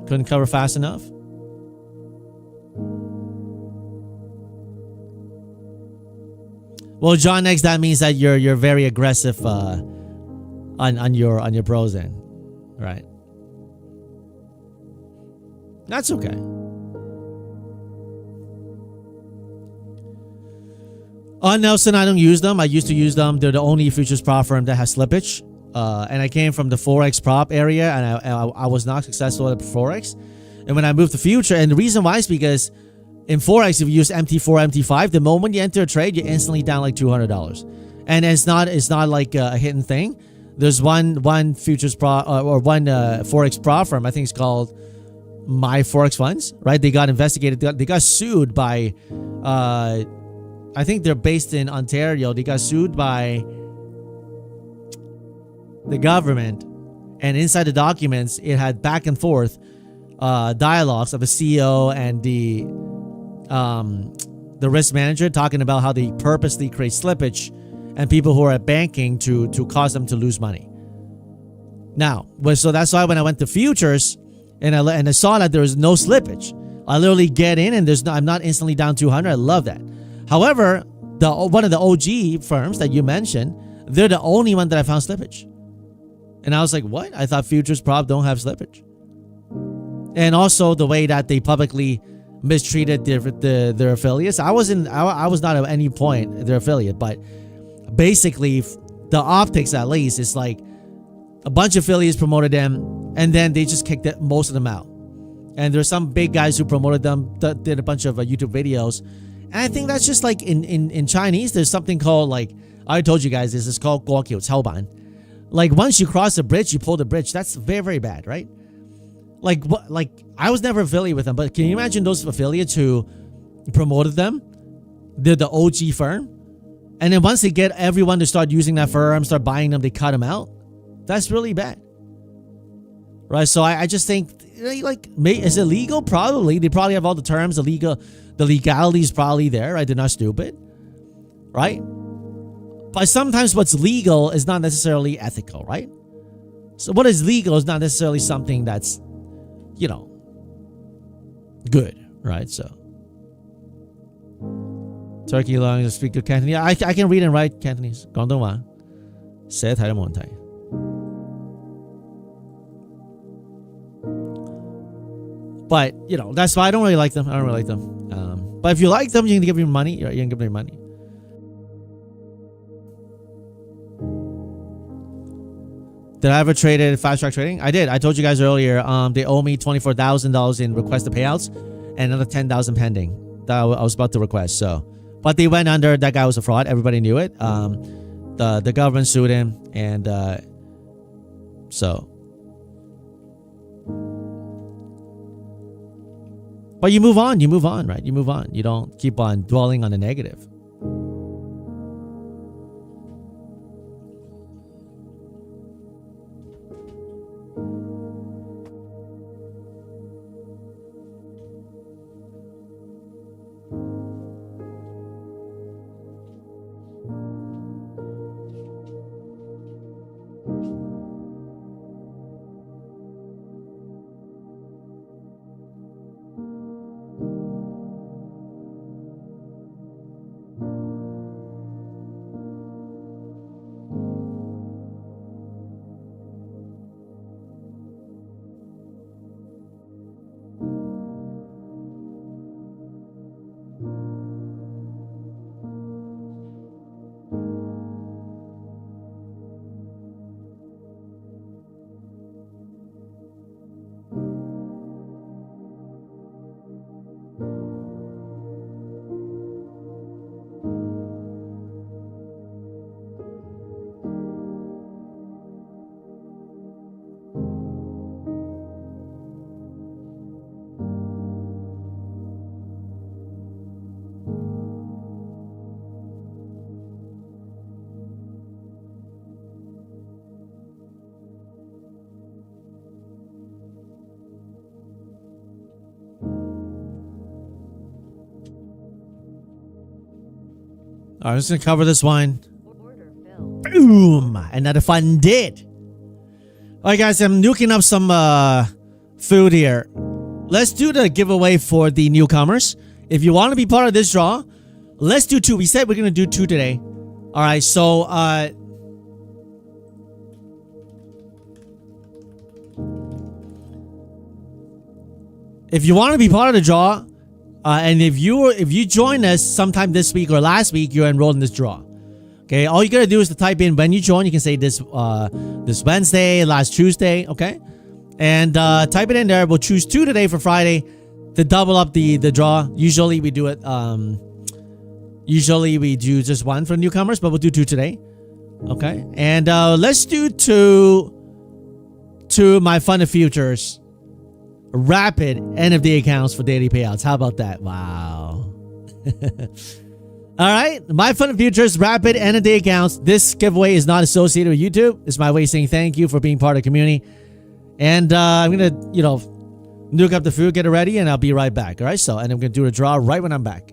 Couldn't cover fast enough. Well, John X, that means that you're very aggressive on your pros end, right? That's okay. On Nelson, I don't use them. I used to use them. They're the only futures prop firm that has slippage. And I came from the Forex prop area, and I was not successful at Forex. And when I moved to future, and the reason why is because in Forex, if you use MT4, MT5, the moment you enter a trade, you're instantly down like $200. And it's not like a hidden thing. There's one futures prop or one Forex prop firm. I think it's called My Forex Funds, right? They got investigated. They got sued by. I think they're based in Ontario. They got sued by the government, and inside the documents, it had back and forth dialogues of the CEO and the risk manager talking about how they purposely create slippage and people who are at banking to cause them to lose money. Now, so that's why when I went to futures and I saw that there was no slippage, I literally get in and I'm not instantly down 200. I love that. However, one of the OG firms that you mentioned, they're the only one that I found slippage. And I was like, what? I thought futures prop don't have slippage. And also the way that they publicly mistreated their affiliates. I was not at any point their affiliate, but basically the optics at least is like a bunch of affiliates promoted them and then they just kicked most of them out. And there's some big guys who promoted them, did a bunch of YouTube videos. And I think that's just like in Chinese, there's something called, like, I told you guys this is called 国有操盘. Like once you cross the bridge, you pull the bridge. That's very, very bad, right? Like what? Like I was never affiliated with them, but can you imagine those affiliates who promoted them? They're the OG firm, and then once they get everyone to start using that firm, start buying them, they cut them out. That's really bad, right? So I just think, like, is it legal? Probably. They probably have all the terms. The legality is probably there, right? They're not stupid, right? But sometimes what's legal is not necessarily ethical, right? So what is legal is not necessarily something that's, you know, good, right? So Turkey long to speak good Cantonese. I can read and write Cantonese. 廣東話寫睇都冇問題. But, you know, that's why I don't really like them. But if you like them, you can give me money. You can give me money. Did I ever traded fast track trading? I did. I told you guys earlier. They owe me $24,000 in requested payouts and another $10,000 pending that I was about to request. So, but they went under. That guy was a fraud. Everybody knew it. The government sued him, and so. But you move on. You move on, right? You move on. You don't keep on dwelling on the negative. I'm just gonna cover this one. Order filled. Boom! Another fun did. Alright guys, I'm nuking up some food here. Let's do the giveaway for the newcomers. If you want to be part of this draw, let's do 2. We said we're gonna do 2 today. Alright, so if you want to be part of the draw, and if you join us sometime this week or last week, you're enrolled in this draw. Okay, all you gotta do is to type in when you join. You can say this Wednesday, last Tuesday, okay, and type it in there. We'll choose 2 today for Friday to double up the draw. Usually we do it. Usually we do just 1 for newcomers, but we'll do 2 today. Okay, and let's do 2 my fun of futures. Rapid end of day accounts for daily payouts. How about that? Wow. All right. My fun of futures, rapid end of day accounts. This giveaway is not associated with YouTube. It's my way of saying thank you for being part of the community. And I'm going to, nuke up the food, get it ready, and I'll be right back. All right. So, and I'm going to do a draw right when I'm back.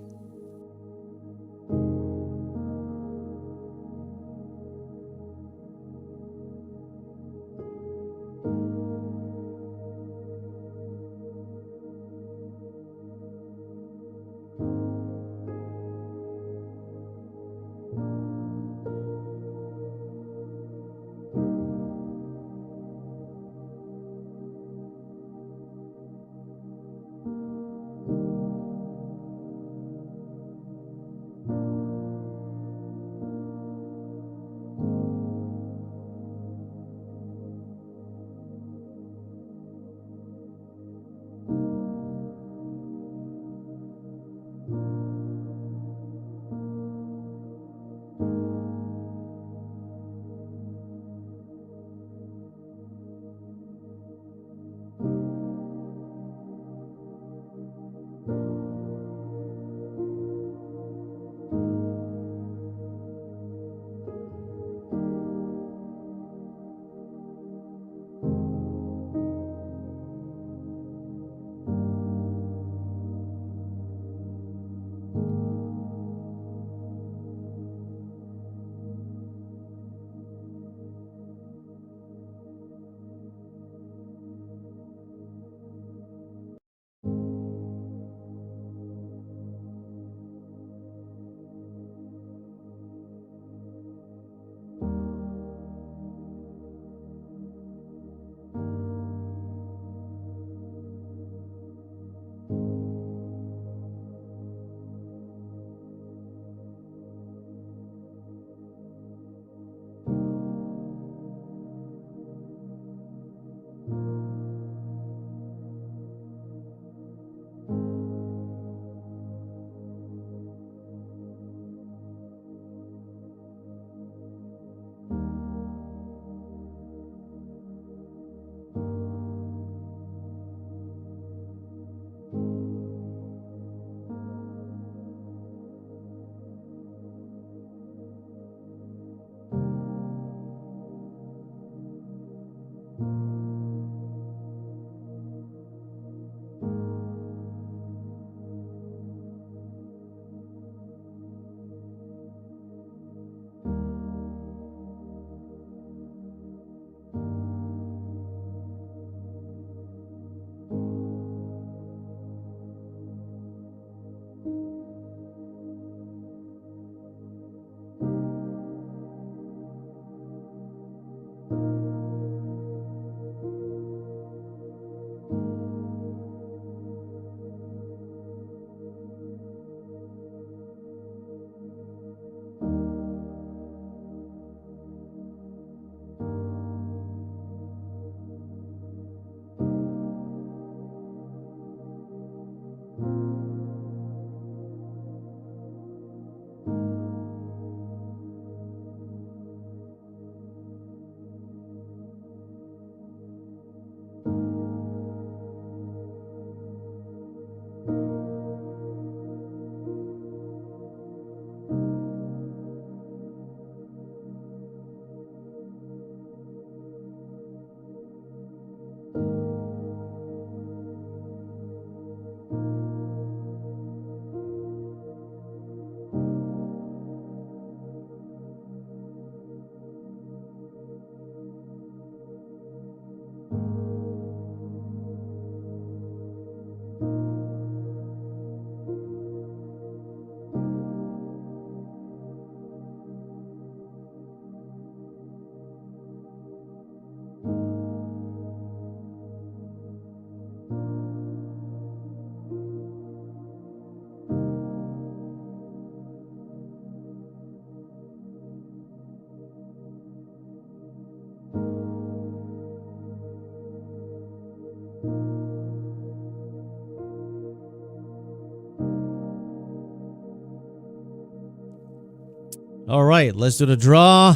All right, let's do the draw.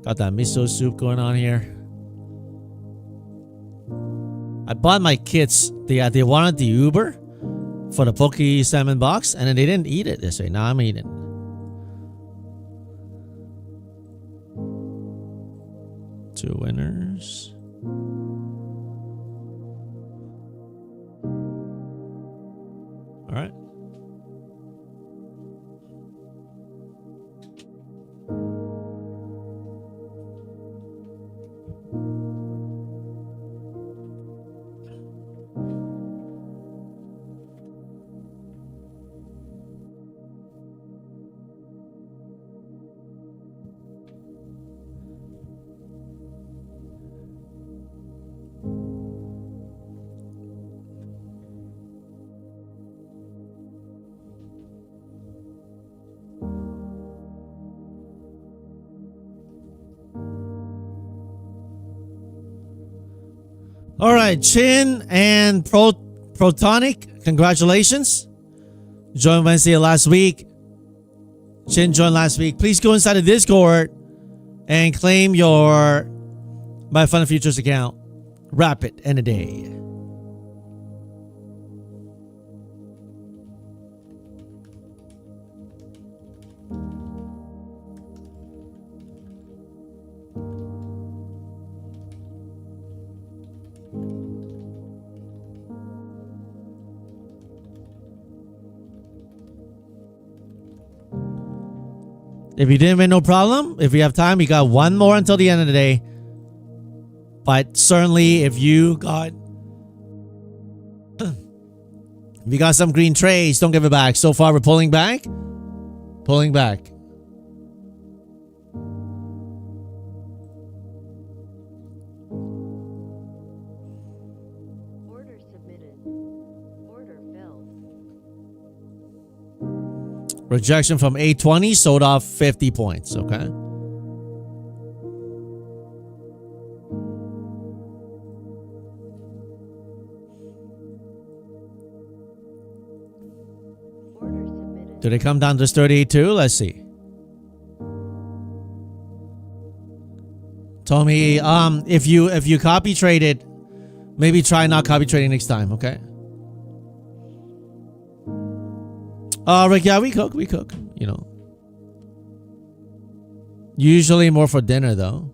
Got that miso soup going on here. I bought my kids. They wanted the Uber for the poke salmon box, and then they didn't eat it this way. Now I'm eating. Two winners. All right. All right, Chin and Protonic, congratulations. Joined Wednesday last week. Chin joined last week. Please go inside the Discord and claim your My Fun Futures account. Rapid end of day. If you didn't win, no problem. If you have time, you got one more until the end of the day. But certainly, if you got some green trays, don't give it back. So far, we're pulling back. Pulling back. Order submitted. Order filled. Rejection from 820, sold off 50 points. Okay. Order submitted. Did it come down to 38 too? Let's see. Tommy, if you copy traded, maybe try not copy trading next time, okay? Rick, yeah, we cook, you know. Usually more for dinner though.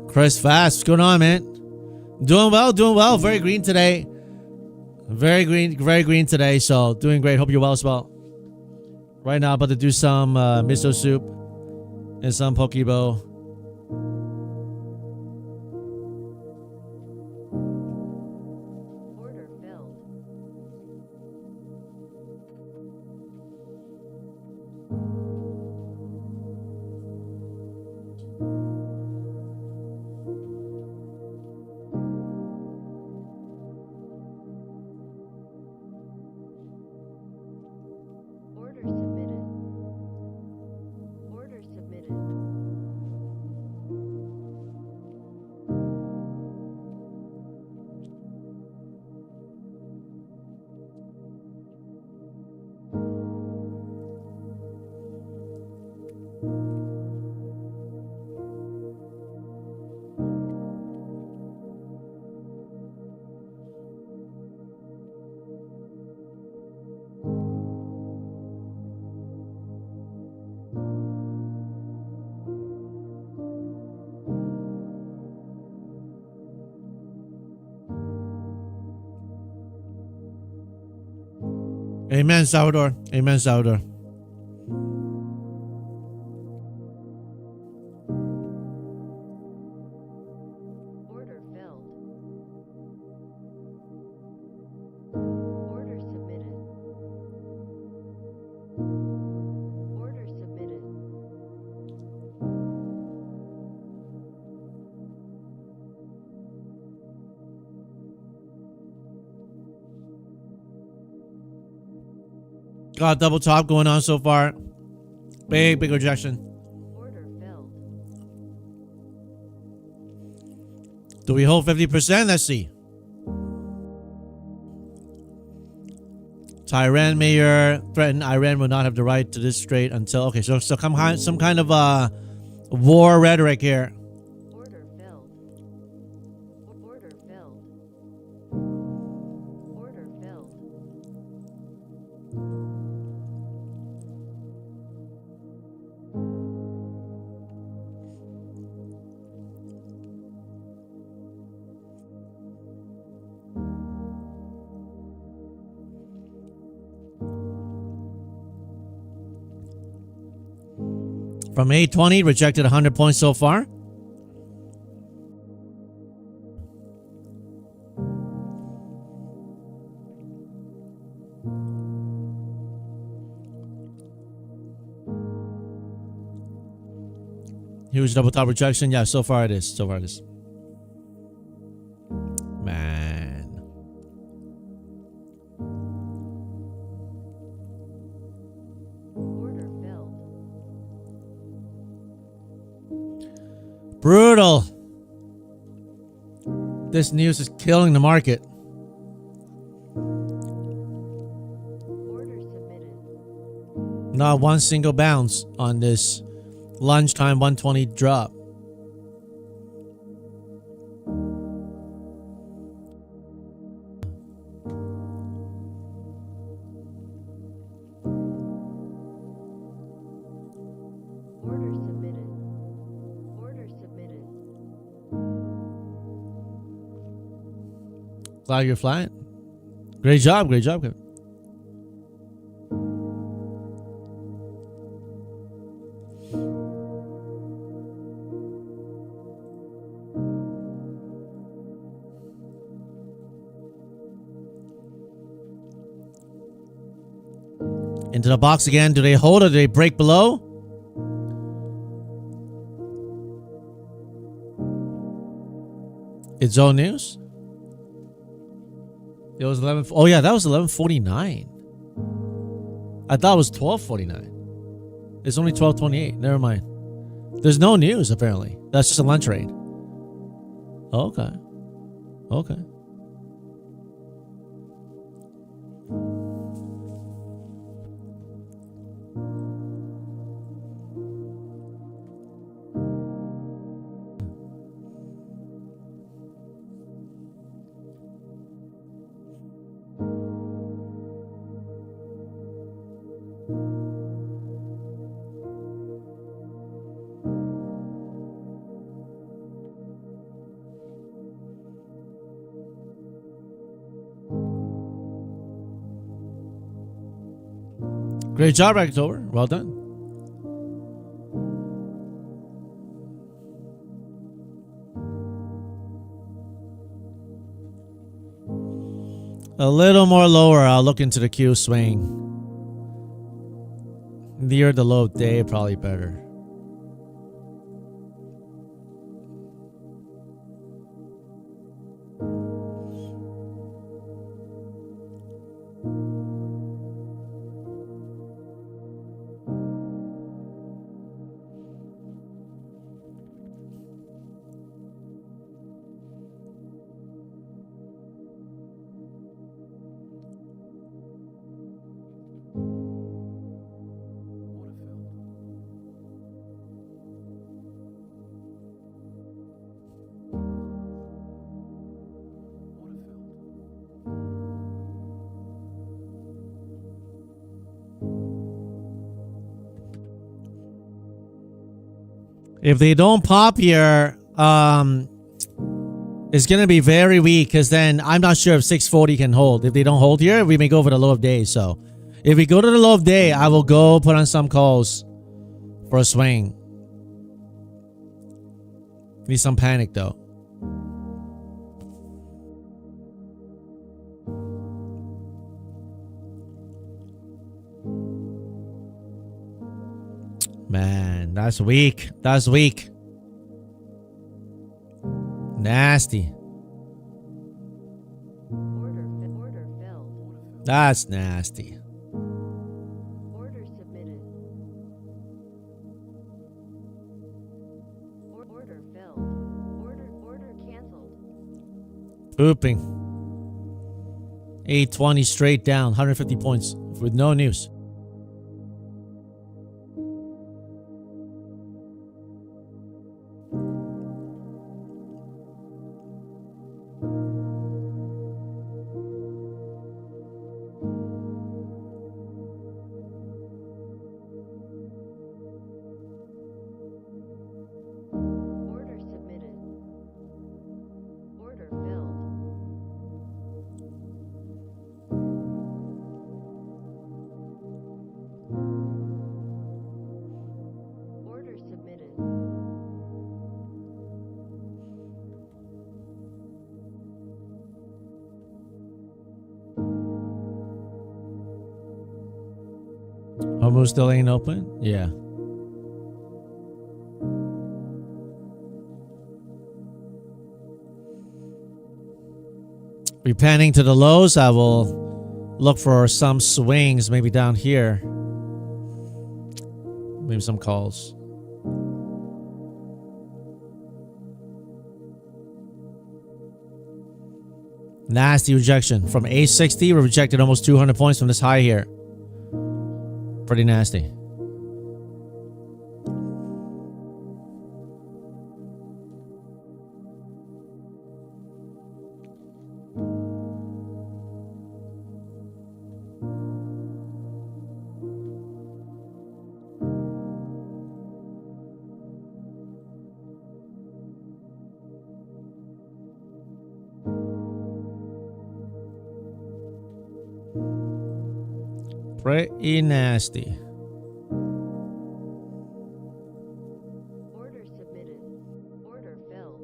Chris Fast, what's going on, man? Doing well. Very green today. Very green today. So doing great. Hope you're well as well. Right now, about to do some miso soup and some pokebo. Order filled. Order submitted. Order submitted. Amen, Salvador. Amen, Salvador. Order filled. Order submitted. Order submitted. Got double top going on so far. Big rejection. Order filled. Do we hold 50%? Let's see. Tehran mayor threatened Iran will not have the right to this strait until. Okay, so some kind of war rhetoric here. Order filled. Order filled. Order filled. From 820, rejected 100 points so far. Huge double top rejection. Yeah, so far it is. So far it is. Man. Order filled. Brutal. This news is killing the market. Order submitted. Not one single bounce on this lunchtime 120 drop. Order submitted. Order submitted. Glad you're flying. Great job. Great job, Kevin. Into the box again. Do they hold or do they break below? It's all news. It was 11. Oh yeah, that was 11:49. I thought it was 12:49. It's only 12:28. Never mind. There's no news apparently. That's just a lunch rate. Okay. Okay. Great job, October. Well done. A little more lower, I'll look into the Q swing. Near the low of day, probably better. If they don't pop here, it's going to be very weak because then I'm not sure if 640 can hold. If they don't hold here, we may go for the low of day. So if we go to the low of day, I will go put on some calls for a swing. Need some panic though. Man, that's weak. That's weak. Nasty. Order filled. That's nasty. Order submitted. Order filled. Order canceled. Pooping. 820 straight down, 150 points with no news. Order submitted. Order filled. Order submitted. Almost still ain't open? Yeah. Repenting to the lows, I will look for some swings, maybe down here. Maybe some calls. Nasty rejection. From 860, we rejected almost 200 points from this high here. Pretty nasty. Pretty nasty. Order submitted. Order filled.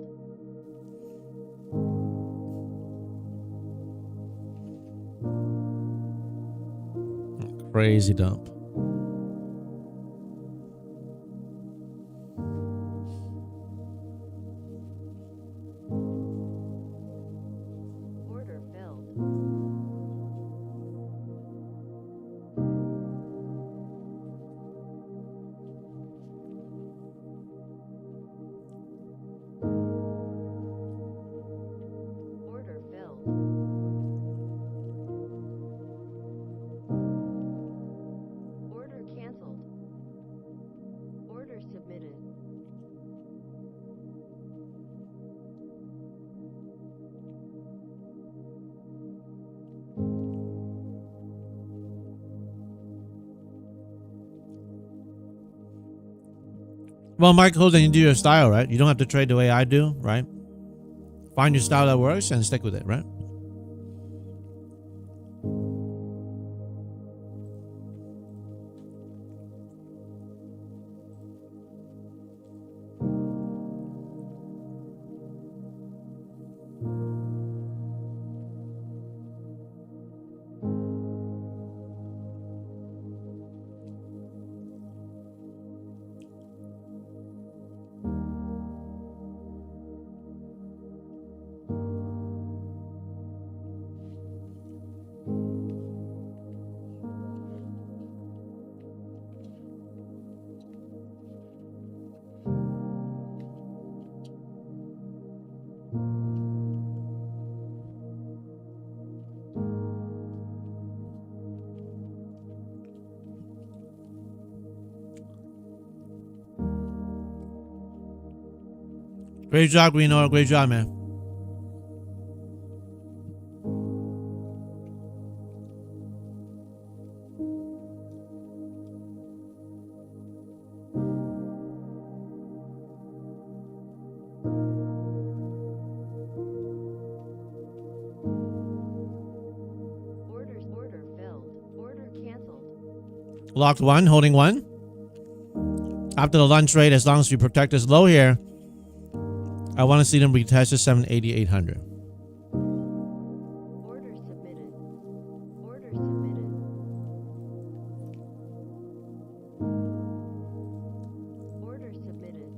Crazy dump. Order filled. Order filled. Order canceled. Order submitted. Well, Michael, then you do your style, right? You don't have to trade the way I do, right? Find your style that works and stick with it, right? Great job, Reno. Great job, man. Order filled. Order canceled. Locked one, holding one. After the lunch rate, as long as we protect this low here, I want to see them retest to 780, 800. Order submitted. Order submitted. Order submitted.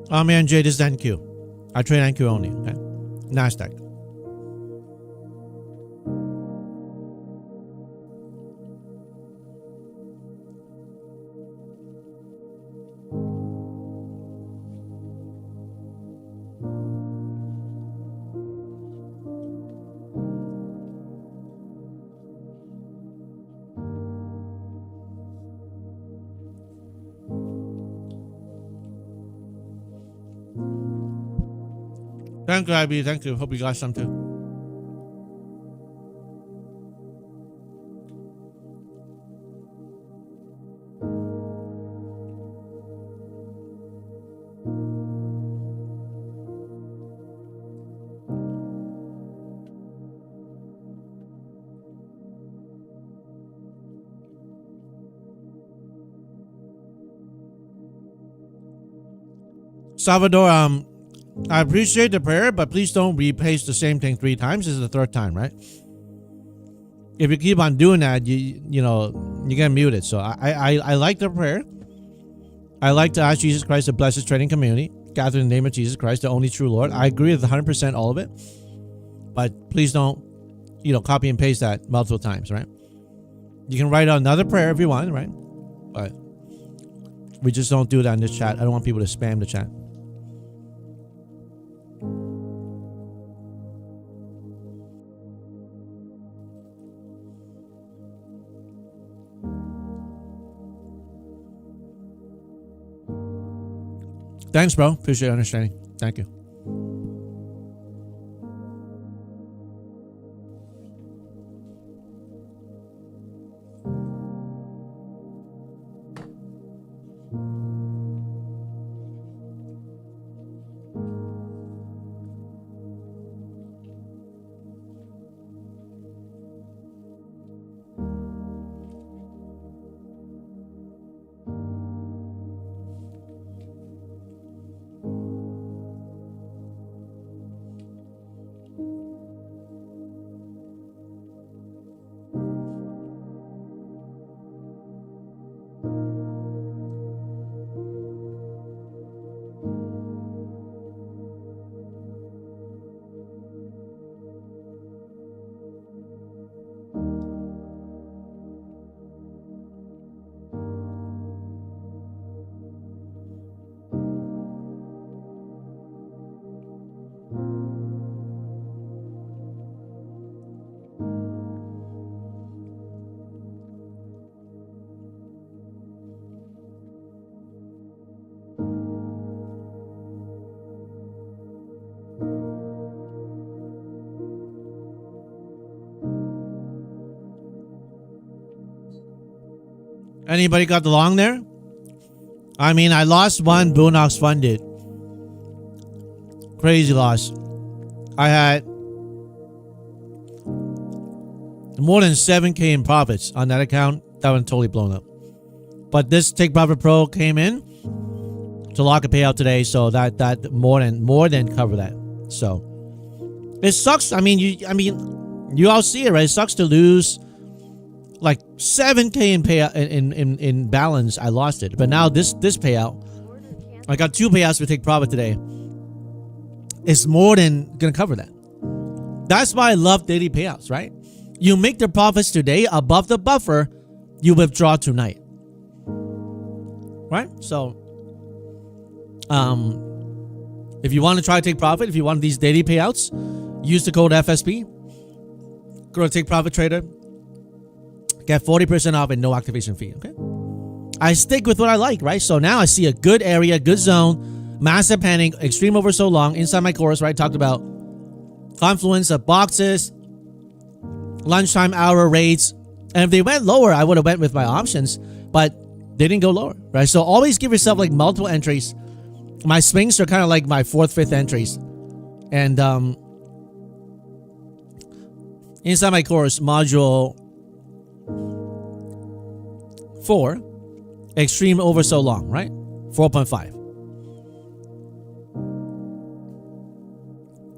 Oh man, Jay, this is NQ. I trade NQ only. Okay, Nasdaq. Thank you, IB. Thank you. Hope you got some too. Salvador, I appreciate the prayer, but please don't repaste the same thing 3 times. This is the 3rd time, right? If you keep on doing that, you know, you get muted. So I like the prayer. I like to ask Jesus Christ to bless his trading community. Gather in the name of Jesus Christ, the only true Lord. I agree with 100% all of it. But please don't, you know, copy and paste that multiple times, right? You can write another prayer if you want, right? But we just don't do that in this chat. I don't want people to spam the chat. Thanks, bro. Appreciate your understanding. Thank you. Anybody got the long there? I mean, I lost one Boondocks funded. Crazy loss. I had more than 7K in profits on that account. That one totally blown up. But this Take Profit Pro came in to lock a payout today, so that more than cover that. So it sucks. I mean, you all see it, right? It sucks to lose like 7K in payout in balance. I lost it, but now this payout, I got 2 payouts to Take Profit today. It's more than gonna cover that. That's why I love daily payouts, right? You make the profits today above the buffer, you withdraw tonight, right? So, if you want to try to take profit, if you want these daily payouts, use the code FSP. Go to Take Profit Trader. Get 40% off and no activation fee, okay? I stick with what I like, right? So now I see a good area, good zone, massive panic, extreme over so long. Inside my course, right, I talked about confluence of boxes, lunchtime hour rates. And if they went lower, I would have went with my options, but they didn't go lower, right? So always give yourself like multiple entries. My swings are kind of like my 4th, 5th entries. And inside my course, module 4, extreme over so long, right? 4.5.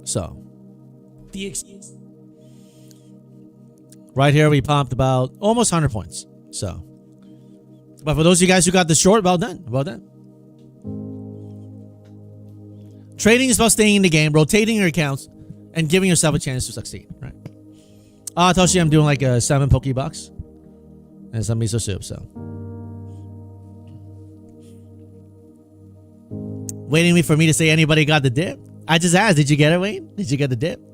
So, right here we pumped about almost 100 points. So, but for those of you guys who got the short, well done. Well done. Trading is about staying in the game, rotating your accounts, and giving yourself a chance to succeed, right? Toshi, I'm doing like a 7 Pokebox and some miso soup, so. Waiting for me to say anybody got the dip? I just asked, did you get it, Wayne? Did you get the dip? All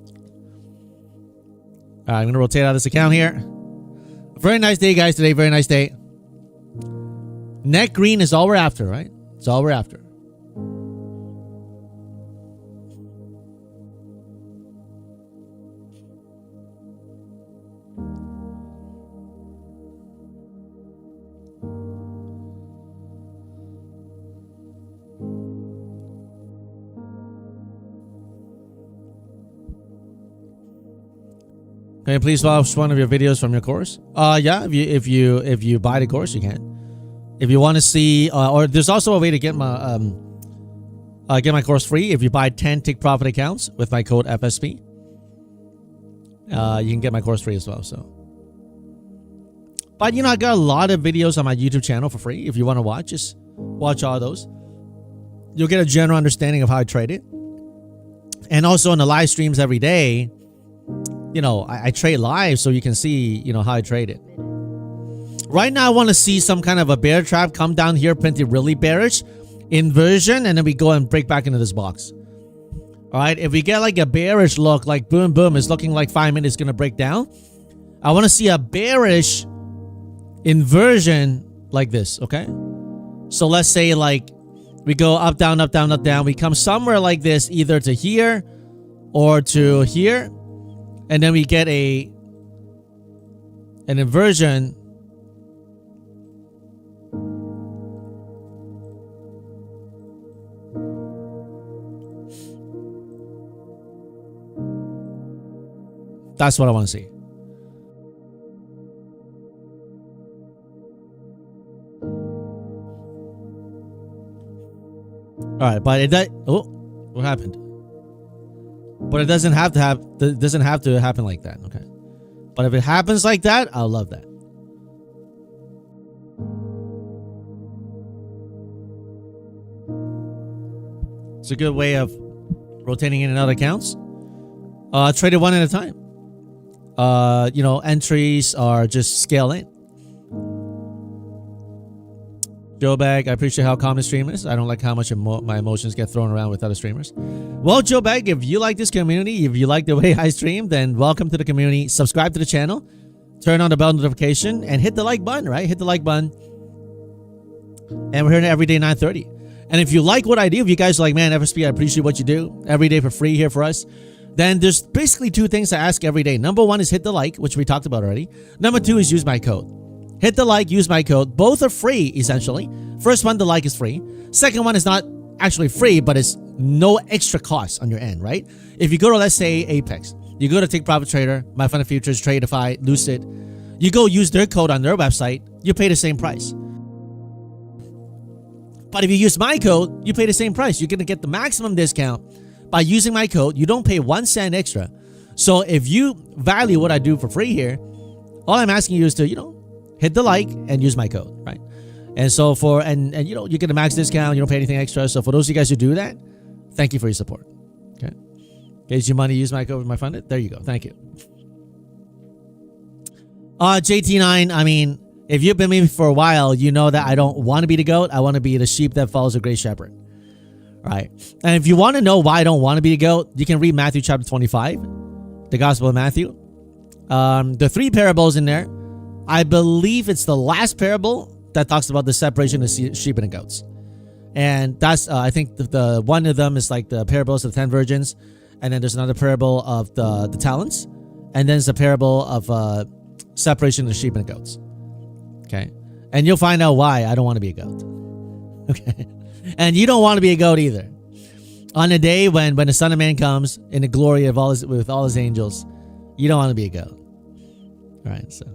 right, I'm going to rotate out this account here. Very nice day, guys, today. Very nice day. Net green is all we're after, right? It's all we're after. Can you please watch one of your videos from your course? Yeah, if you buy the course, you can. If you want to see, or there's also a way to get my course free. If you buy 10 Take Profit accounts with my code FSP, you can get my course free as well. So, but you know, I got a lot of videos on my YouTube channel for free. If you want to watch, just watch all those. You'll get a general understanding of how I trade it, and also in the live streams every day. You know, I trade live, so you can see, you know, how I trade it. Right now, I want to see some kind of a bear trap come down here, printed really bearish, inversion, and then we go and break back into this box. All right, if we get like a bearish look, like boom, boom, it's looking like 5 minutes going to break down. I want to see a bearish inversion like this, okay? So let's say like we go up, down, up, down, up, down. We come somewhere like this, either to here or to here. And then we get an inversion. That's what I want to see. All right, but it does. Oh, what happened? But it doesn't have to happen like that, okay? But if it happens like that, I'll love that. It's a good way of rotating in and out accounts. Trade it one at a time. You know, entries are just scale in. Joe Bag, I appreciate how calm the stream is. I don't like how much my emotions get thrown around with other streamers. Well, Joe Bag, if you like this community, if you like the way I stream, then welcome to the community. Subscribe to the channel, turn on the bell notification, and hit the like button, right? Hit the like button. And we're here every day, 9:30. And if you like what I do, if you guys are like, man, FSP, I appreciate what you do every day for free here for us, then there's basically 2 things I ask every day. Number 1 is hit the like, which we talked about already. Number 2 is use my code. Hit the like, use my code. Both are free, essentially. First one, the like is free. Second one is not actually free, but it's no extra cost on your end, right? If you go to, let's say, Apex, you go to Take Profit Trader, My Fund of Futures, Tradeify, Lucid, you go use their code on their website, you pay the same price. But if you use my code, you pay the same price. You're going to get the maximum discount by using my code. You don't pay 1 cent extra. So if you value what I do for free here, all I'm asking you is to, you know, hit the like and use my code, right? And so and you know, you get a max discount, you don't pay anything extra. So for those of you guys who do that, thank you for your support. Okay. Gauge your money, use my code with my funded. There you go. Thank you. JT9, I mean, if you've been with me for a while, you know that I don't want to be the goat. I want to be the sheep that follows a great shepherd. All right. And if you want to know why I don't want to be the goat, you can read Matthew chapter 25, the Gospel of Matthew. The 3 parables in there. I believe it's the last parable that talks about the separation of sheep and goats. And that's, I think the one of them is like the parables of the 10 virgins. And then there's another parable of the talents. And then there's a parable of separation of sheep and goats. Okay. And you'll find out why I don't want to be a goat. Okay. And you don't want to be a goat either. On the day when the Son of Man comes in the glory of with all his angels, you don't want to be a goat. All right. So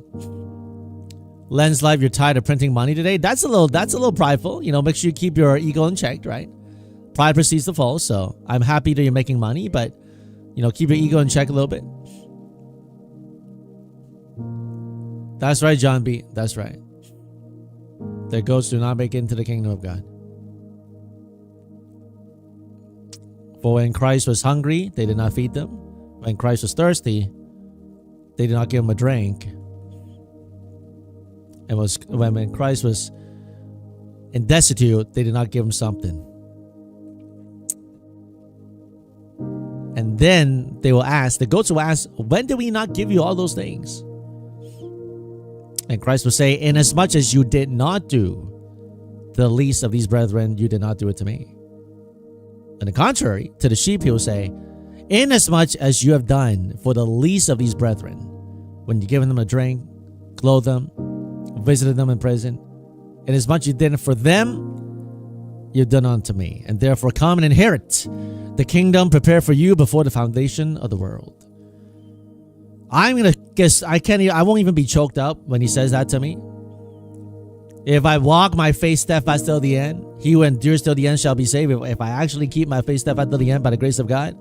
Lens Live, you're tired of printing money today. That's a little prideful. You know, make sure you keep your ego in check, right? Pride precedes the fall. So I'm happy that you're making money, but you know, keep your ego in check a little bit. That's right, John B. That's right. The goats do not make it into the kingdom of God. For when Christ was hungry, they did not feed them. When Christ was thirsty, they did not give him a drink. And when Christ was in destitute, they did not give him something. And then they will ask, the goats will ask, when did we not give you all those things? And Christ will say, inasmuch as you did not do the least of these brethren, you did not do it to me. On the contrary, to the sheep he will say, inasmuch as you have done for the least of these brethren, when you given them a drink, clothed them, visited them in prison, inasmuch you did it for them, you've done unto me. And therefore come and inherit the kingdom prepared for you before the foundation of the world. I'm gonna guess I won't even be choked up when he says that to me. If I walk my faith steadfast till the end, he who endures till the end shall be saved. If I actually keep my faith steadfast till the end by the grace of God,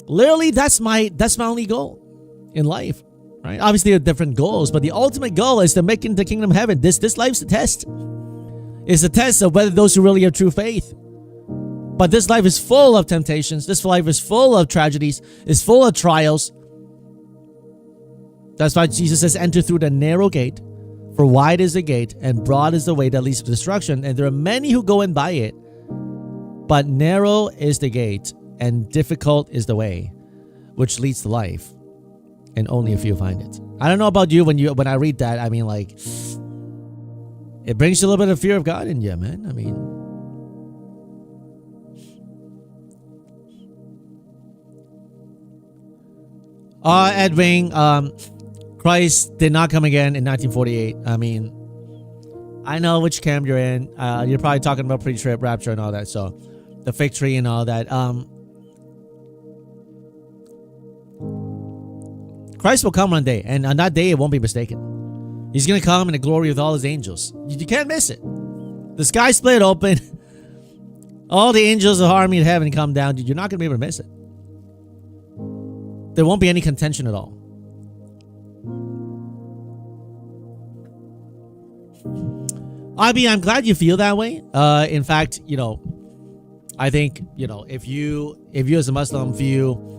literally that's my only goal in life. Right? Obviously there are different goals, but the ultimate goal is to make it into the kingdom of heaven. This life's a test. It's a test of whether those who really have true faith. But this life is full of temptations. This life is full of tragedies. It's full of trials. That's why Jesus says, enter through the narrow gate. For wide is the gate, and broad is the way that leads to destruction. And there are many who go in by it. But narrow is the gate, and difficult is the way, which leads to life. And only a few find it. I don't know about you, when I read that, I mean, like, it brings you a little bit of fear of God in you, man. I mean, Edwin, Christ did not come again in 1948. I mean, I know which camp you're in. You're probably talking about pre-trib rapture and all that. So, the fig tree and all that. Christ will come one day, and on that day, it won't be mistaken. He's going to come in the glory with all his angels. You can't miss it. The sky split open. All the angels of the army of heaven come down. You're not going to be able to miss it. There won't be any contention at all. I'm glad you feel that way. In fact, I think, if you as a Muslim view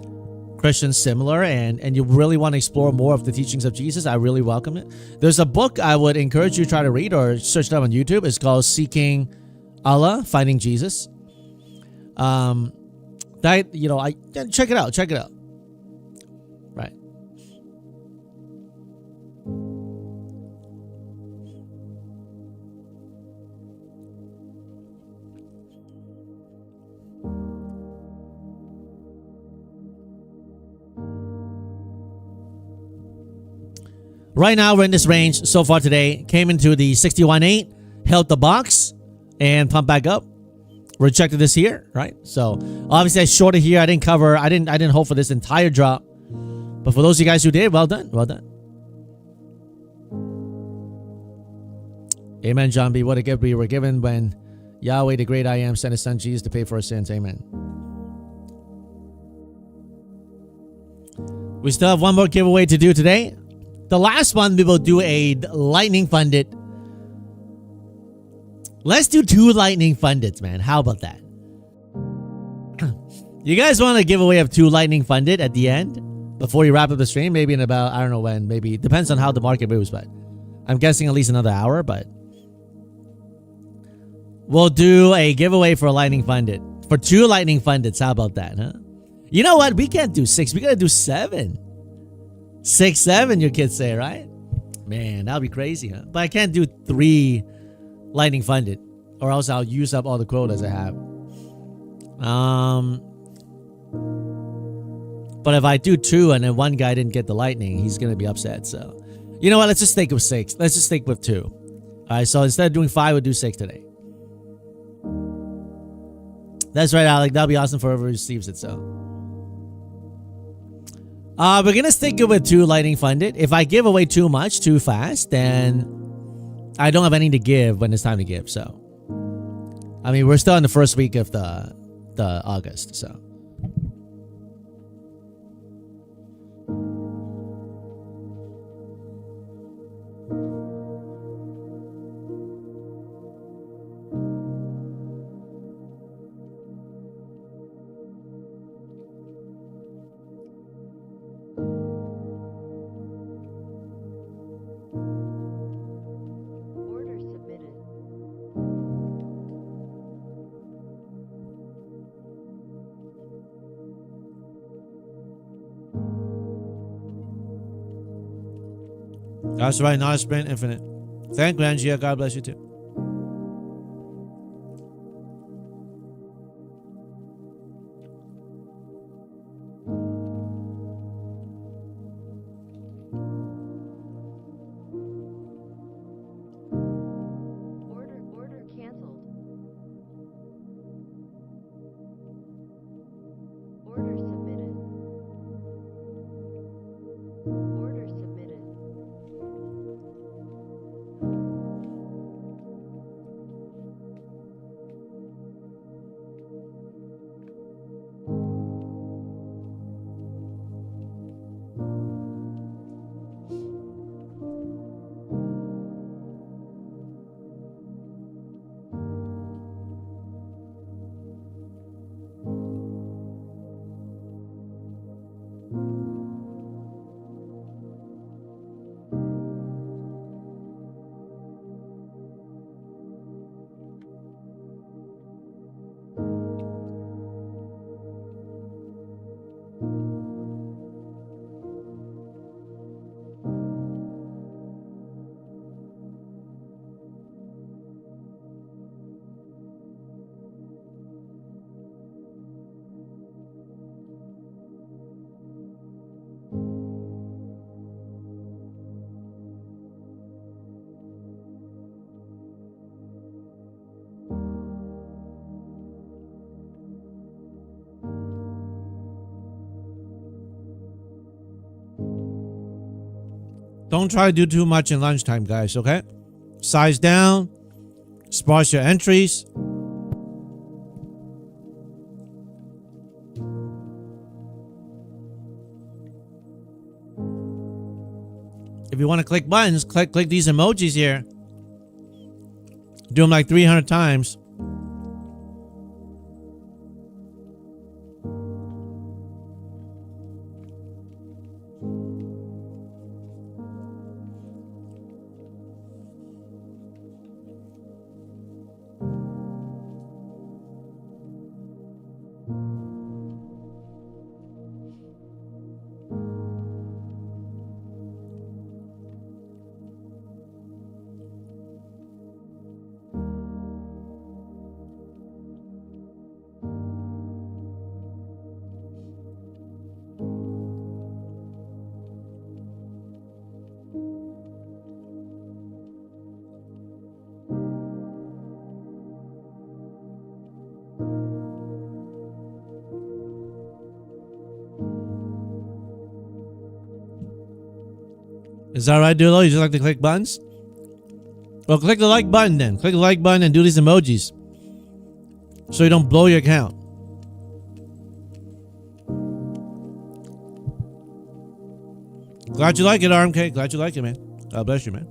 Christians similar and you really want to explore more of the teachings of Jesus, I really welcome it. There's a book I would encourage you to try to read or search it up on YouTube. It's called Seeking Allah, Finding Jesus. Check it out. Right. Right now, we're in this range so far today. Came into the 61.8, held the box, and pumped back up. Rejected this here, right? So obviously I shorted here. I didn't hope for this entire drop. But for those of you guys who did, well done. Well done. Amen, John B. What a gift we were given when Yahweh, the great I am, sent his son Jesus to pay for our sins. Amen. We still have one more giveaway to do today. The last one, we will do a lightning funded. Let's do 2 lightning fundeds, man. How about that? You guys want a giveaway of 2 lightning funded at the end? Before you wrap up the stream? Maybe in about, I don't know when. Maybe. Depends on how the market moves, but I'm guessing at least another hour, but we'll do a giveaway for a lightning funded. For 2 lightning fundeds. How about that, huh? You know what? We can't do 6. We gotta do 7. 6, 7, your kids say, right? Man, that'll be crazy, huh? But I can't do 3 lightning funded, or else I'll use up all the quotas I have. But if I do 2 and then one guy didn't get the lightning, he's gonna be upset. So, you know what? Let's just stick with 6. Let's just stick with 2. All right. So instead of doing 5, we'll do 6 today. That's right, Alec. That'll be awesome for whoever receives it. So. We're going to stick it with 2 lightning funded. If I give away too much too fast, then I don't have anything to give when it's time to give. So, I mean, we're still in the first week of the August. So, That's right, not a sprint, infinite. Thank you, Angia. God bless you too. Order canceled. Order submitted. Order submitted. Don't try to do too much in lunchtime, guys, okay? Size down, sparse your entries. If you want to click buttons, click these emojis here. Do them like 300 times. Is that right, Dulo? You just like to click buttons? Well, click the like button then. Click the like button and do these emojis so you don't blow your account. Glad you like it, RMK. Glad you like it, man. God bless you, man.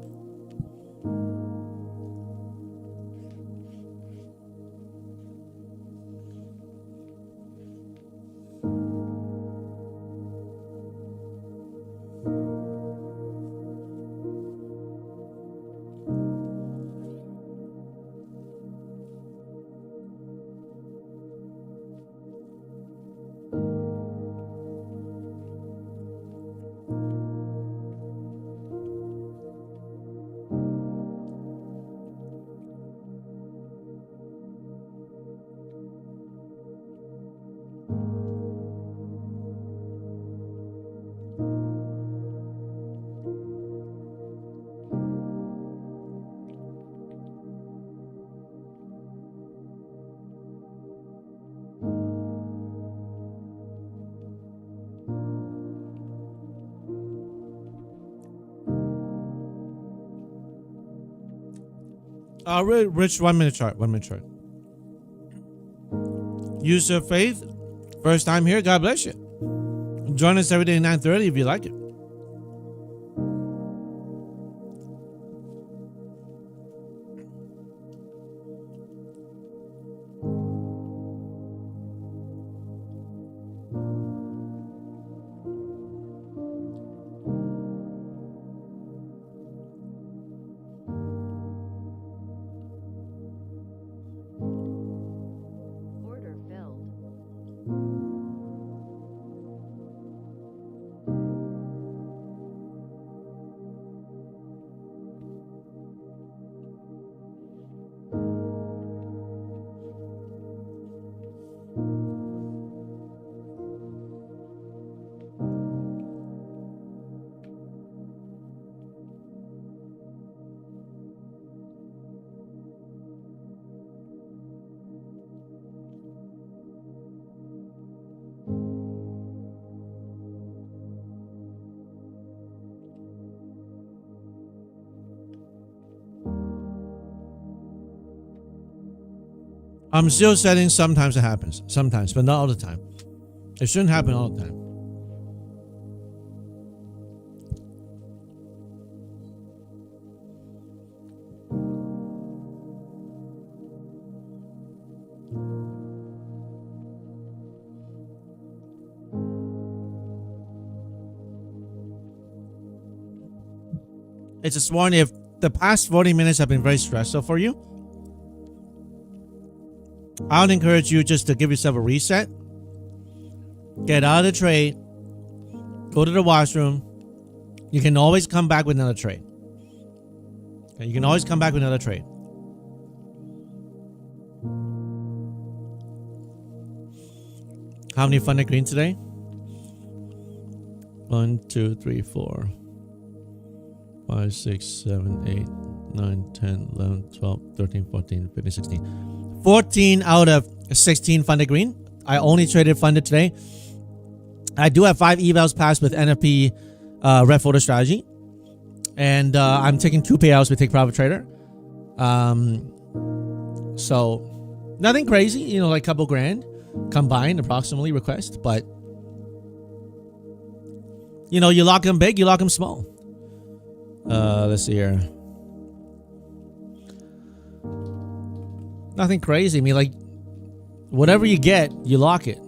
Rich, 1 minute chart. 1 minute chart. Use your faith. First time here. God bless you. Join us every day at 9:30 if you like it. Order filled. I'm still setting. Sometimes it happens. Sometimes, but not all the time. It shouldn't happen all the time. It's just one if the past 40 minutes have been very stressful for you. I would encourage you just to give yourself a reset. Get out of the trade. Go to the washroom. You can always come back with another trade. Okay, you can always come back with another trade. How many funded green today? 1, 2, 3, 4, 5, 6, 7, 8, 9, 10, 11, 12, 13, 14, 15, 16. 14 out of 16 funded green. I only traded funded today. I do have 5 evals passed with NFP red folder strategy. And I'm taking 2 payouts with Take Profit Trader. So nothing crazy, you know, like a couple grand combined approximately request. But, you know, you lock them big, you lock them small. Let's see here. Nothing crazy. I mean, like, whatever you get, you lock it.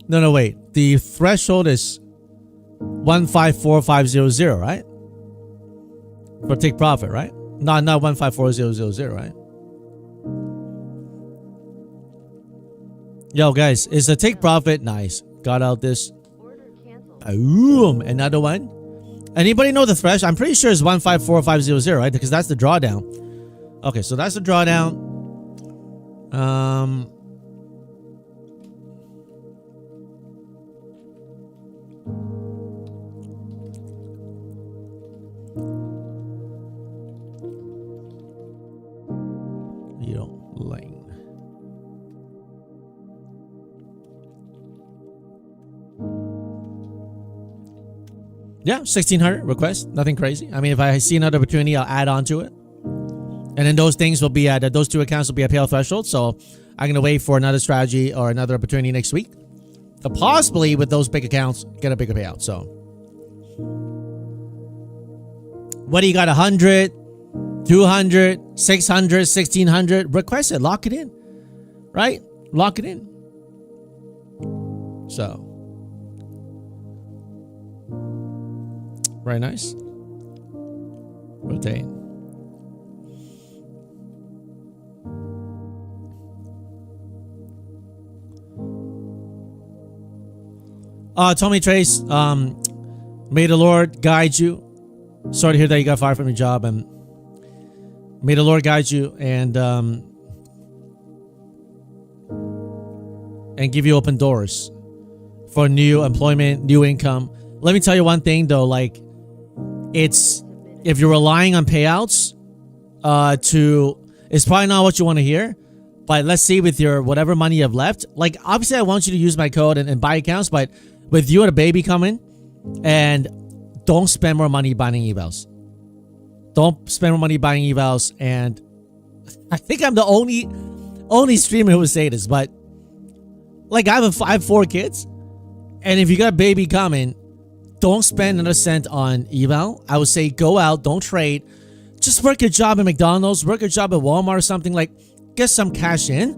No, wait. The threshold is 154500, right? For take profit, right? Not 154000, right? Yo, guys, is the take profit nice? Got out this. Order canceled. Boom, another one. Anybody know the threshold? I'm pretty sure it's 154500, right? Because that's the drawdown. Okay, so that's the drawdown. You don't lane. Yeah, 1600 request. Nothing crazy. I mean, if I see another opportunity, I'll add on to it. And then those things will be at, those 2 accounts will be at payout threshold. So I'm going to wait for another strategy or another opportunity next week to possibly, with those big accounts, get a bigger payout. So what do you got? 100, 200, 600, 1600? Request it. Lock it in. Right? Lock it in. So. Very nice. Rotate. Tommy Trace, may the Lord guide you. Sorry to hear that you got fired from your job, and may the Lord guide you and give you open doors for new employment, new income. Let me tell you one thing though, like, it's, if you're relying on payouts it's probably not what you want to hear. But let's see, with your whatever money you have left, like, obviously I want you to use my code and buy accounts, but with you and a baby coming, and don't spend more money buying evals. Don't spend more money buying evals. And I think I'm the only streamer who would say this, but like, I have 4 kids, and if you got a baby coming, don't spend another cent on eval. I would say go out, don't trade. Just work your job at McDonald's, work your job at Walmart or something, like, get some cash in.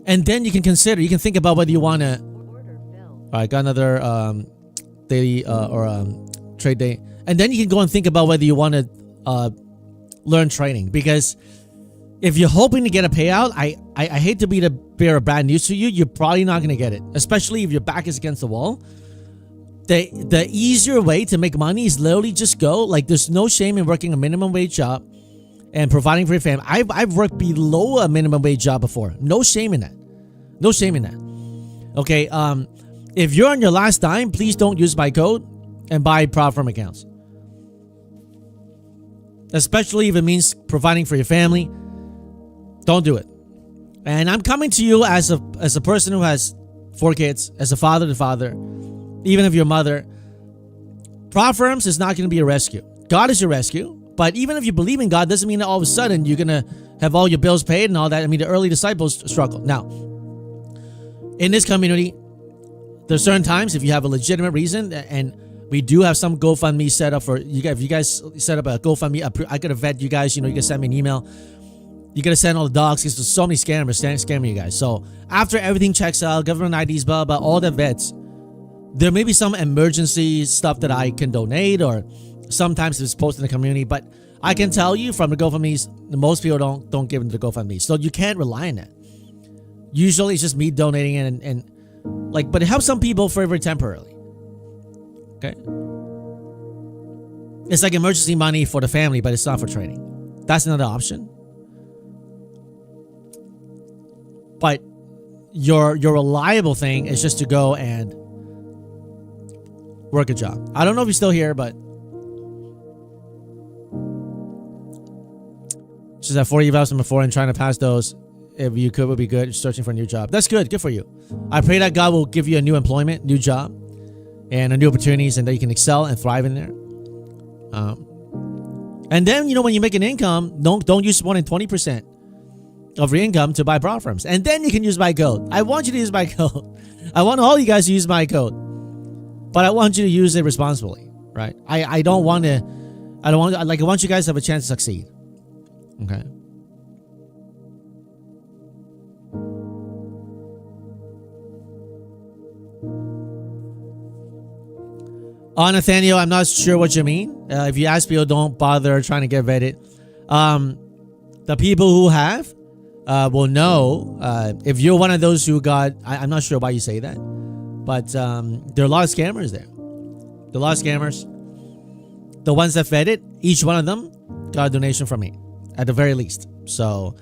And then you can consider, you can think about whether you want to. All right, got another daily trade day. And then you can go and think about whether you want to learn trading. Because if you're hoping to get a payout, I hate to be the bearer of bad news to you. You're probably not going to get it, especially if your back is against the wall. The easier way to make money is literally just go. Like, there's no shame in working a minimum wage job and providing for your family. I've worked below a minimum wage job before. No shame in that. No shame in that. Okay, if you're on your last dime, please don't use my code and buy prop firm accounts. Especially if it means providing for your family. Don't do it. And I'm coming to you as a person who has 4 kids, as a father to father. even if your mother. Prop firms is not going to be a rescue. God is your rescue. But even if you believe in God, doesn't mean that all of a sudden you're going to have all your bills paid and all that. I mean, the early disciples struggled. Now, in this community, there's certain times if you have a legitimate reason, and we do have some GoFundMe set up for you guys. If you guys set up a GoFundMe, I gotta vet you guys. You know, you can send me an email. You gotta send all the dogs because there's so many scammers scamming you guys. So after everything checks out, government IDs, blah, blah, all the vets, there may be some emergency stuff that I can donate, or sometimes it's posted in the community. But I can tell you from the GoFundMe's, most people don't give into the GoFundMe. So you can't rely on that. Usually it's just me donating it and like, but it helps some people very temporarily. Okay. It's like emergency money for the family, but it's not for training. That's another option. But your reliable thing is just to go and work a job. I don't know if you're still here, but just have 40 evals before and trying to pass those. If you could, would be good. Searching for a new job. That's good. Good for you. I pray that God will give you a new employment, new job, and a new opportunities, and that you can excel and thrive in there. And then, you know, when you make an income, don't use more than 20% of your income to buy prop firms. And then you can use my code. I want you to use my code. I want all you guys to use my code. But I want you to use it responsibly, right? I want you guys to have a chance to succeed. Okay. Nathaniel, I'm not sure what you mean. If you ask people, don't bother trying to get vetted. The people who have will know. If you're one of those who got, I'm not sure why you say that, but there are a lot of scammers there. There are a lot of scammers. The ones that vetted, each one of them got a donation from me, at the very least. So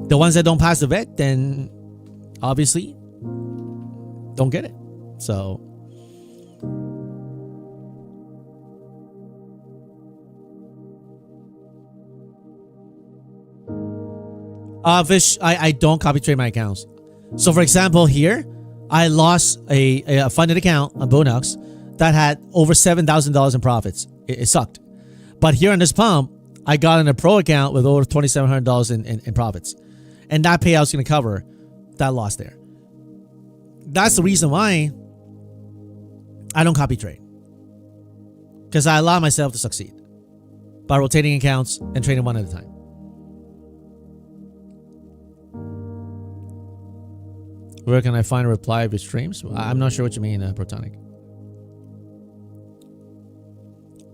the ones that don't pass the vet, then obviously don't get it. So Fish, I don't copy trade my accounts. So for example, here, I lost a funded account on Bonox that had over $7,000 in profits. It sucked. But here on this pump, I got in a pro account with over $2,700 in profits. And that payout's going to cover that loss there. That's the reason why I don't copy trade. Because I allow myself to succeed by rotating accounts and trading one at a time. Where can I find a reply of your streams? I'm not sure what you mean, Protonic.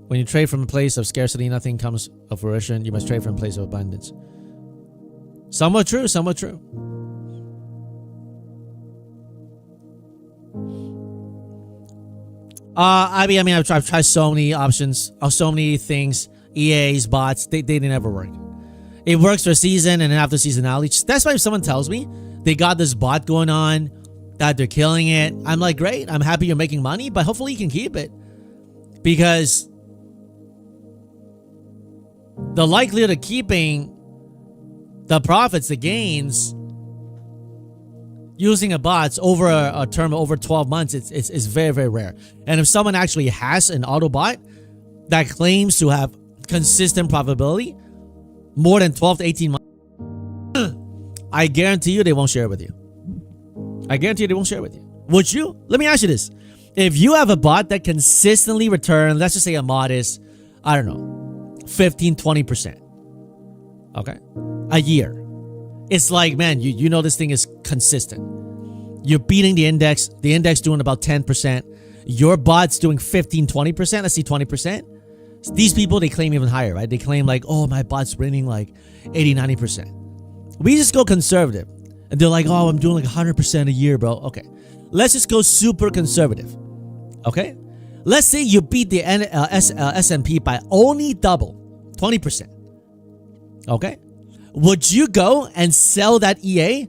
When you trade from a place of scarcity, nothing comes of fruition. You must trade from a place of abundance. Somewhat true, somewhat true. I mean, I've tried so many options, so many things, EAs, bots. They never work. It works for a season and then after seasonality. That's why if someone tells me they got this bot going on, that they're killing it, I'm like, great. I'm happy you're making money, but hopefully you can keep it. Because the likelihood of keeping the profits, the gains, using a bot over a term of over 12 months, it's very, very rare. And if someone actually has an auto bot that claims to have consistent profitability, more than 12 to 18 months, I guarantee you they won't share it with you. I guarantee you they won't share it with you. Would you? Let me ask you this. If you have a bot that consistently returns, let's just say a modest, I don't know, 15, 20%. Okay? A year. It's like, man, you know this thing is consistent. You're beating the index doing about 10%. Your bot's doing 15, 20%. Let's see, 20%. These people, they claim even higher, right? They claim like, oh, my bot's winning like 80, 90%. We just go conservative. And they're like, oh, I'm doing like 100% a year, bro. Okay. Let's just go super conservative. Okay? Let's say you beat the S&P by only double, 20%. Okay? Would you go and sell that EA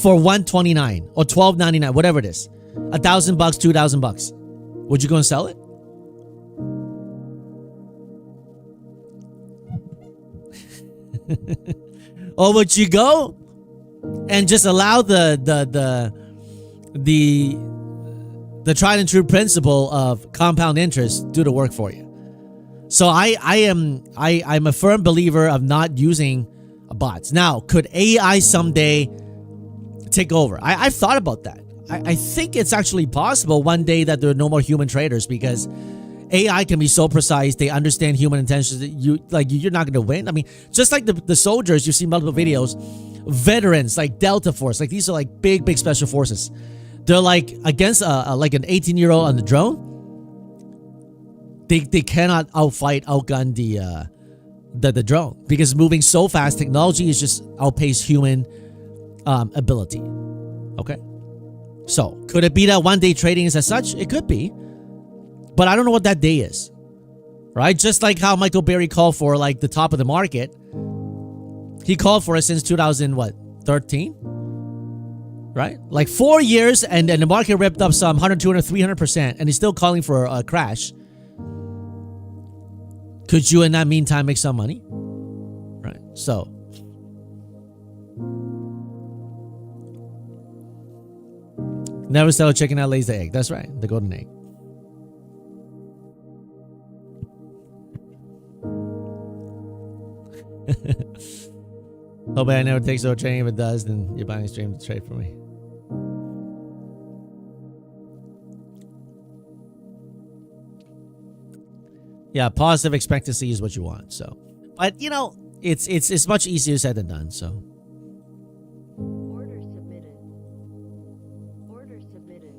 for $129 or $12.99, whatever it is? $1,000, $2,000. Would you go and sell it? Or would you go and just allow the the tried and true principle of compound interest do the work for you. So I'm a firm believer of not using bots. Now, could AI someday take over? I've thought about that. I think it's actually possible one day that there are no more human traders, because AI can be so precise. They understand human intentions that you're not going to win. I mean, just like the soldiers, you've seen multiple videos, veterans like Delta Force, like these are like big special forces. They're like against like an 18-year-old on the drone. They cannot outgun the drone, because moving so fast, technology is just outpace human ability. Okay, so could it be that one day trading is as such? It could be, but I don't know what that day is, right? Just like how Michael Berry called for like the top of the market, he called for it since 2013, right? Like 4 years, and the market ripped up some 100, 200, 300%, and he's still calling for a crash. Could you in that meantime make some money? Right. So never sell a chicken that lays the egg. That's right. The golden egg. Hope I never takes over trading. If it does, then you're buying a stream to trade for me. Yeah, positive expectancy is what you want. So, but you know, it's much easier said than done. So, Order submitted. Order submitted.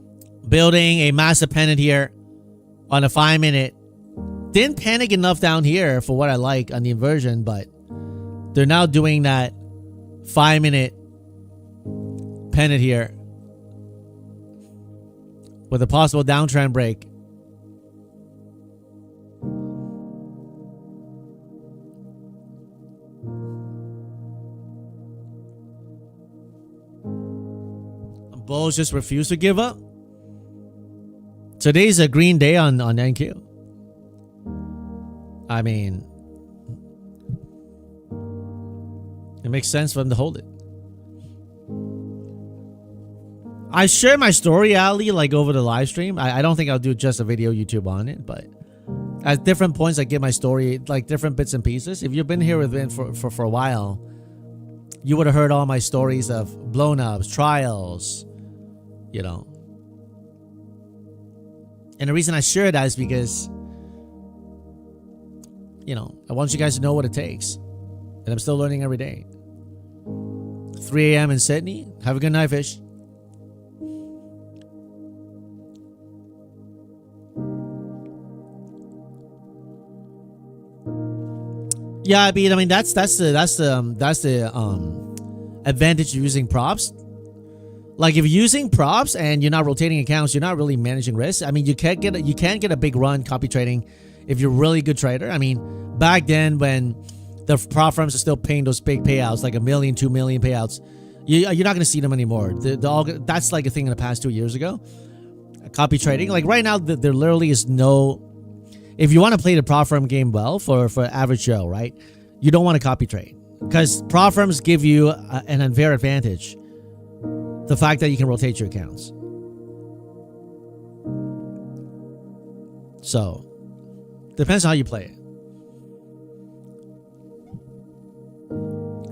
building a massive pendant here on a 5-minute. Didn't panic enough down here for what I like on the inversion, but they're now doing that 5-minute pendant here with a possible downtrend break. Bulls just refuse to give up. Today's a green day on NQ. I mean, it makes sense for them to hold it. I share my story, Ali, like over the live stream. I don't think I'll do just a video YouTube on it, but at different points I give my story, like different bits and pieces. If you've been here with me for a while, you would have heard all my stories of blown ups, trials, you know. And the reason I share that is because, you know, I want you guys to know what it takes. And I'm still learning every day. 3 a.m. in Sydney. Have a good night, fish. Yeah, I mean that's the advantage of using props. Like if you're using props and you're not rotating accounts, you're not really managing risk. I mean, you can't get a big run copy trading if you're a really good trader. I mean, back then when the prop firms are still paying those big payouts, like $1 million, $2 million payouts, you're not going to see them anymore. That's like a thing in the past 2 years ago. Copy trading, like right now, there literally is no. If you want to play the prop firm game well for average Joe, right? You don't want to copy trade because prop firms give you an unfair advantage. The fact that you can rotate your accounts. So, depends on how you play it.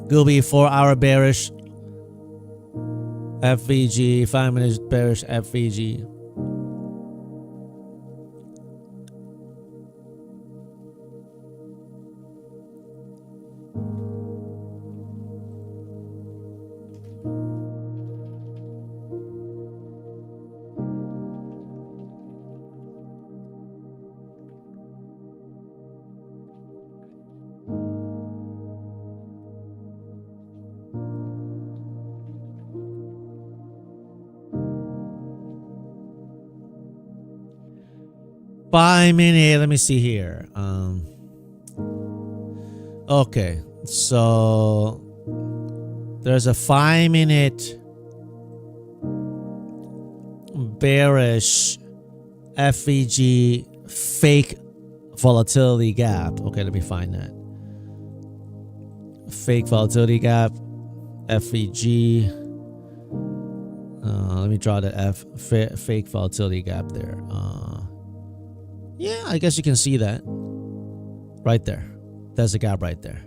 Gooby 4-hour bearish FVG, 5 minutes bearish FVG. By minute, let me see here. Okay, so there's a 5-minute bearish FVG fake volatility gap. Okay, let me find that. Fake volatility gap, FVG. Let me draw the fake volatility gap there. Yeah, I guess you can see that right there. There's a gap right there.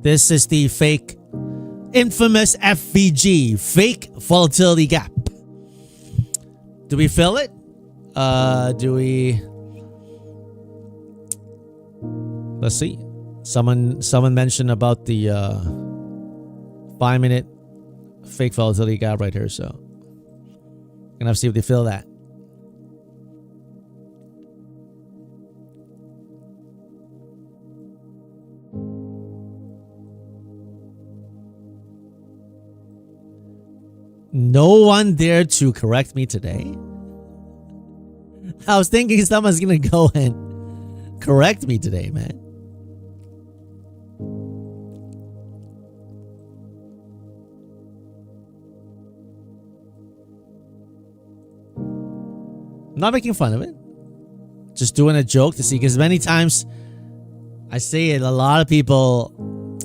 This is the fake, infamous FVG, fake volatility gap. Do we fill it? Do we? Let's see. Someone mentioned about the 5-minute fake volatility gap right here. So gonna have to see if they fill that. No one dared to correct me today. I was thinking someone's gonna go and correct me today, man. I'm not making fun of it. Just doing a joke to see, because many times I say it, a lot of people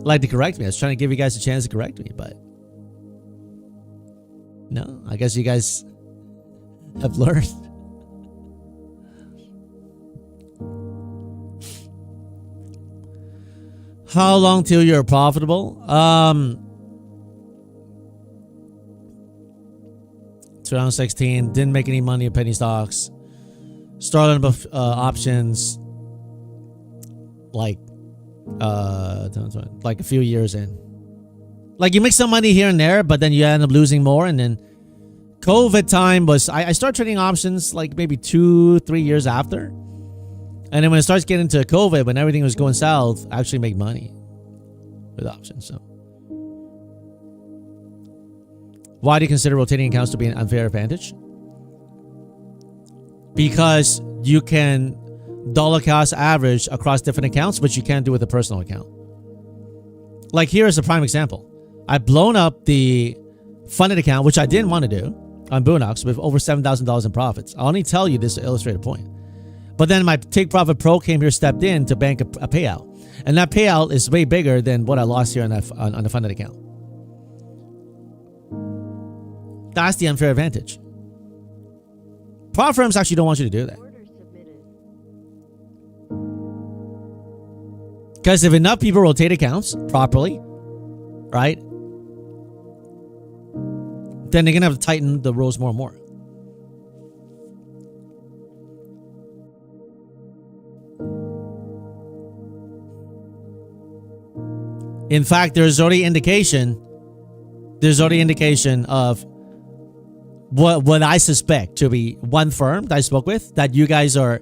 like to correct me. I was trying to give you guys a chance to correct me, but no, I guess you guys have learned. How long till you're profitable? 2016, didn't make any money at penny stocks. Started options like a few years in. Like, you make some money here and there, but then you end up losing more. And then COVID time was, I started trading options like maybe 2-3 years after. And then when it starts getting to COVID, when everything was going south, I actually make money with options. So why do you consider rotating accounts to be an unfair advantage? Because you can dollar cost average across different accounts, which you can't do with a personal account. Like, here is a prime example. I've blown up the funded account, which I didn't want to do, on Boondocks with over $7,000 in profits. I'll only tell you this to illustrate a point. But then my Take Profit Pro came here, stepped in to bank a payout. And that payout is way bigger than what I lost here on the funded account. That's the unfair advantage. Prop firms actually don't want you to do that. Order submitted. Because if enough people rotate accounts properly, right, then they're going to have to tighten the rules more and more. In fact, there's already indication of what I suspect to be one firm that I spoke with, that you guys are,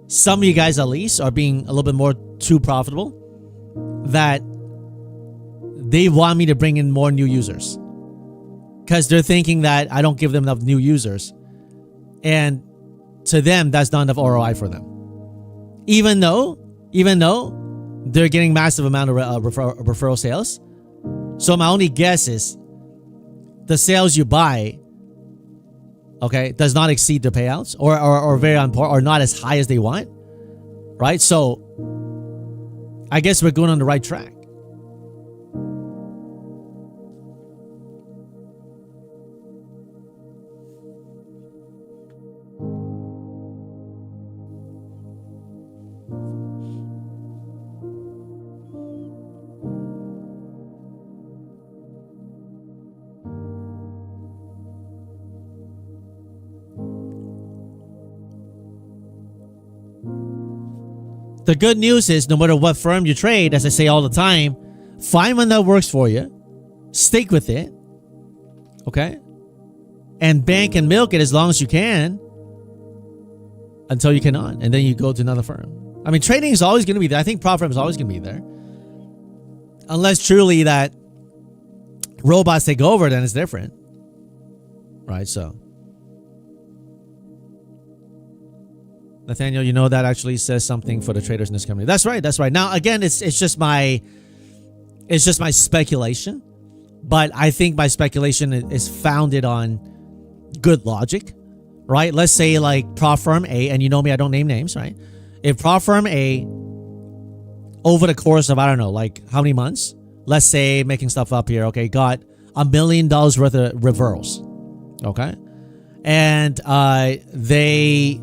some of you guys at least, are being a little bit more too profitable, that they want me to bring in more new users. Because they're thinking that I don't give them enough new users. And to them, that's not enough ROI for them. Even though they're getting massive amount of referral sales. So my only guess is the sales you buy, okay, does not exceed the payouts, or very on par, or not as high as they want, right? So I guess we're going on the right track. The good news is, no matter what firm you trade, as I say all the time, find one that works for you, stick with it, okay? And bank and milk it as long as you can until you cannot. And then you go to another firm. I mean, trading is always going to be there. I think prop firm is always going to be there. Unless truly that robots take over, then it's different. Right, so. Nathaniel, you know that actually says something for the traders in this company. That's right. That's right. Now, again, it's just my speculation, but I think my speculation is founded on good logic, right? Let's say like prop firm A, and you know me, I don't name names, right? If prop firm A, over the course of, I don't know, like how many months, let's say, making stuff up here, okay, got $1 million worth of referrals. Okay. And they,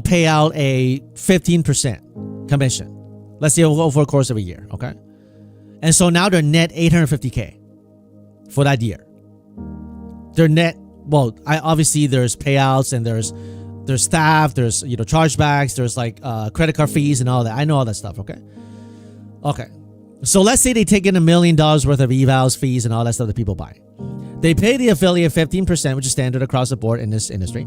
pay out a 15% commission. Let's say over the course of a year. Okay. And so now they're net $850K for that year. They're net, well, obviously there's payouts and there's staff, there's, chargebacks, there's like credit card fees and all that. I know all that stuff. Okay. Okay. So let's say they take in $1 million worth of evals, fees, and all that stuff that people buy. They pay the affiliate 15%, which is standard across the board in this industry.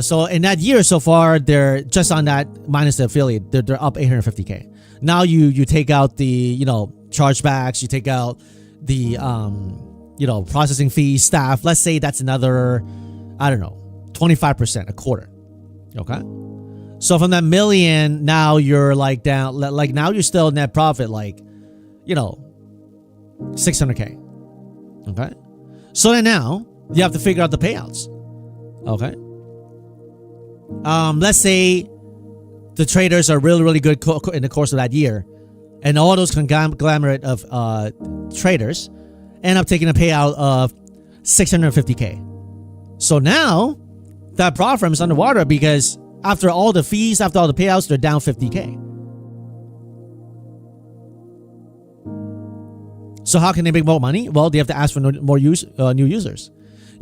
So in that year so far, they're just on that minus the affiliate, they're up $850K. Now you take out the, chargebacks, you take out the, processing fees, staff. Let's say that's another, 25%, a quarter. Okay. So from that million, now you're like down, like now you're still net profit, like, $600K. Okay. So then now you have to figure out the payouts. Okay. Let's say the traders are really, really good in the course of that year, and all those conglomerate of traders end up taking a payout of $650K. So now that prop firm is underwater because after all the fees, after all the payouts, they're down $50K. So how can they make more money? Well, they have to ask for more new users.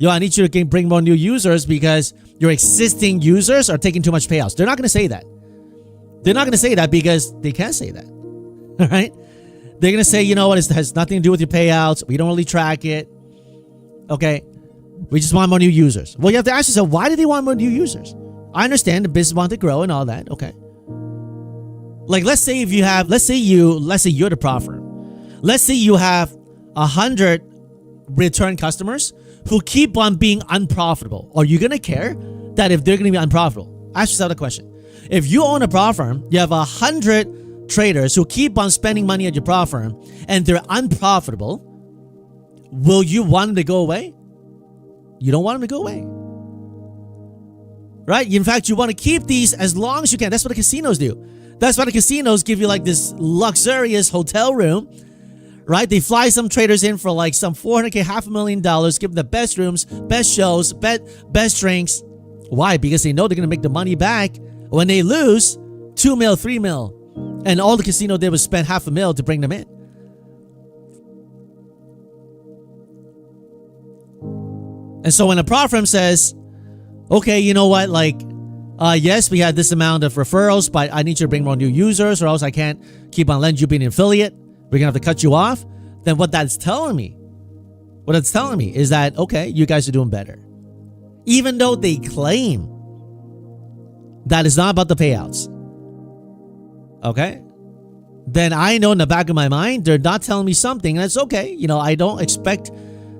I need you to bring more new users because your existing users are taking too much payouts. They're not going to say that. They're not going to say that because they can't say that. All right? They're going to say, it has nothing to do with your payouts. We don't really track it. Okay? We just want more new users. Well, you have to ask yourself, why do they want more new users? I understand the business wants to grow and all that. Okay. Like, let's say you're the prop firm. Let's say you have 100 return customers who keep on being unprofitable. Are you going to care that if they're going to be unprofitable? Ask yourself the question. If you own a prop firm, you have 100 traders who keep on spending money at your prop firm and they're unprofitable, will you want them to go away? You don't want them to go away. Right? In fact, you want to keep these as long as you can. That's what the casinos do. That's why the casinos give you like this luxurious hotel room. Right? They fly some traders in for like some $400K, $500,000, give them the best rooms, best shows, best drinks. Why? Because they know they're going to make the money back when they lose $2 mil, $3 mil. And all the casino did was spend $500,000 to bring them in. And so when a prop firm says, okay, you know what? Like, yes, we had this amount of referrals, but I need you to bring more new users or else I can't keep on letting you be an affiliate. We're going to have to cut you off. Then what it's telling me is that, okay, you guys are doing better. Even though they claim that it's not about the payouts. Okay? Then I know in the back of my mind, they're not telling me something, and it's okay. I don't expect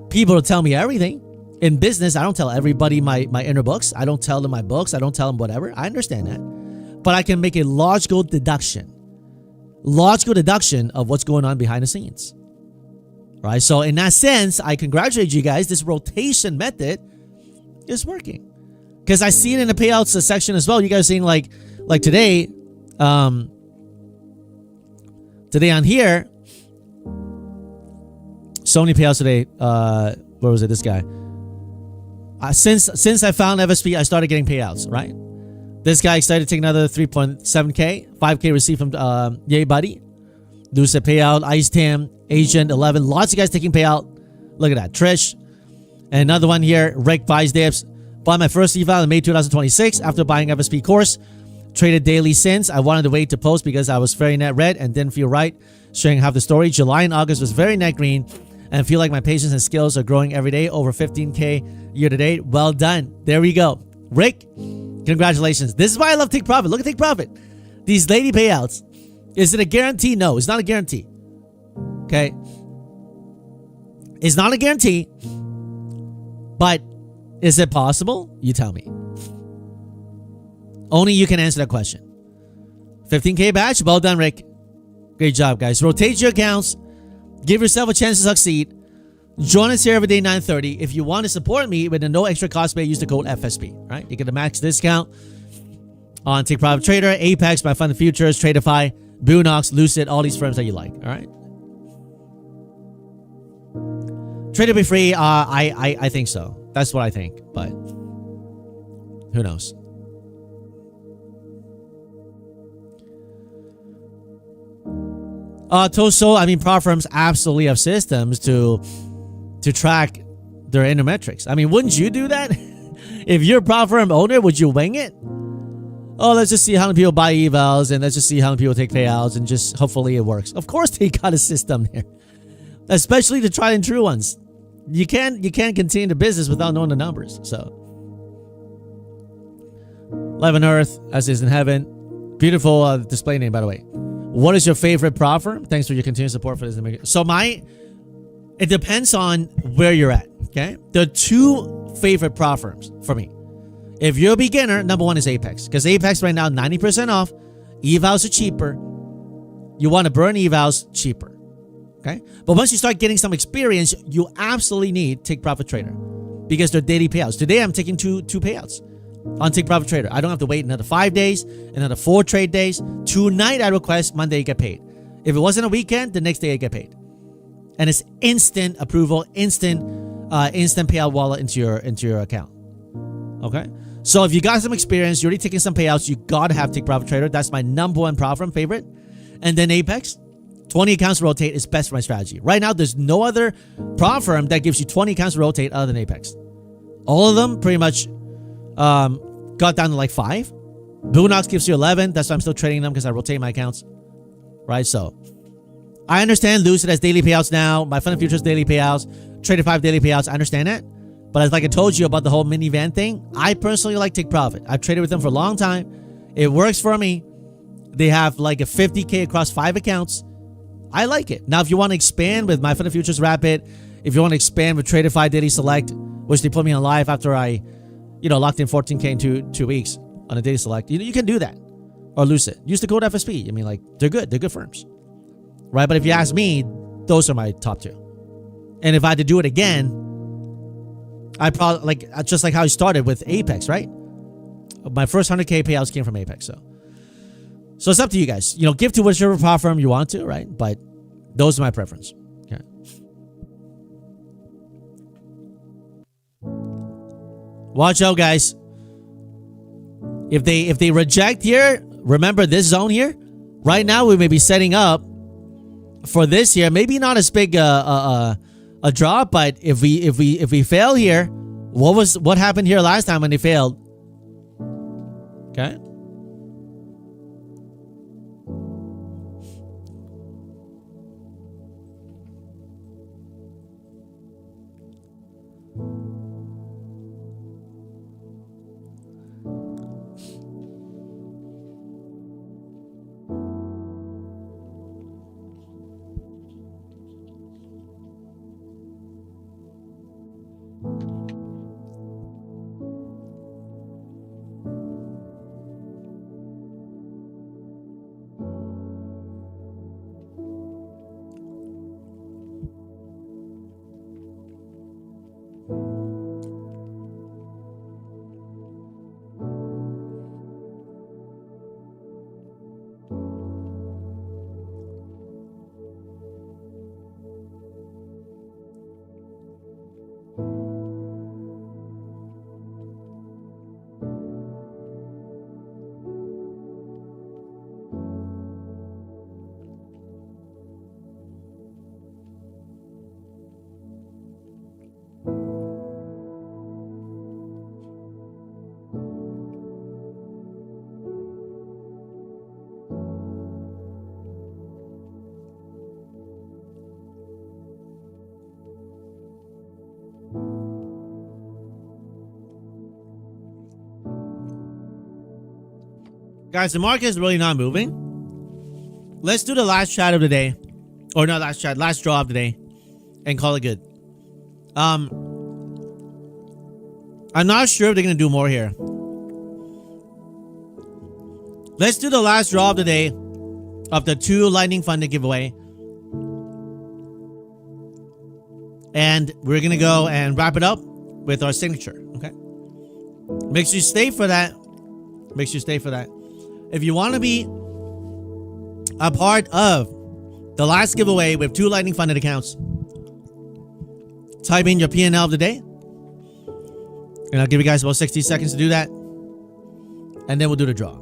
people to tell me everything. In business, I don't tell everybody my inner books. I don't tell them my books. I don't tell them whatever. I understand that. But I can make a logical deduction of what's going on behind the scenes. Right? So in that sense, I congratulate you guys. This rotation method is working. Because I see it in the payouts section as well. You guys are seeing like today, today on here, so many payouts today. Where was it? This guy. Since I found FSP, I started getting payouts, right? This guy excited to take another 3.7K, 5K received from Yay Buddy. Lucid payout, Ice Tam, Agent 11. Lots of guys taking payout. Look at that. Trish. And another one here, Rick buys dips. Bought my first eval in May 2026 after buying FSP course. Traded daily since. I wanted to wait to post because I was very net red and didn't feel right sharing half the story. July and August was very net green and feel like my patience and skills are growing every day. Over 15K year to date. Well done. There we go. Rick, congratulations. This is why I love Take Profit. Look at Take Profit. These lady payouts. Is it a guarantee? No, it's not a guarantee. Okay. It's not a guarantee. But is it possible? You tell me. Only you can answer that question. 15K batch. Well done, Rick. Great job, guys. Rotate your accounts. Give yourself a chance to succeed. Join us here every day, 9:30. If you want to support me with a no extra cost pay, use the code FSP. Right? You get a max discount on Take Profit Trader, Apex, by Fund Futures, Tradeify, Boonox, Lucid, all these firms that you like. All right? Trade to be free. I think so. That's what I think, but who knows? Toso, I mean, prop firms absolutely have systems to track their inner metrics. I mean, wouldn't you do that? If you're a prop firm owner, would you wing it? Oh, let's just see how many people buy evals and let's just see how many people take payouts and just hopefully it works. Of course they got a system there, especially the tried and true ones. You can't continue the business without knowing the numbers. So, live on earth as is in heaven. Beautiful display name, by the way. What is your favorite prop firm? Thanks for your continued support for this. So it depends on where you're at. Okay, there are two favorite prop firms for me. If you're a beginner, number one is Apex, because Apex right now 90% off. Evals are cheaper. You want to burn evals cheaper. Okay, but once you start getting some experience, you absolutely need Take Profit Trader because they're daily payouts. Today I'm taking two payouts on Take Profit Trader. I don't have to wait another 5 days, another 4 trade days. Tonight I request, Monday I get paid. If it wasn't a weekend, the next day I get paid, and it's instant approval, instant payout wallet into your account. Okay, so if you got some experience, you're already taking some payouts, you gotta have Take Profit Trader. That's my number one prop firm favorite, and then Apex. 20 accounts to rotate is best for my strategy. Right now, there's no other prop firm that gives you 20 accounts to rotate other than Apex. All of them pretty much got down to like 5. Boonox gives you 11. That's why I'm still trading them because I rotate my accounts. Right? So, I understand Lucid has daily payouts now. My Fund Futures daily payouts. Traded 5 daily payouts. I understand that. But as like I told you about the whole minivan thing, I personally like Take Profit. I've traded with them for a long time. It works for me. They have like a 50K across 5 accounts. I like it. Now, if you want to expand with My Fund Futures Rapid, if you want to expand with Traded 5 Daily Select, which they put me on live after I, locked in 14K in 2 weeks on a Daily Select, you can do that. Or Lucid. Use the code FSP. I mean, like, they're good. They're good firms. Right? But if you ask me, those are my top 2. And if I had to do it again, I probably, just like how I started with Apex, right? My first 100K payouts came from Apex, So it's up to you guys. Give to whichever prop firm you want to, right? But those are my preference. Okay. Watch out, guys. If they reject here, remember this zone here. Right now, we may be setting up for this here. Maybe not as big a drop, but if we fail here, what happened here last time when they failed? Okay. Guys, the market is really not moving. Let's do the last chat of the day. Or not last chat, last draw of the day. And call it good. I'm not sure if they're going to do more here. Let's do the last draw of the day of the 2 lightning funded giveaway. And we're going to go and wrap it up with our signature. Okay? Make sure you stay for that. Make sure you stay for that. If you want to be a part of the last giveaway with 2 lightning funded accounts, type in your P&L of the day. And I'll give you guys about 60 seconds to do that. And then we'll do the draw.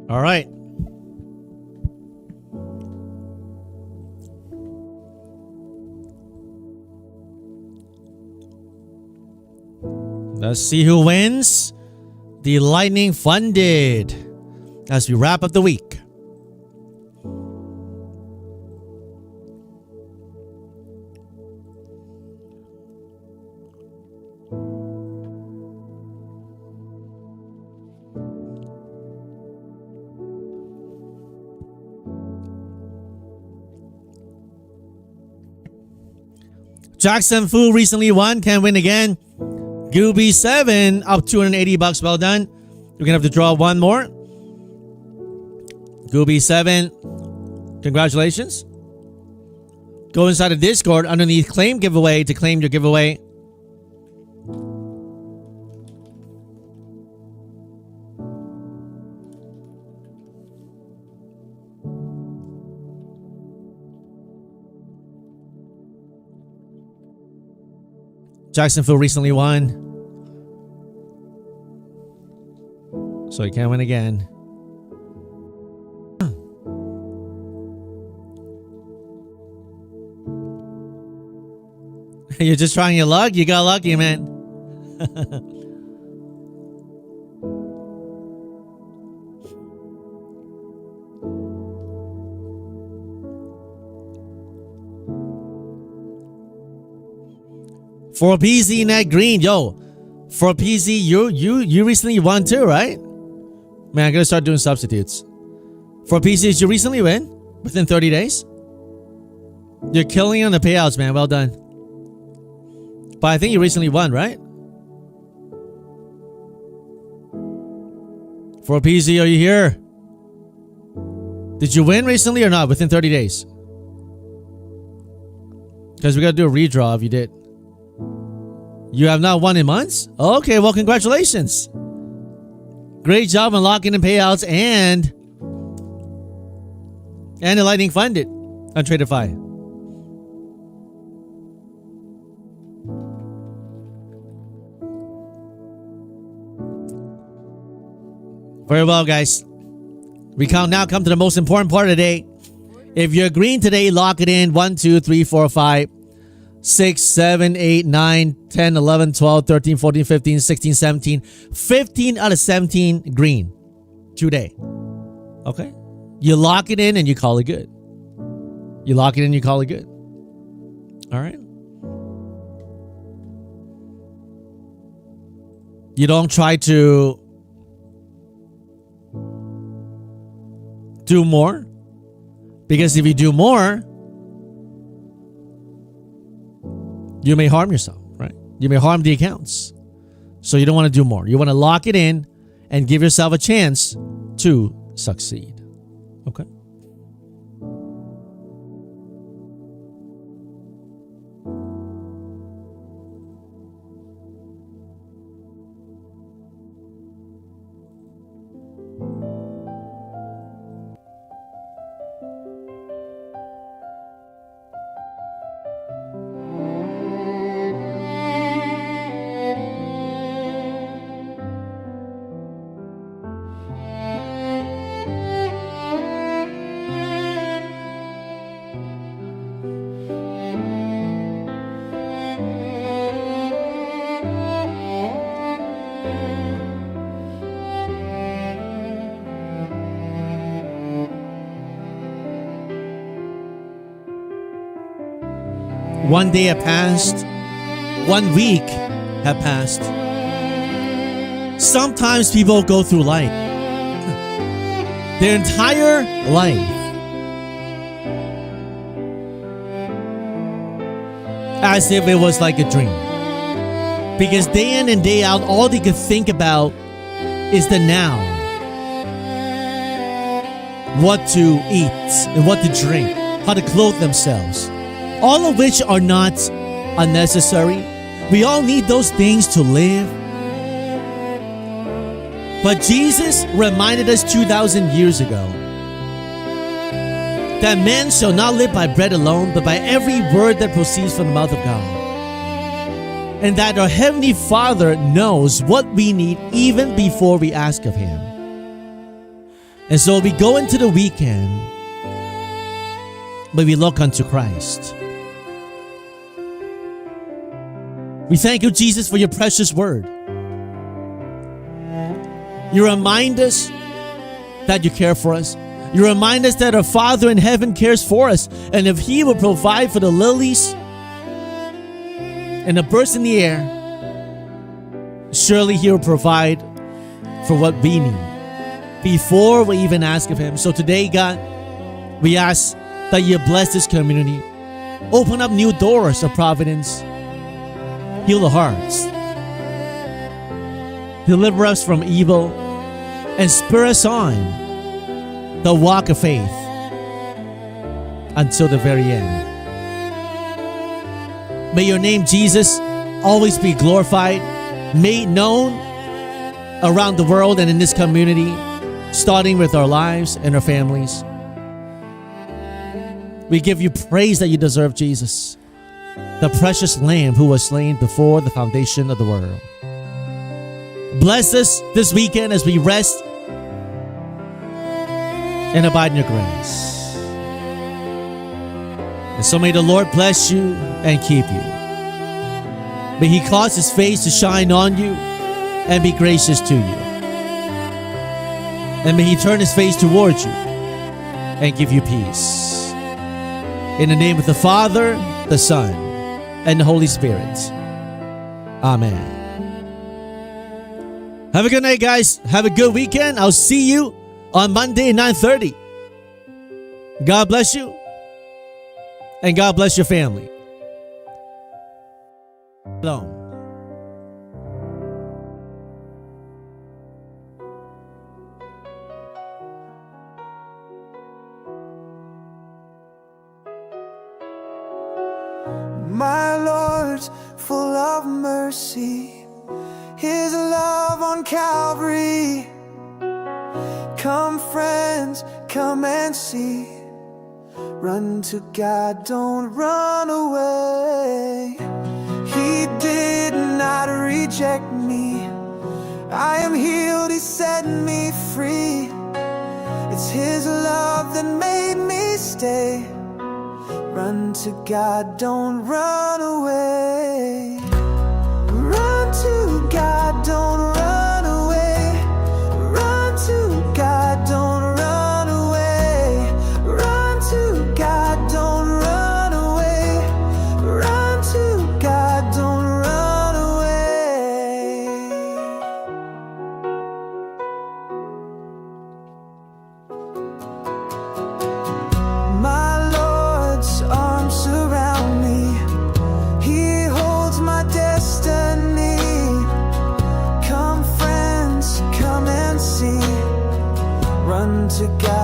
All right. Let's see who wins the Lightning Funded as we wrap up the week. Jackson Fu recently won, can win again. Gooby 7 up $280. Well done. We're gonna have to draw one more. Gooby 7, congratulations. Go inside the Discord underneath claim giveaway to claim your giveaway. Jacksonville recently won, so he can't win again. You're just trying your luck? You got lucky, man. For PZ net green, yo. For PZ, you recently won too, right? Man, I'm gonna start doing substitutes. For PZ, did you recently win within 30 days? You're killing on the payouts, man. Well done. But I think you recently won, right? For PZ, are you here? Did you win recently or not within 30 days? Because we gotta do a redraw if you did. You have not won in months? Okay, well, congratulations. Great job unlocking the payouts and the Lightning Funded on Tradeify. Very well, guys. We now come to the most important part of the day. If you're green today, lock it in. 1, 2, 3, 4, 5. 6, 7, 8, 9, 10, 11, 12, 13, 14, 15, 16, 17. 15 out of 17 green today. Okay? You lock it in and you call it good. You lock it in, you call it good. All right? You don't try to do more. Because if you do more, you may harm yourself, right? You may harm the accounts. So you don't want to do more. You want to lock it in and give yourself a chance to succeed. Okay? One day had passed. 1 week had passed. Sometimes people go through life, their entire life, as if it was like a dream. Because day in and day out, all they could think about is the now. What to eat and what to drink, how to clothe themselves. All of which are not unnecessary. We all need those things to live. But Jesus reminded us 2,000 years ago that man shall not live by bread alone, but by every word that proceeds from the mouth of God. And that our Heavenly Father knows what we need even before we ask of Him. And so we go into the weekend, but we look unto Christ. We thank you, Jesus, for your precious word. You remind us that you care for us. You remind us that our Father in heaven cares for us. And if He will provide for the lilies and the birds in the air, surely He will provide for what we need before we even ask of Him. So today, God, we ask that you bless this community. Open up new doors of providence. Heal the hearts. Deliver us from evil and spur us on the walk of faith until the very end. May your name, Jesus, always be glorified, made known around the world and in this community, starting with our lives and our families. We give you praise that you deserve, Jesus, the precious Lamb who was slain before the foundation of the world. Bless us this weekend as we rest and abide in your grace. And so may the Lord bless you and keep you. May He cause His face to shine on you and be gracious to you. And may He turn His face towards you and give you peace. In the name of the Father, the Son, and the Holy Spirit. Amen. Have a good night, guys. Have a good weekend. I'll see you on Monday at 9:30. God bless you. And God bless your family. Shalom. My Lord's full of mercy, His love on Calvary. Come friends, come and see. Run to God, don't run away. He did not reject me. I am healed, He set me free. It's His love that made me stay. Run to God, don't run away. Run to God, don't run away. Run to God, don't run away. Run to God, don't run away. Run to God, don't run away. My Lord's arms surround me. He to God.